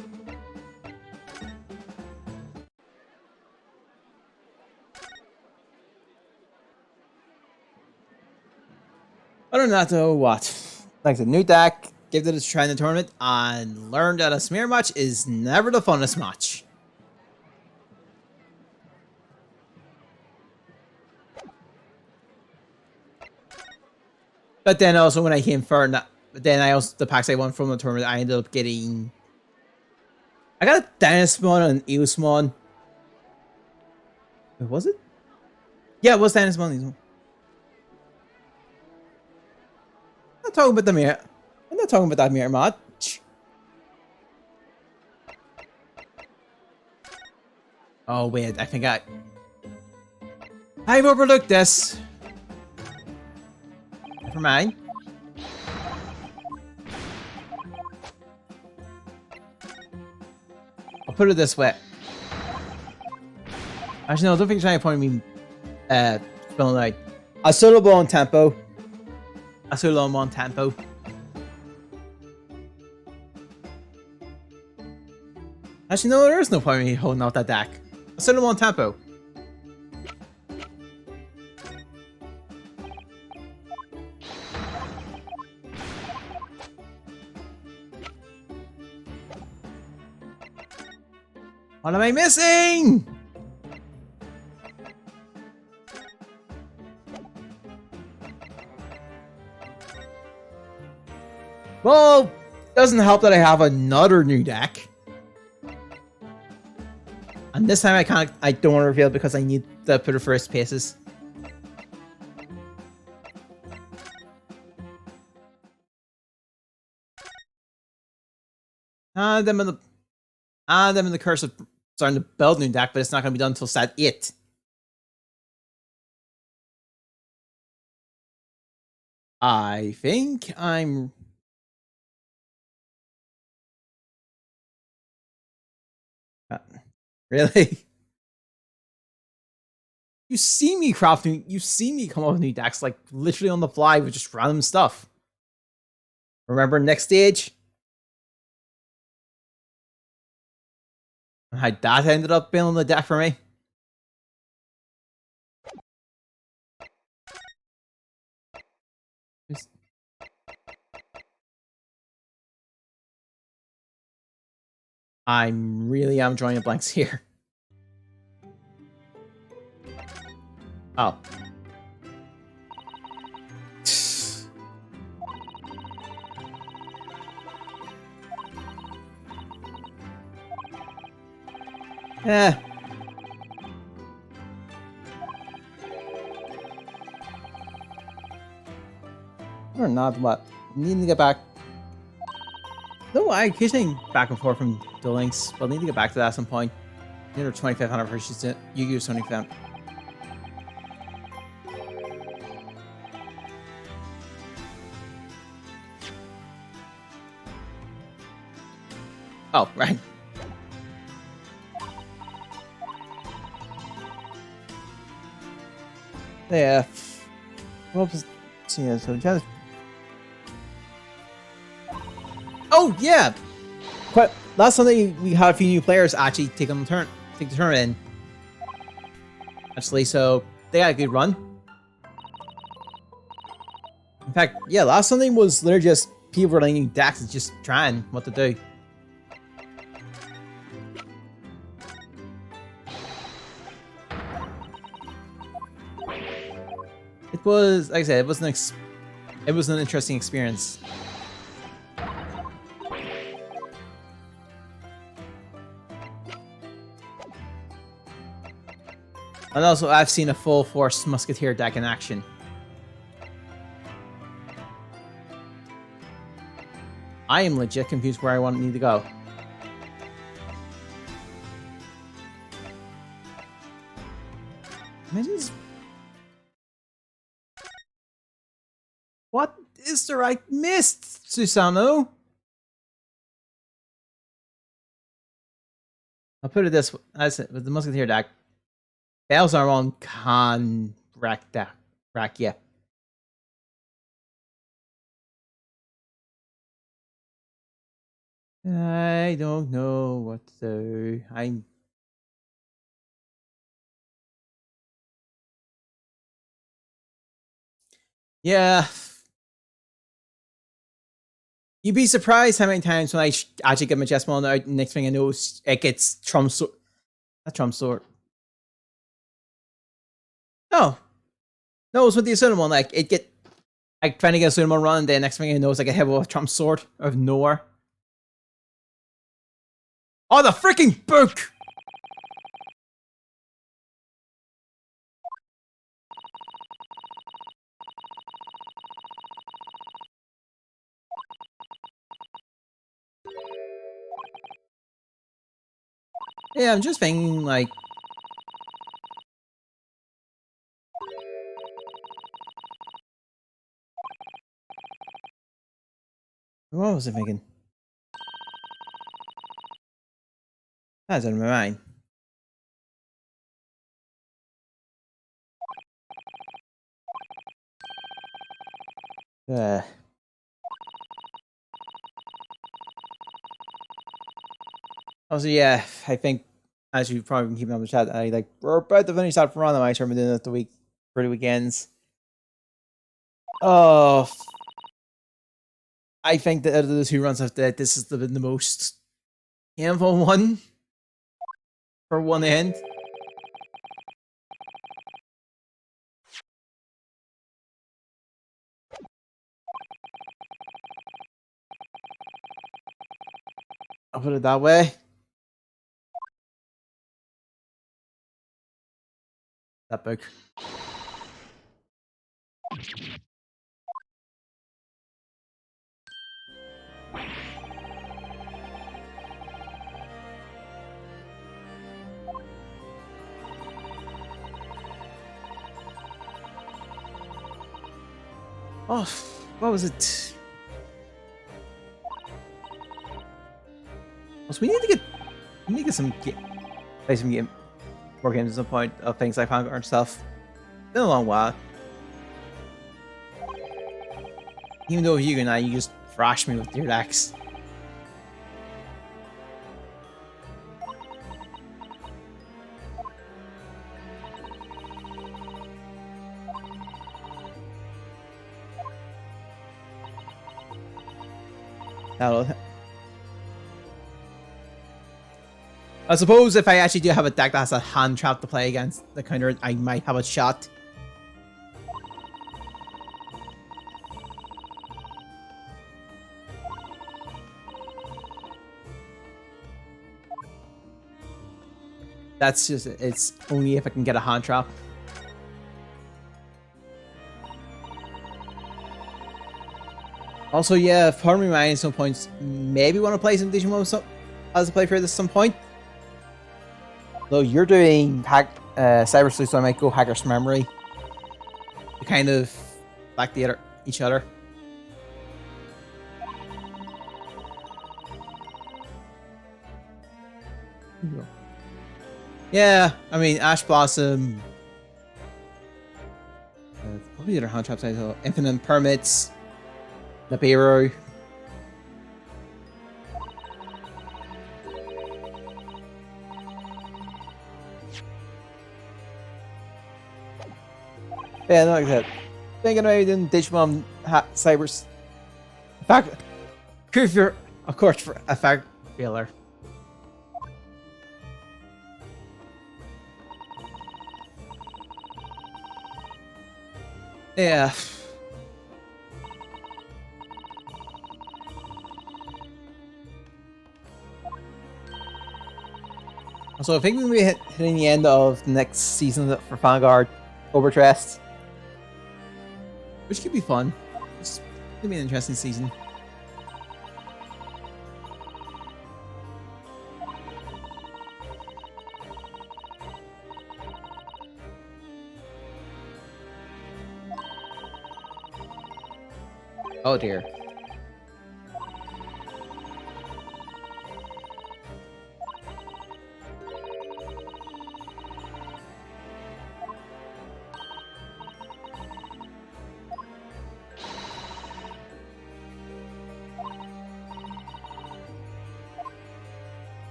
Other than that, though, what? Like the new deck, give it a try in the tournament, and learn that a smear match is never the funnest match. But then also when I came for then I also the packs I won from the tournament, I ended up getting. I got a Dynasmon and an Eosmon. Was it? Yeah, it was Dynasmon. not talking about the mirror. I'm not talking about that mirror mod. Oh wait, I think I've overlooked this. Never mind. I'll put it this way. Actually, no, I don't think there's any point in me spelling out. A solo ball on tempo. A solo on tempo. Actually, no, there is no point in me holding out that deck. A solo on tempo. What am I missing? Well, doesn't help that I have another new deck. And this time I don't want to reveal because I need to put it first paces. And I'm in the curse of starting to build a new deck, but it's not going to be done until set 8. I think I'm... Really? You see me crafting, you see me come up with new decks, like, literally on the fly with just random stuff. Remember next stage? How that ended up building the deck for me? I'm really am drawing a blanks here. Oh. Eh. Or not, what? Need to get back. No, I occasionally back and forth from the links, but I need to get back to that at some point. Near 25th anniversary, Yu-Gi-Oh! 25th. Oh, right. Yeah. What was... Yeah, so just... Oh, yeah! Quite, last Sunday, we had a few new players actually take the turn in. Actually, so they got a good run. In fact, yeah, last Sunday was literally just people running decks and just trying what to do. It was, like I said, it was an interesting experience. And also, I've seen a full force Musketeer deck in action. I am legit confused where I need to go. What is there I missed, Susano? I'll put it this way, as with the Musketeer deck. Bells are on can rack, yeah. I don't know what to do. Yeah. You'd be surprised how many times when I actually get my chess ball out, next thing I know, it gets Trump Sword. Not Trump Sword. No. No, it's with the Asuna one. Like, trying to get a Asuna one run, and then next thing I know, it's like a hit with Trump Sword out of nowhere. Oh, the freaking book! Yeah, I'm just thinking, like... What was I thinking? That's out of my mind. Also, yeah, I think, as you've probably been keeping up with the chat, we're about to finish that run. I started doing it for the weekends. Oh, I think that out of the 2 runs I've did, this has been the most painful one for one end. I'll put it that way. That book. Oh, what was it? Also, we need to get play some more games at some point of things like Vanguard and stuff. It's been a long while. Even though you and I, you just thrash me with your decks. I suppose if I actually do have a deck that has a hand trap to play against the counter, I might have a shot. That's just, it's only if I can get a hand trap. Also, yeah, part of me mind at some points maybe want to play some Digimon as a playthrough at some point. Though you're doing Cyber Sleuth, so I might go Hacker's Memory to kind of back each other. Yeah, I mean, Ash Blossom. What were the other hand traps I saw? Infinite Permits. Nibiru. Yeah, no, like that. Thinking about even Digimon Cybers. In fact, Kufir, of course, for a fact failure. Yeah. So I think we'll be hitting the end of the next season for Vanguard Overdressed, which could be fun. It's gonna be an interesting season. Oh dear.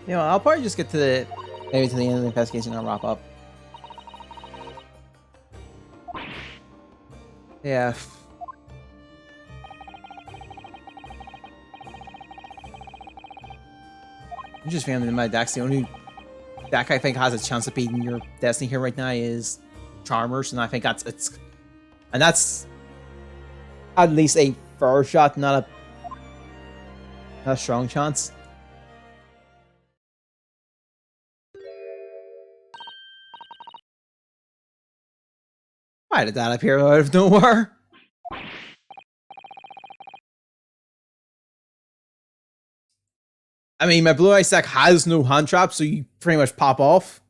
You know, I'll probably just get to maybe to the end of the investigation and wrap up. Yeah. I'm just feeling in my decks. The only deck I think has a chance of beating your Destiny here right now is Charmers, and I think that's at least a fair shot, not a strong chance. Why did that appear out of nowhere? I mean, my Blue Ice deck has no hand trap, so you pretty much pop off.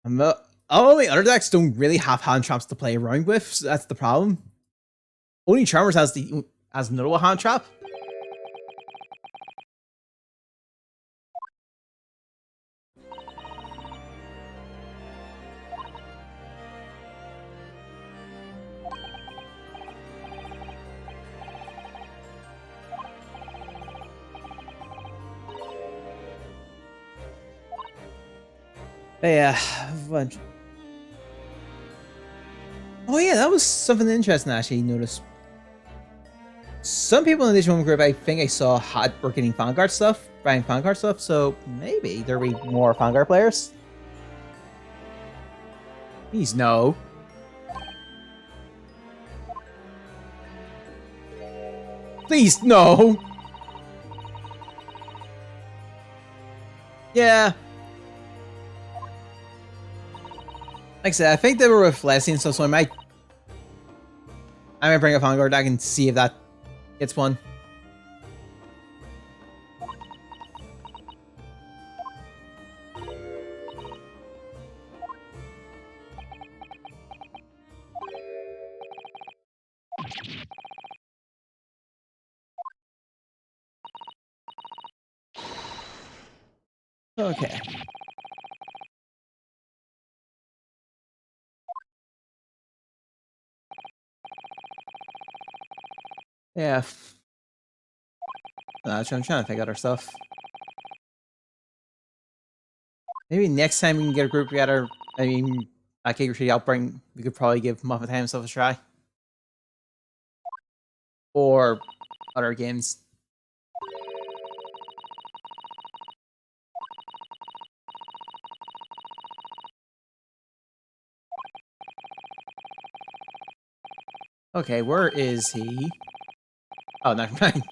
All my other decks don't really have hand traps to play around with, so that's the problem. Only Charmers has another hand trap. But yeah, oh yeah, that was something interesting I actually noticed. Some people in the Digimon group, I think I saw were getting Vanguard stuff, buying Vanguard stuff, so maybe there'll be more Vanguard players. Please no. Please no. Yeah. Like I said, I think they were with Leslie and stuff, so I might bring a Vanguard deck and see if that gets one. Okay. Yeah. I'm trying to think of other stuff. Maybe next time we can get a group together. I mean, at Giga Tree Outbring, we could probably give Muffin Time stuff a try. Or other games. Okay, where is he? Oh, never mind.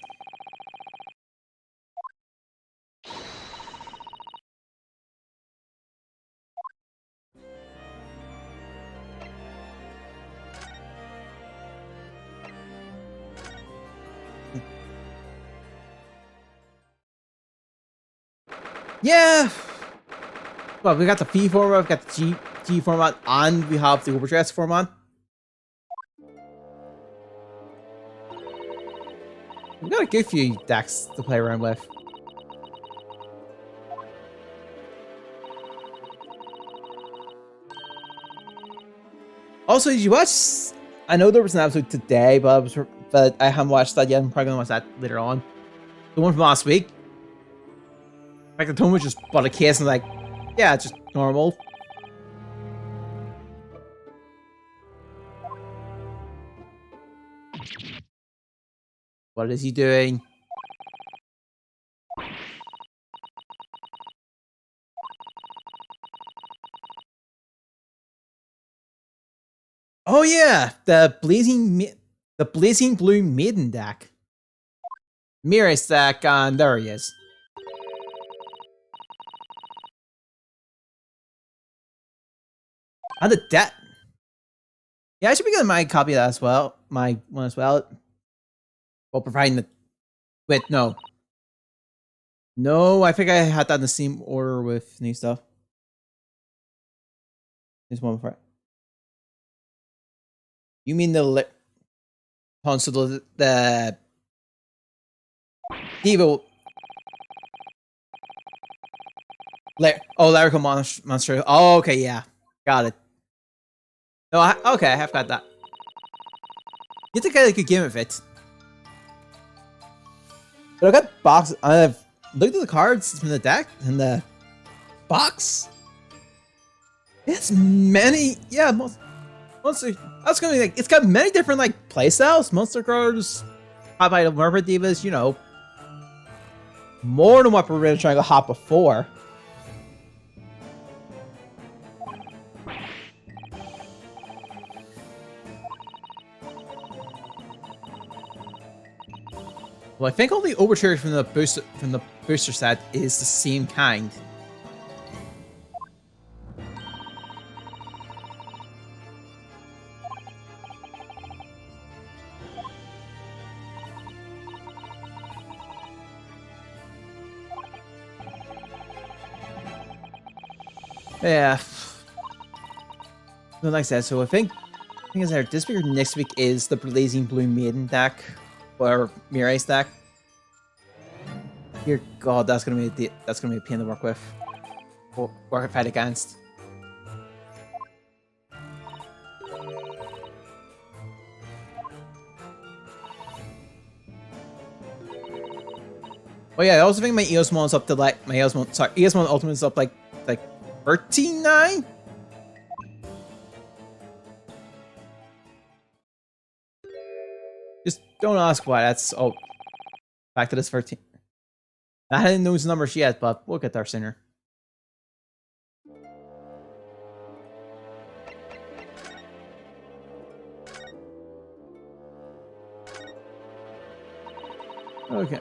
Yeah! Well, we got the P format, we've got the G format, and we have the Overdress format. We've got a good few decks to play around with. Also, did you watch? I know there was an episode today, but I haven't watched that yet. I'm probably gonna watch that later on. The one from last week. Like the Tomo just bought a case and like, yeah, it's just normal. What is he doing? Oh yeah, the blazing blue maiden deck. Mirai deck, and there he is. And the deck. Yeah, I should be getting my copy of that as well. My one as well. Well, providing the. Wait, no. No, I think I had that in the same order with new stuff. There's one before. You mean the console, the Devo. Lyrical Monster. Oh, okay, yeah. Got it. No, okay, I have got that. You have to get a good game of it. But I got box. I've looked at the cards from the deck and the box. It's many. Yeah, monster. That's gonna be like. It's got many different like playstyles. Monster cards. Hot by Marvel Divas. You know, more than what we're really trying to hop before. Well, I think all the overtures from the booster set is the same kind. Yeah. Well, like I said, so I think is there this week or next week is the Blazing Blue Maiden deck or Mirai's deck. Dear God, that's gonna be a pain to work with. Or fight against. Oh yeah, I also think my Eosmon's up to like Eosmon Ultimate's up like 13-9? Just don't ask why. That's back to this 13. I didn't know his numbers yet, but we'll get there sooner. Okay.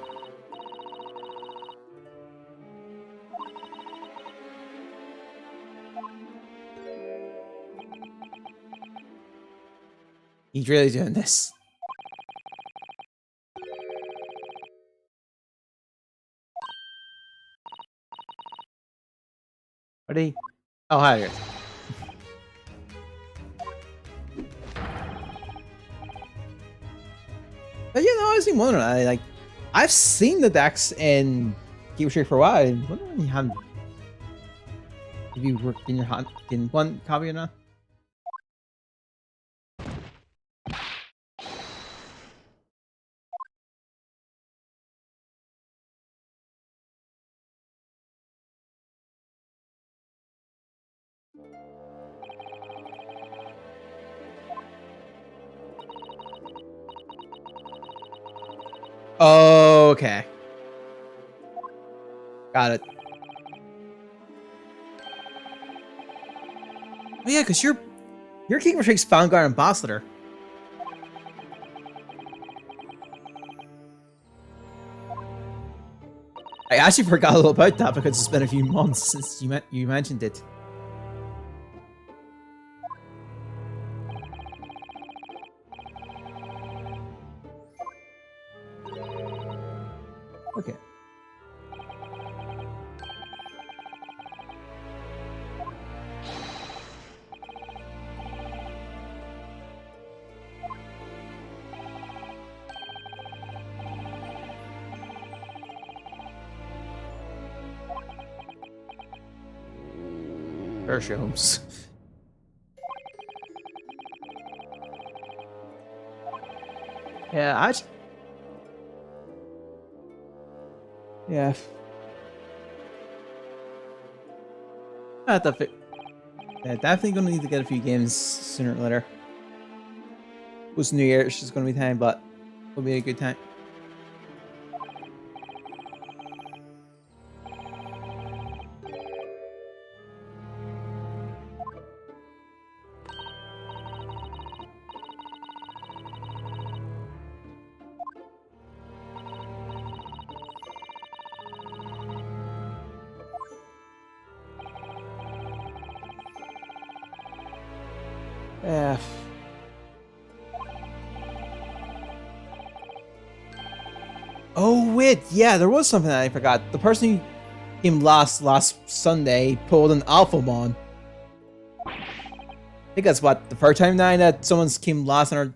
He's really doing this. What did he? Oh, hi. Here. But you know, I was even wondering, like, I've seen the decks in Keep Street for a while. I wonder if you haven't. Have you worked in your hand in one copy or not? Okay. Got it. Oh yeah, because your King of Shakes Vanguard Ambassador. I actually forgot a little about that because it's been a few months since you mentioned it. Okay. Holmes. Yeah, yeah. Yeah, definitely gonna need to get a few games sooner or later. It was New Year, it's just gonna be time, but it'll be a good time. Yeah. Oh wait, yeah, there was something that I forgot. The person who came last Sunday pulled an Alphamon. I think that's what the first time now that someone's came last in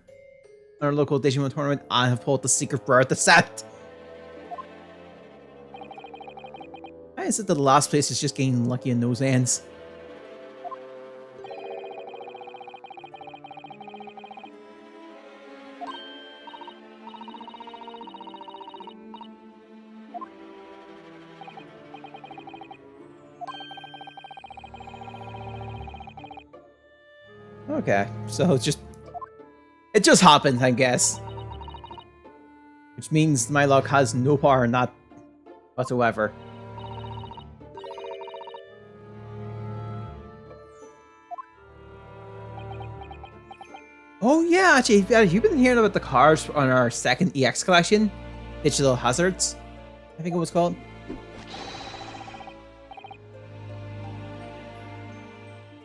our local Digimon tournament and have pulled the Secret Bird set. I said the last place is just getting lucky in those ends. Okay, so it just happened, I guess. Which means my luck has no power in that whatsoever. Oh yeah, actually, you've been hearing about the cards on our second EX collection, Digital Hazards, I think it was called.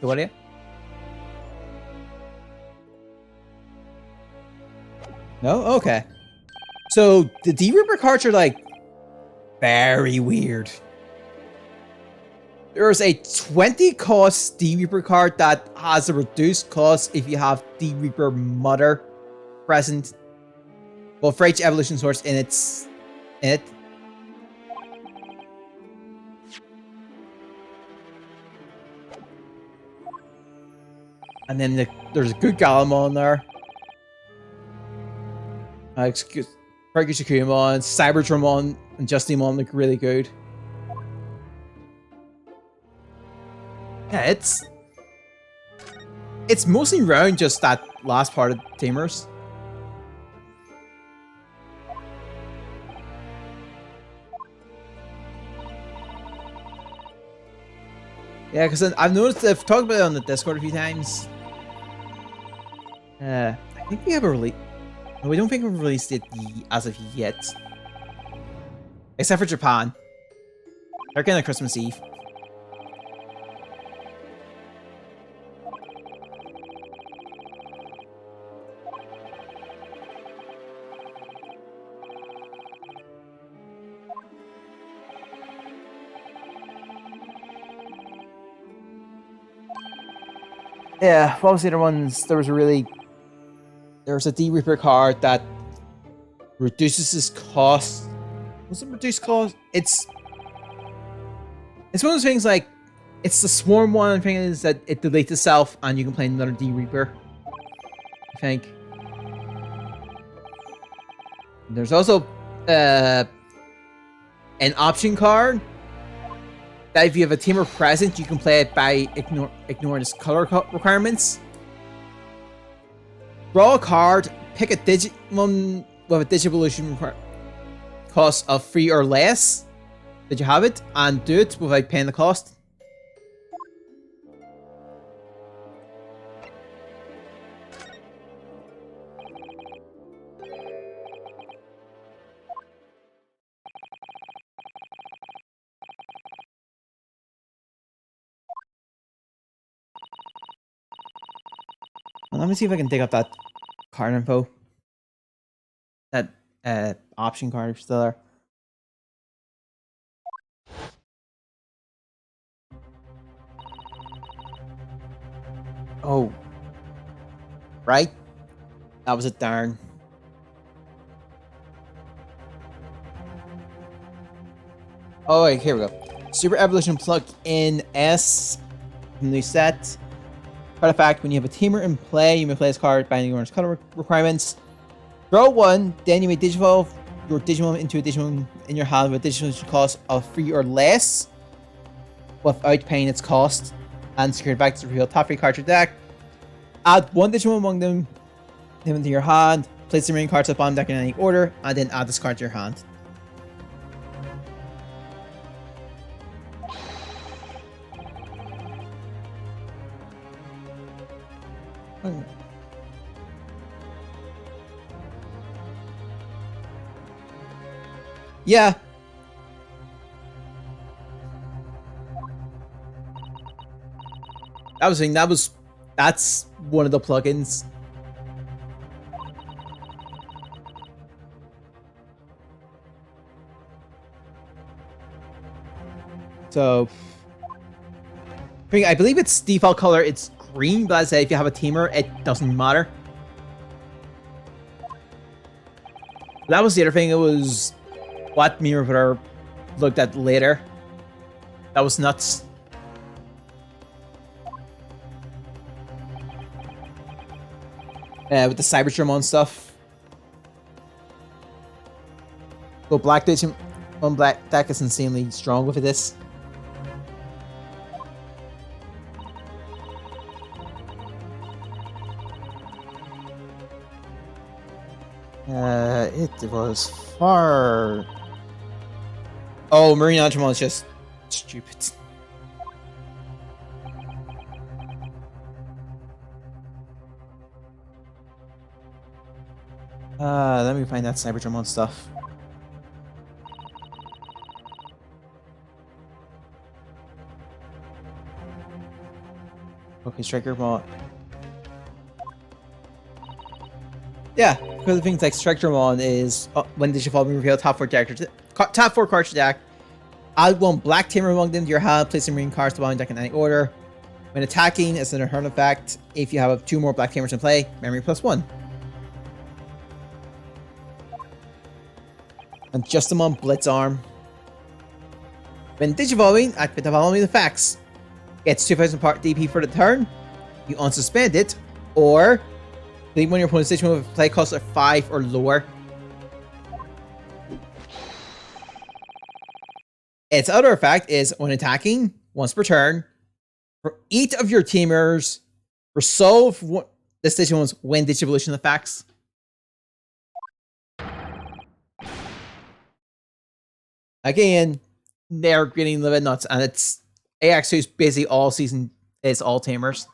So what are you? No? Okay. So the D-Reaper cards are like very weird. There's a 20 cost D Reaper card that has a reduced cost if you have D Reaper Mother present. Well, for each evolution source in it. And then there's a good Galamon there. Excuse Paragusakumon, Cyberdramon, and Justimon look really good. Yeah, it's mostly around just that last part of Tamers. Yeah, because I've noticed, I've talked about it on the Discord a few times. I think we have a release. No, we don't think we've released it as of yet. Except for Japan. They're getting a Christmas Eve. Yeah, what was the other ones? There was a D Reaper card that reduces his cost. Was it reduced cost? It's one of those things like, it's the Swarm one thing is that it deletes itself and you can play another D Reaper, I think. There's also an option card that if you have a Tamer present, you can play it by ignoring its color requirements. Draw a card, pick a Digimon with a Digivolution cost of 3 or less. Did you have it? And do it without paying the cost. Well, let me see if I can dig up that card info. That option card is still there. Oh. Right? That was a darn. Oh, wait, here we go. Super Evolution Plug-in S. New set. Artifact, when you have a Tamer in play, you may play this card by ignoring its color requirements. Draw 1, then you may Digivolve your Digimon into a Digimon in your hand with a Digivolution cost of 3 or less without paying its cost, and secure it back to reveal top 3 cards of your deck. Add 1 Digimon among them into your hand, place the remaining cards at the bottom deck in any order, and then add this card to your hand. Yeah. I was saying that's one of the plugins. So I believe its default color, it's green, but I say if you have a Tamer, it doesn't matter. That was the other thing, it was what me or whatever looked at later. That was nuts. With the Cyberdramon stuff. Well, Black Digimon Black deck is insanely strong with this. It was far. Oh, Marine Antramon is just stupid. Let me find that Cyberdramon stuff. Okay, Striker Mon. Yeah, because the things like Striker Mon is when Digivolve reveal top 4 characters, top 4 cards to deck. Add 1 black tamer among them to your hand, place some marine cards to bottom deck in any order. When attacking, as an inherent effect, if you have 2 more black tamers in play, memory +1. And just them on Blitz Arm. When digivolving, activate the following effects. Gets 2000 part DP for the turn, you unsuspend it, or leave one of your opponent's station with a play cost of 5 or lower. Its other effect is when attacking, once per turn, for each of your teamers, resolve the station one's when digivolution effects. Again, they're getting a little bit nuts, and it's AX who's busy all season is all tamers.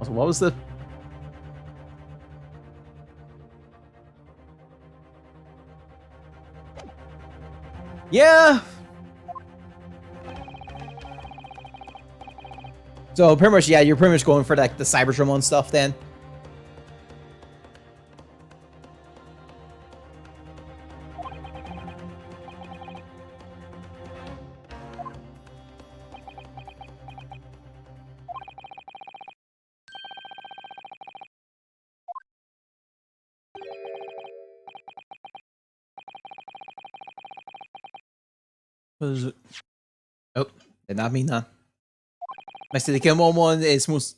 So what was the... Yeah! So pretty much, yeah, you're pretty much going for like the Cybertron and stuff then. What is it? Oh, did not mean that. My city kill one is most.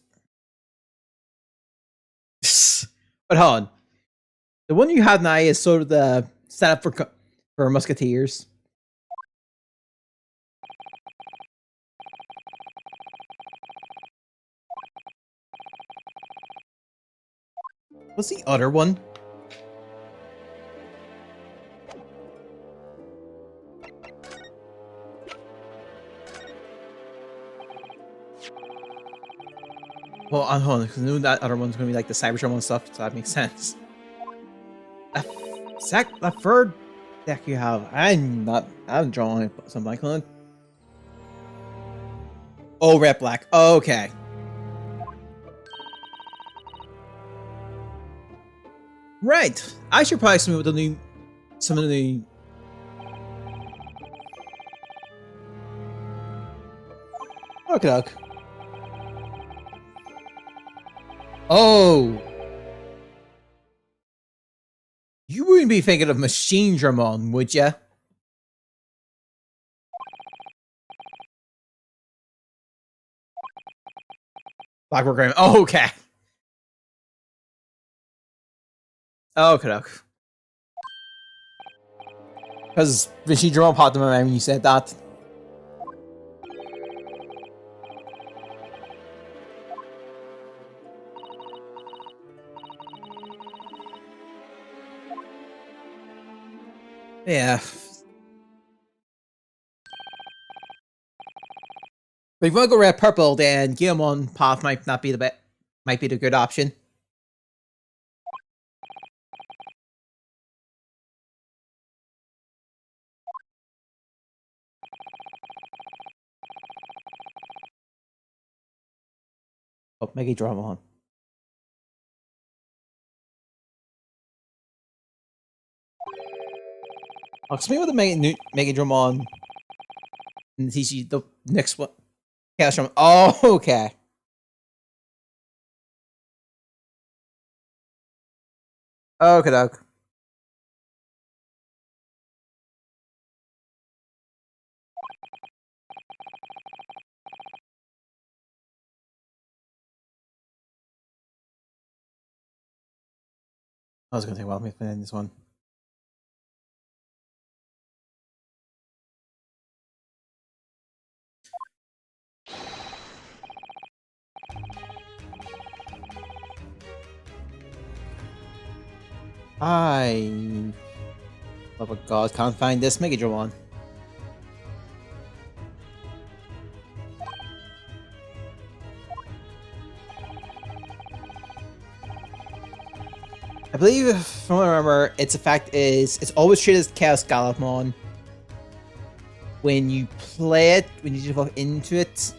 But hold on. The one you have now is sort of the setup for musketeers. What's the other one? Well, hold on, because I knew that other one's gonna be like the Cybertron one stuff, so that makes sense. That third deck you have, I'm drawing some blank on. Oh, red black. Okay. Right. I should probably some of the new, some of the. Okay, doc. Oh. You wouldn't be thinking of Machine Dramon, would ya? Blackboard Graham. Oh, okay. Okay, doc. Because Machine Dramon popped in my mind when you said that. Yeah. But if you want to go red purple, then Guillemon path might not be the best. Might be the good option. Oh, Mega Dramon. I'll explain what the Mega Dramon and teach you the next one. Chaos Dramon. Oh, okay. Okay, doc. I was gonna take a while to finish this one. Oh my god, can't find this Mega Dramon. I believe, from what I remember, its effect is it's always treated as Chaos Gallopmon. When you play it, when you develop into it.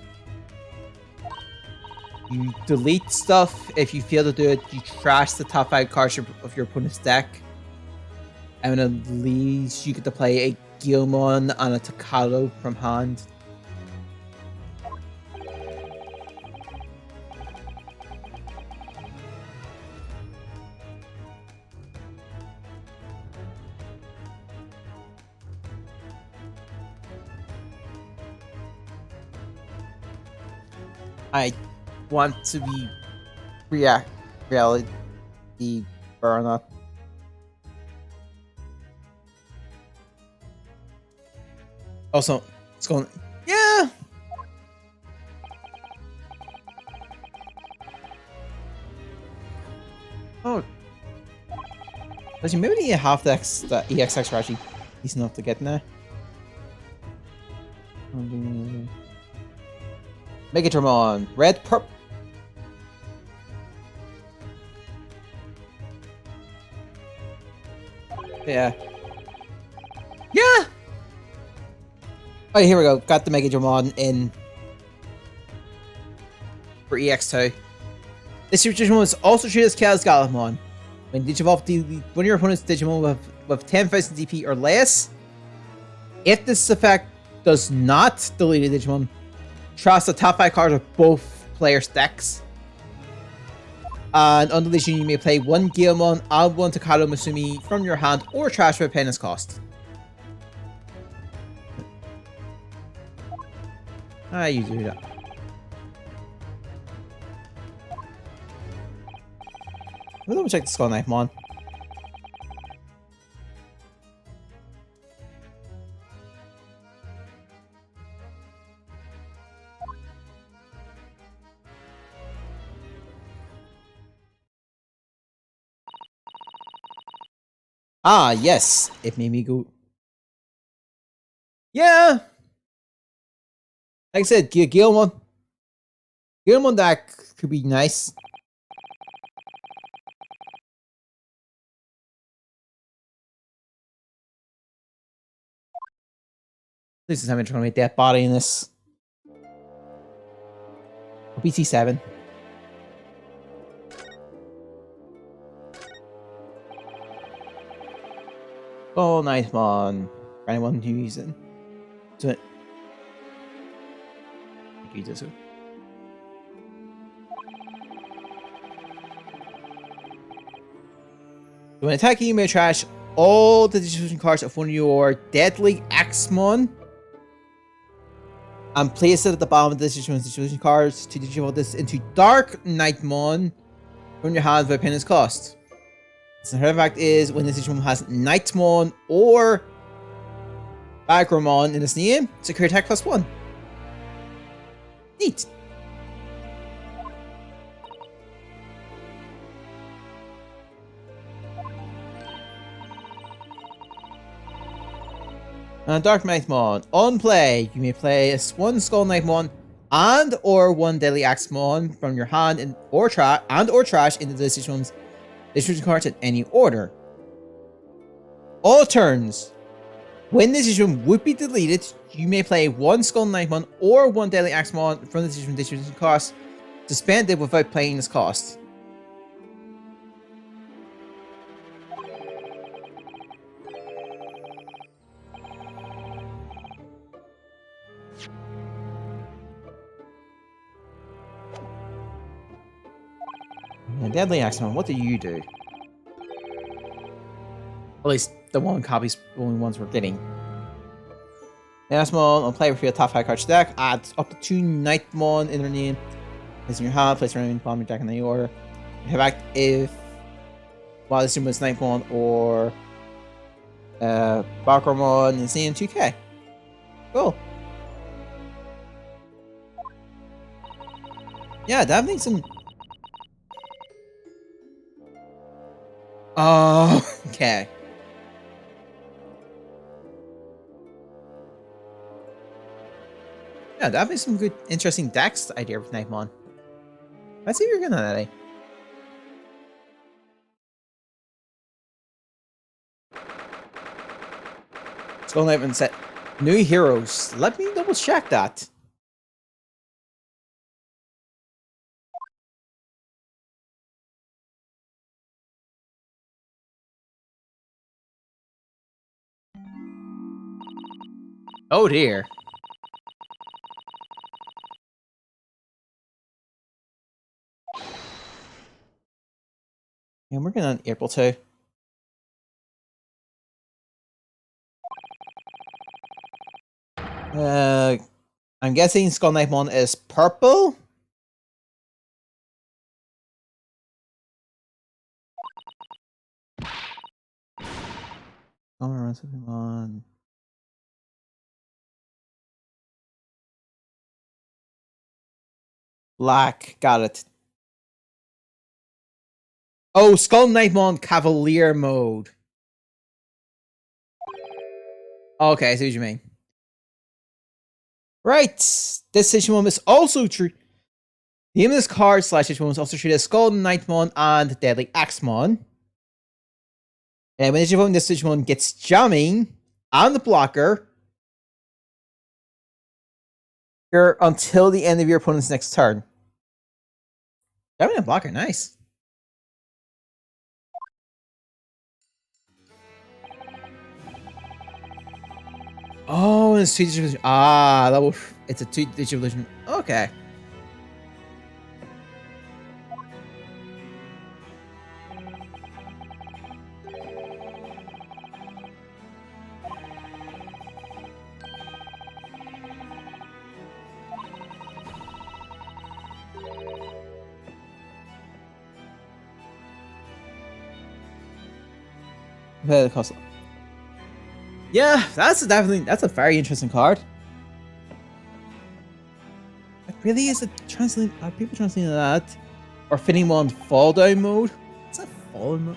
You delete stuff. If you fail to do it, you trash the top 5 cards of your opponent's deck. And at least you get to play a Guilmon and a Tocado from hand. I want to be reality burner. Also, it's going. Yeah. Oh. Actually, maybe the half decks, the EXX are actually decent enough to get in there. Megatron, red, purple. Yeah. Yeah! Oh, here we go. Got the Megatron in for EX2. This Digimon is also treated as Chaos Gallimon. When Digivolve, one of your opponent's Digimon with 10,000 DP or less, if this effect does not delete a Digimon, trust the top 5 cards of both players' decks. And on deletion, you may play one Guilmon and one Tocado Masumi from your hand or trash for a penance cost. You do that. Let me check the Skull Knife Mon. Ah, yes. It made me go. Yeah. Like I said, Guilmon deck could be nice. This is how much I'm gonna make that body in this. BT7. Oh, nice one. For anyone who's using. So it. Jesus. So when attacking, you may trash all the distribution cards of one of your deadly Axemon and place it at the bottom of the distribution cards to distribute this into Dark Nightmon from your hand for a penance cost. So the fact is, when this Digimon has Nightmon or Bagramon in its name, secure attack +1. Neat. Dark Nightmon. On play, you may play one Skull Nightmon and or one Deadly Axemon from your hand or trash into the distribution cards in any order. All turns. When this Digimon would be deleted, you may play one Skull Nightmon or one Deadly Axemon from the distribution cost. Suspend it without playing this cost. Deadly Axemon, what do you do? At least the only ones we're getting. Axemon, on play with your top 5 cards deck, add up to 2 Nightmon in their name. Place in your hand, place around bottom of your deck in any order. Have act if while this was Nightmon or Bakromon in same 2K. Cool. Yeah, definitely some. Oh, okay. Yeah, that'd be some good, interesting decks idea with Nightmon. Let's see if you're gonna that. Skull Nightmon set new heroes. Let me double check that. Oh dear. Yeah, I'm working on April too. I'm guessing Skull Knightmon is purple. Oh, run something on. Black, got it. Oh, Skull Knightmon Cavalier mode. Okay, I see what you mean. Right. This Digimon is also true. The name of this card slash Digimon is also treated as Skull Knightmon and Deadly Axemon. And when this Digimon gets jamming on the blocker until the end of your opponent's next turn. Jamming a blocker, nice. Oh, it's two Digimon. Ah, that will. It's a two Digimon. Okay. Yeah, that's a very interesting card. It really is a translate. Are people translating that? Or fitting one fall down mode? It's a fall mode.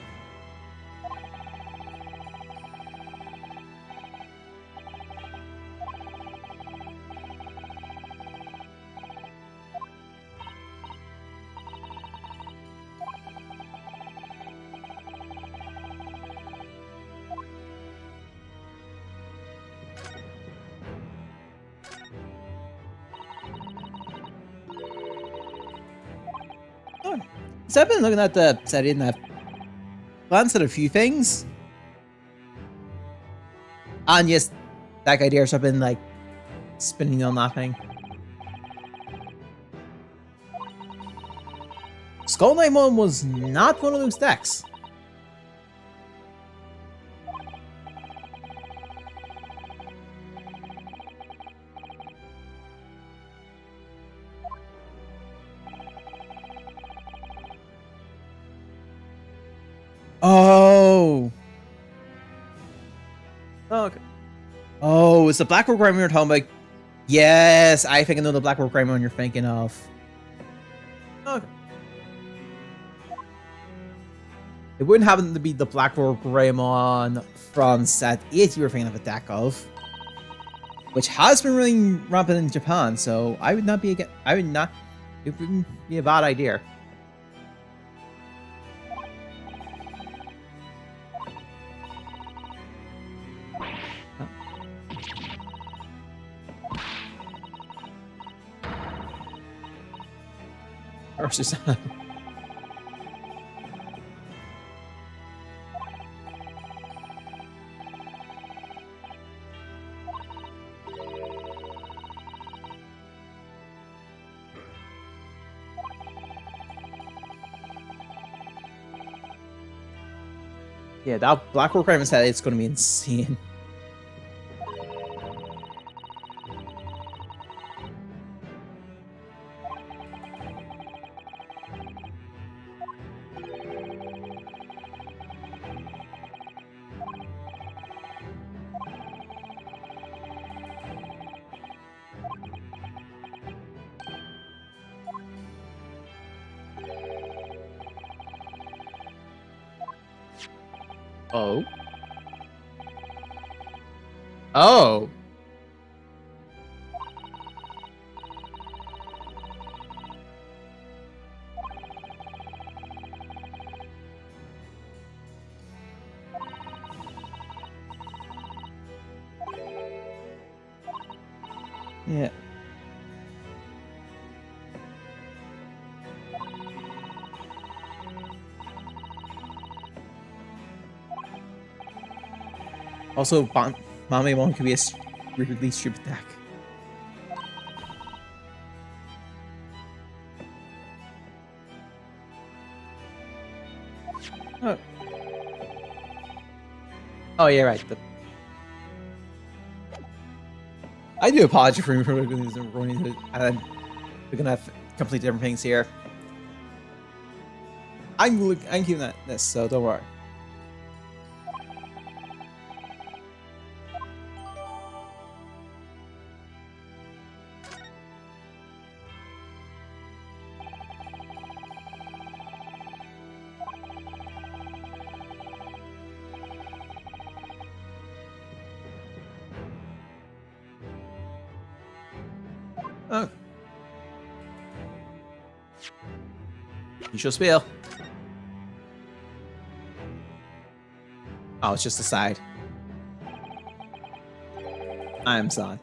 Oh. So I've been looking at the setting and I've glanced at a few things. And yes, that idea has been like spinning on that thing. Skull Knightmon was not one of those decks. Oh. Okay. Oh, it's the Black Rogue Greymon you're talking about. Yes, I think I know the Black Rogue Greymon you're thinking of. Okay. It wouldn't happen to be the Black Rogue Greymon from set 8 you were thinking of a deck of. Which has been really rampant in Japan, so I would not be against. I would not. It wouldn't be a bad idea. Or Susanna. Yeah, that Black Rogue Greymon set, it's going to be insane. Oh. Oh. Yeah. Also, Mommy One could be a weirdly stupid deck. Oh. Oh yeah, right. I do apologize for running into, and we're gonna have completely different things here. I'm keeping this, so don't worry. Oh. You shall spiel. Oh, it's just a side. I'm son.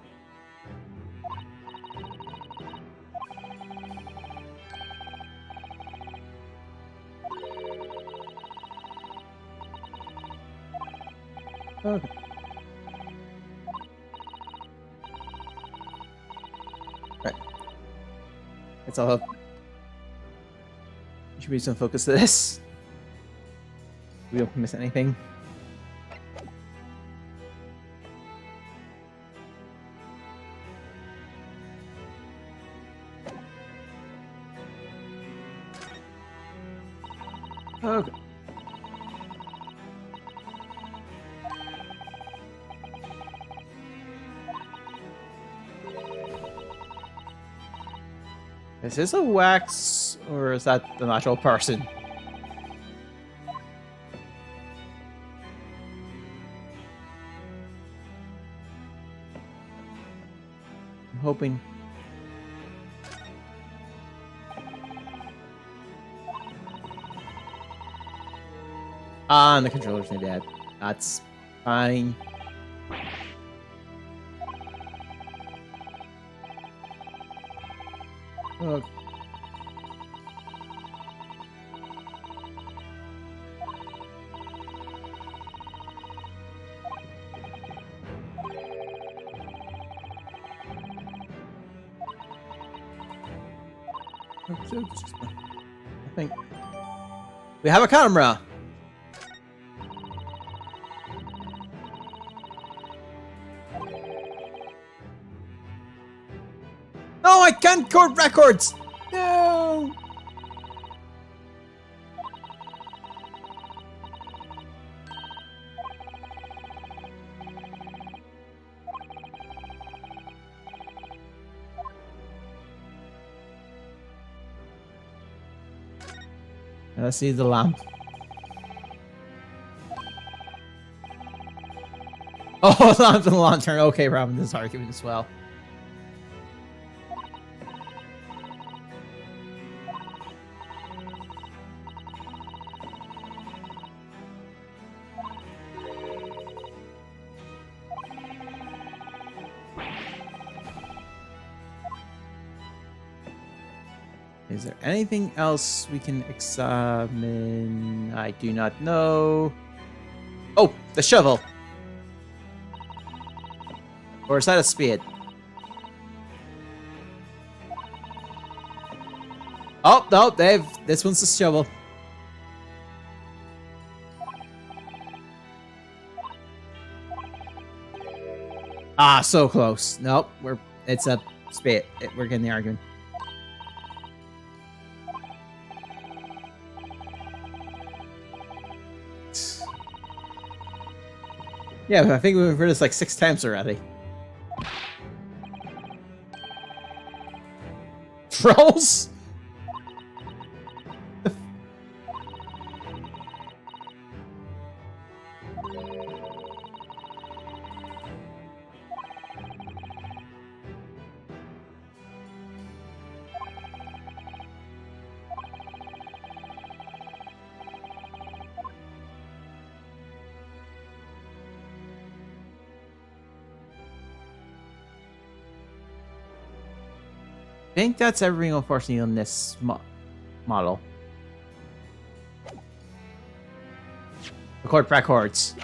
Okay. Right. It's all up. Should be some focus to this. We don't miss anything. Okay. Is this a wax, or is that the natural person? I'm hoping. Ah, and the controller's not dead. That's fine. Okay. I think we have a camera. No, I can't record records. No. Let's see the lamp. Oh, lamp and lantern. Okay, we're having this argument as well. Is there anything else we can examine? I do not know. Oh, the shovel. Or is that a spade? Oh, no, this one's a shovel. Ah, so close. Nope, it's a spade. We're getting the argument. Yeah, but I think we've heard this like 6 times already. Trolls? I think that's everything, unfortunately, on this model. Record records.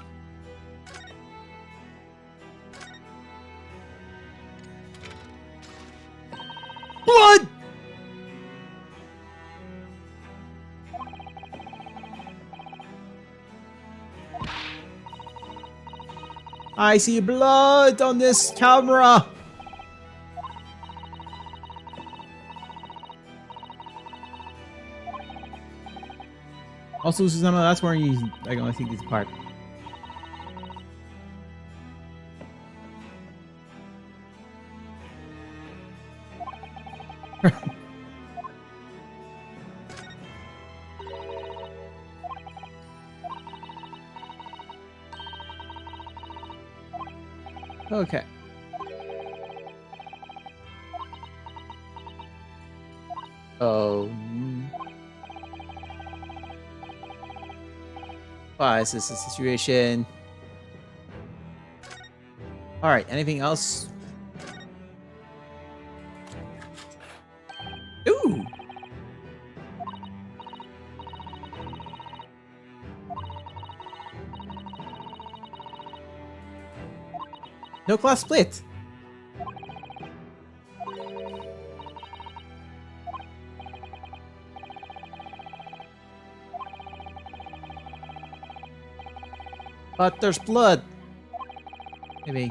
I see blood on this camera. Also, Susanna, that's where you like I think these apart. Okay. Oh. Why is this a situation? Alright, anything else? Ooh! No class split! But there's blood. Maybe.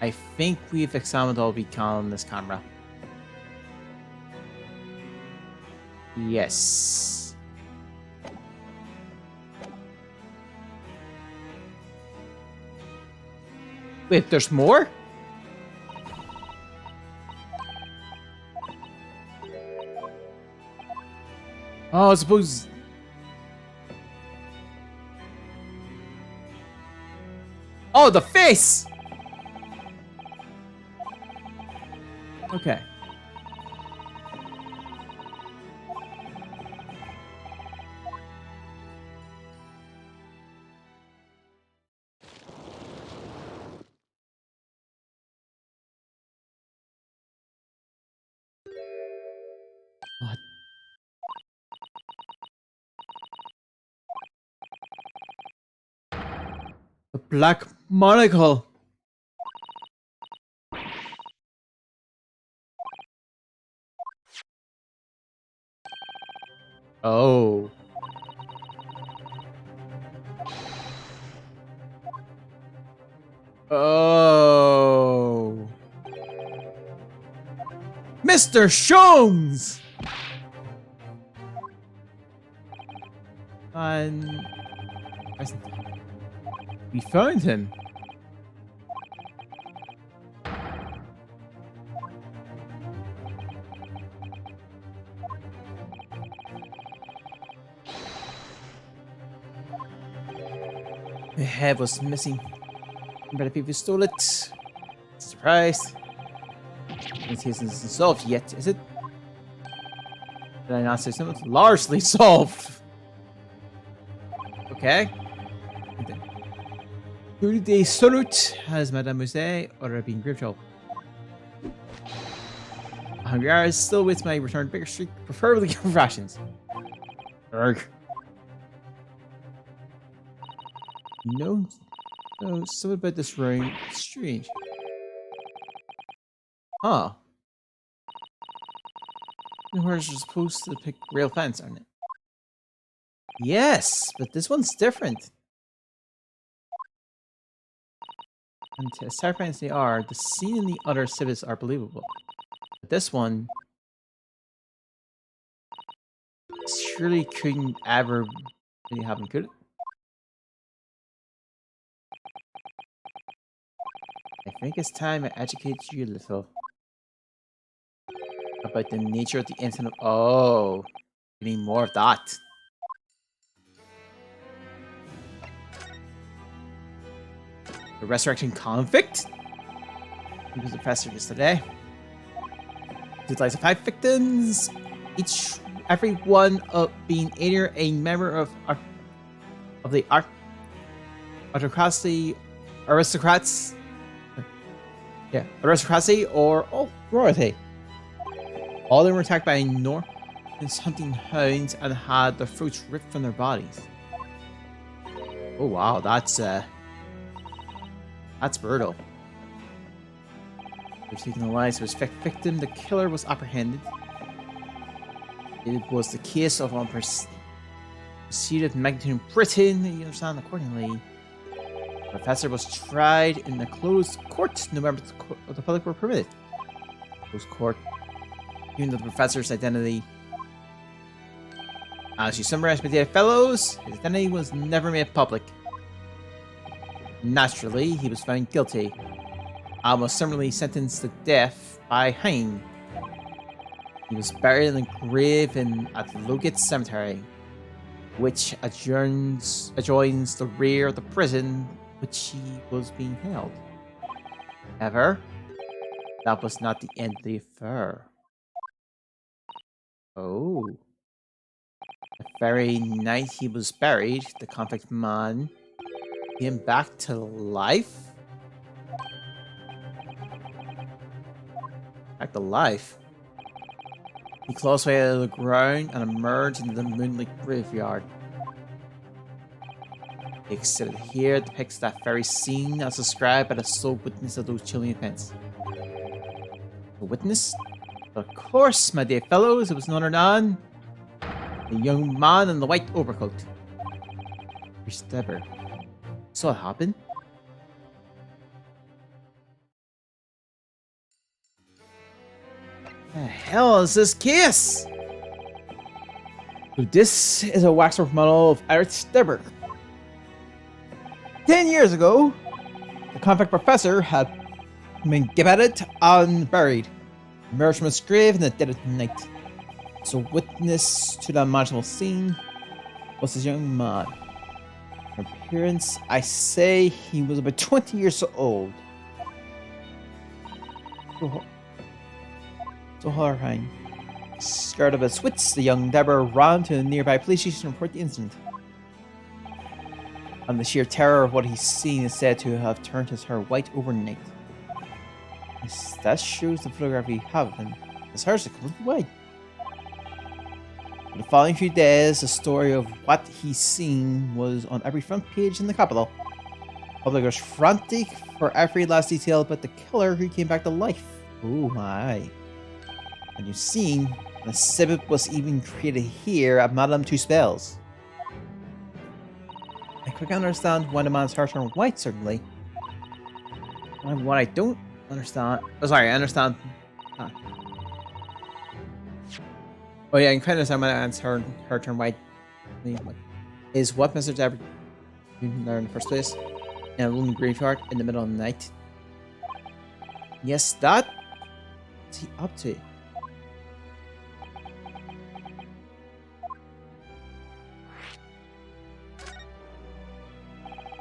I think we've examined all we can on this camera. Yes. Wait, there's more? Oh, I suppose... Oh, the face! Okay. What? The black monocle. Oh. Oh. Mr. Sholmes! And we found him. The head was missing. But the people stole it. Surprise. It isn't solved yet, is it? Did I not say something? Largely solved. Okay. Who they salute has Mademoiselle or been grave job? Hungry hours still with my return bigger streak, preferably for rations. Urgh. You know, something about this room. Strange. Huh. Where's supposed to pick rail fence, aren't it? Yes, but this one's different. And as terrifying as they are, the scene in the other exhibits are believable. But this one surely couldn't ever really happen, could it? I think it's time I educate you a little about the nature of the incident. Oh, we need more of that. The resurrection convict? He was the professor yesterday. Utilize of 5 victims, every one of being either a member of the aristocrats, aristocracy or royalty. All of them were attacked by Norton's hunting hounds and had their throats ripped from their bodies. Oh wow, that's That's brutal. After taking the lives of his victim, the killer was apprehended. It was the case of unproceeded magnitude in Britain, you understand, accordingly. The professor was tried in a closed court. No members of the public were permitted. Closed court. Even though the professor's identity, as you summarized, my dear fellows, his identity was never made public. Naturally, he was found guilty and was summarily sentenced to death by hanging. He was buried in a grave at Logate Cemetery, which adjoins the rear of the prison which he was being held. However, that was not the end of the affair. Oh. The very night he was buried, the convict man came back to life? Back to life? He clawed his way out of the ground and emerged into the moonlit graveyard. The exhibit here depicts that very scene as described by the sole witness of those chilling events. The witness? Of course, my dear fellows, it was none other than the young man in the white overcoat. Stepper. So it happened? The hell is this case? So this is a waxwork model of Eric Stebber. 10 years ago, the convict professor had been beheaded and buried, emerged from his grave in the dead of night. So witness to the imaginable scene was this young man. In appearance, I say he was about 20 years old. So horrifying. Scared of his wits, the young Deborah ran to a nearby police station to report the incident. And the sheer terror of what he's seen is said to have turned his hair white overnight. Yes, that shows the photograph we have of him. His hair is completely white. For the following few days, the story of what he's seen was on every front page in the capital. Public was frantic for every last detail about the killer who came back to life. Oh my. And you've seen, an exhibit was even created here at Madame Two Spells. I quickly understand why the man's hair turned white, certainly. And what I don't understand... Oh, sorry, I understand... Oh yeah, I can understand why the man's hair turned white. Is what Mr. Deborah did there in the first place? In a lonely graveyard in the middle of the night. Yes, that... What's he up to?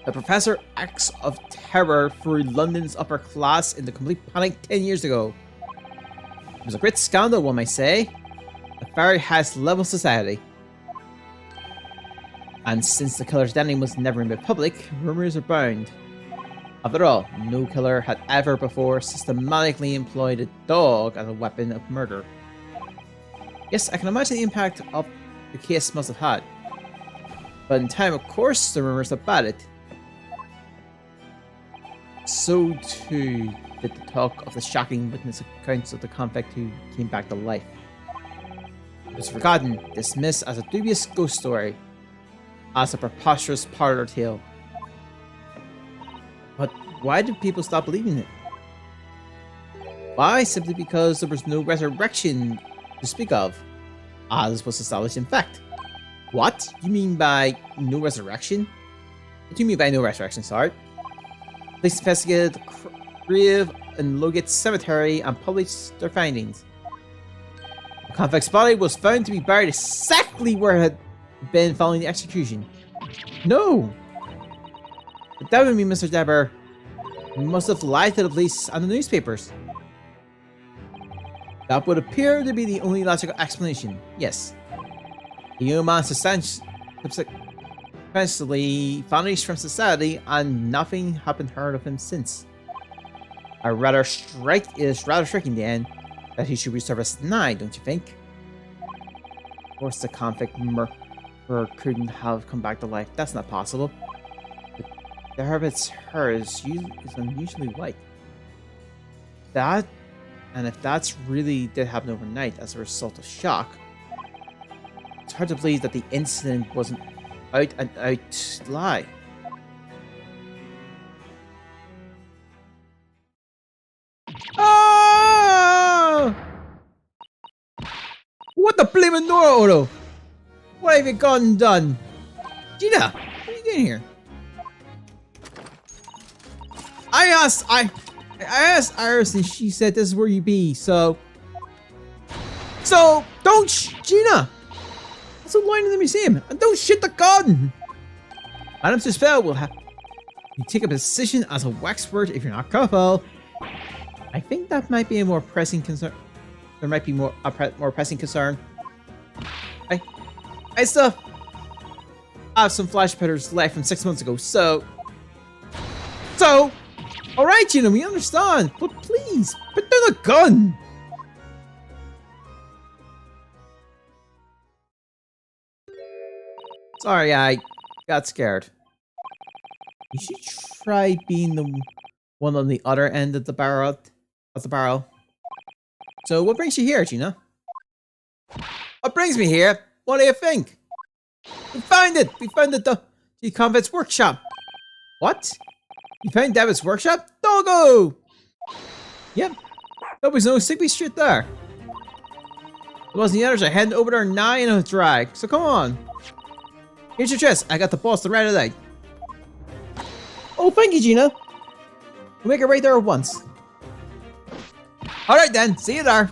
The professor acts of terror through London's upper class in the complete panic 10 years ago. It was a great scandal, one might say. The fairy has leveled society. And since the killer's identity was never made public, rumors abound. After all, no killer had ever before systematically employed a dog as a weapon of murder. Yes, I can imagine the impact of the case must have had. But in time, of course, the rumors about it. So too did the talk of the shocking witness accounts of the convict who came back to life. It was forgotten, dismissed as a dubious ghost story, as a preposterous parlor tale. But why did people stop believing it? Why? Simply because there was no resurrection to speak of, as was established in fact. What? You mean by no resurrection? What do you mean by no resurrection, sorry? Police investigated the grave in Logate Cemetery and published their findings. The convict's body was found to be buried exactly where it had been following the execution. No! But that would mean Mr. Deborah must have lied to the police and the newspapers. That would appear to be the only logical explanation, yes. The young man subsequently vanished from society and nothing had been heard of him since. It is rather striking then that he should be serviced tonight, don't you think? Of course the convict murderer couldn't have come back to life. That's not possible. The habits hers is unusually light. That, and if that's really did happen overnight as a result of shock, it's hard to believe that the incident wasn't out and out lie. Oh! What the blimmin' door, Odo? What have you gone and done? Gina, what are you doing here? I asked Iris and she said this is where you be, so don't Gina! That's a line in the museum, and don't shit the garden! Madame Suspel will have you take a position as a waxpert if you're not careful. I think that might be a more pressing concern. There might be more pressing concern. I still have some flash powders left from 6 months ago, so alright, Gina, we understand, but please, put down the gun! Sorry, I got scared. You should try being the one on the other end of the barrel. So, what brings you here, Gina? What brings me here? What do you think? We found it! We found it, the convict's workshop. What? You found David's workshop? Doggo! Yep. There was no Sigby Street there. There wasn't the others are heading over there now in a drag, so come on. Here's your dress. I got the boss to write it out. Oh, thank you, Gina. We'll make it right there at once. Alright then, see you there.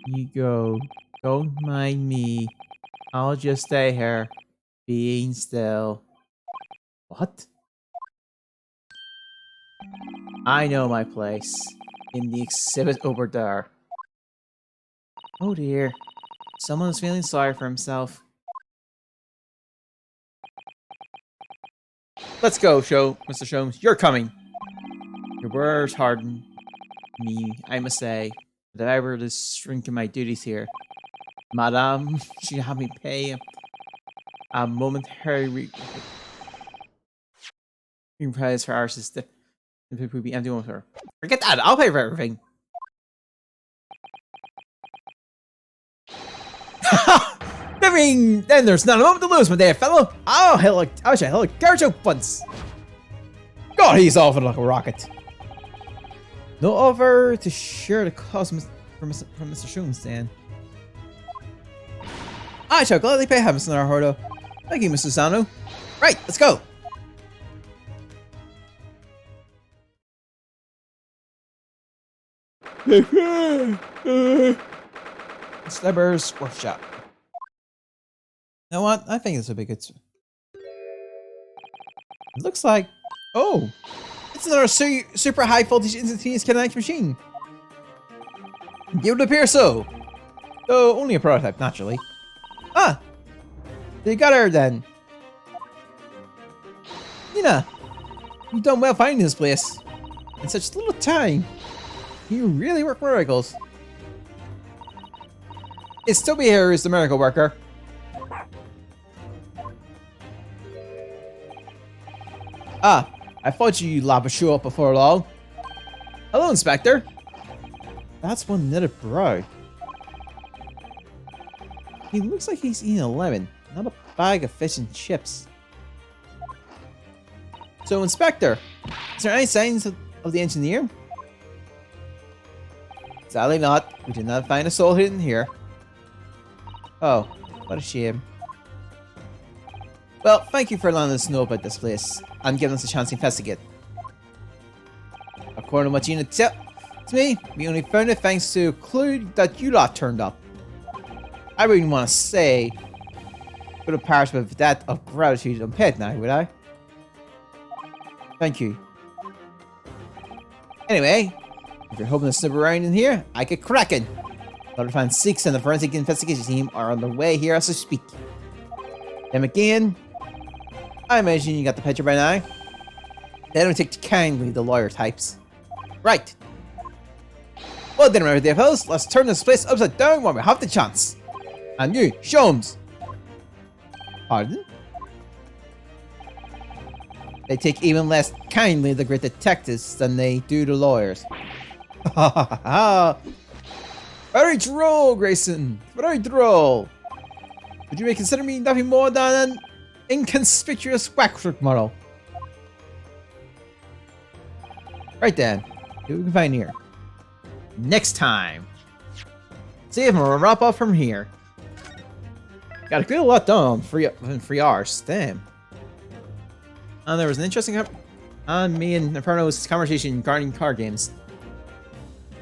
You go. Don't mind me. I'll just stay here, being still. What? I know my place. In the exhibit over there. Oh dear. Someone's feeling sorry for himself. Let's go, Mr. Sholmes. You're coming. Your words harden me, I must say. That I were to shrink in my duties here. Madame, she had me pay a momentary price for our sister. The people would be empty with her. Forget that, I'll pay for everything. Then there's not a moment to lose, my dear fellow. I shall hell guard you once. God, he's off like a rocket. No offer to share the cost from Mr. Sholmes, then. I shall gladly pay him, Mr. Naruhodo. Thank you, Mr. Sano. Right, let's go. Slebber's workshop. You know what? I think this would be good. It looks like... Oh! It's another super high voltage instantaneous kinetic machine. It would appear so. Though only a prototype, naturally. Ah! They got her then. Nina, you've done well finding this place. In such little time. You really work miracles. It's Toby here who's the miracle worker. Ah, I thought you lab would show up before long. Hello, Inspector. That's one knitted brow. He looks like he's eating a lemon, not a bag of fish and chips. So, Inspector, is there any signs of the engineer? Sadly not. We did not find a soul hidden here. Oh, what a shame. Well, thank you for letting us know about this place and giving us a chance to investigate. According to what Gina said to me, we only found it thanks to a clue that you lot turned up. I wouldn't want to say put a part of that of gratitude on pet now, would I? Thank you. Anyway, if you're hoping to snip around in here, I get cracking. Dr. Fan 6 and the forensic investigation team are on the way here as I speak. Then again, I imagine you got the picture by now. They don't take kindly the lawyer types. Right. Well then, my dear fellows, let's turn this place upside down while we have the chance. And you, Sholmes! Pardon? They take even less kindly the great detectives than they do the lawyers. Ha ha ha ha! Very droll, Grayson! Very droll! Would you may consider me nothing more than an inconspicuous waxwork model? Right then, see what we can find here. Next time! See if we'll wrap up from here. Got a good lot done in 3 hours. Damn. And there was an interesting me and Inferno's conversation regarding card games.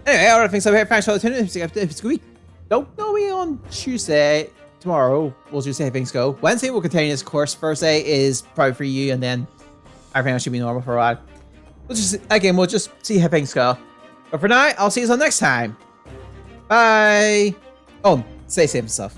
Anyway, all right, thanks for tuning in. It's a week. No, we on Tuesday. Tomorrow, we'll just see how things go. Wednesday, we'll continue this course. Thursday is probably for you, and then everything else should be normal for a while. We'll just see how things go. But for now, I'll see you all next time. Bye. Oh, stay safe and stuff.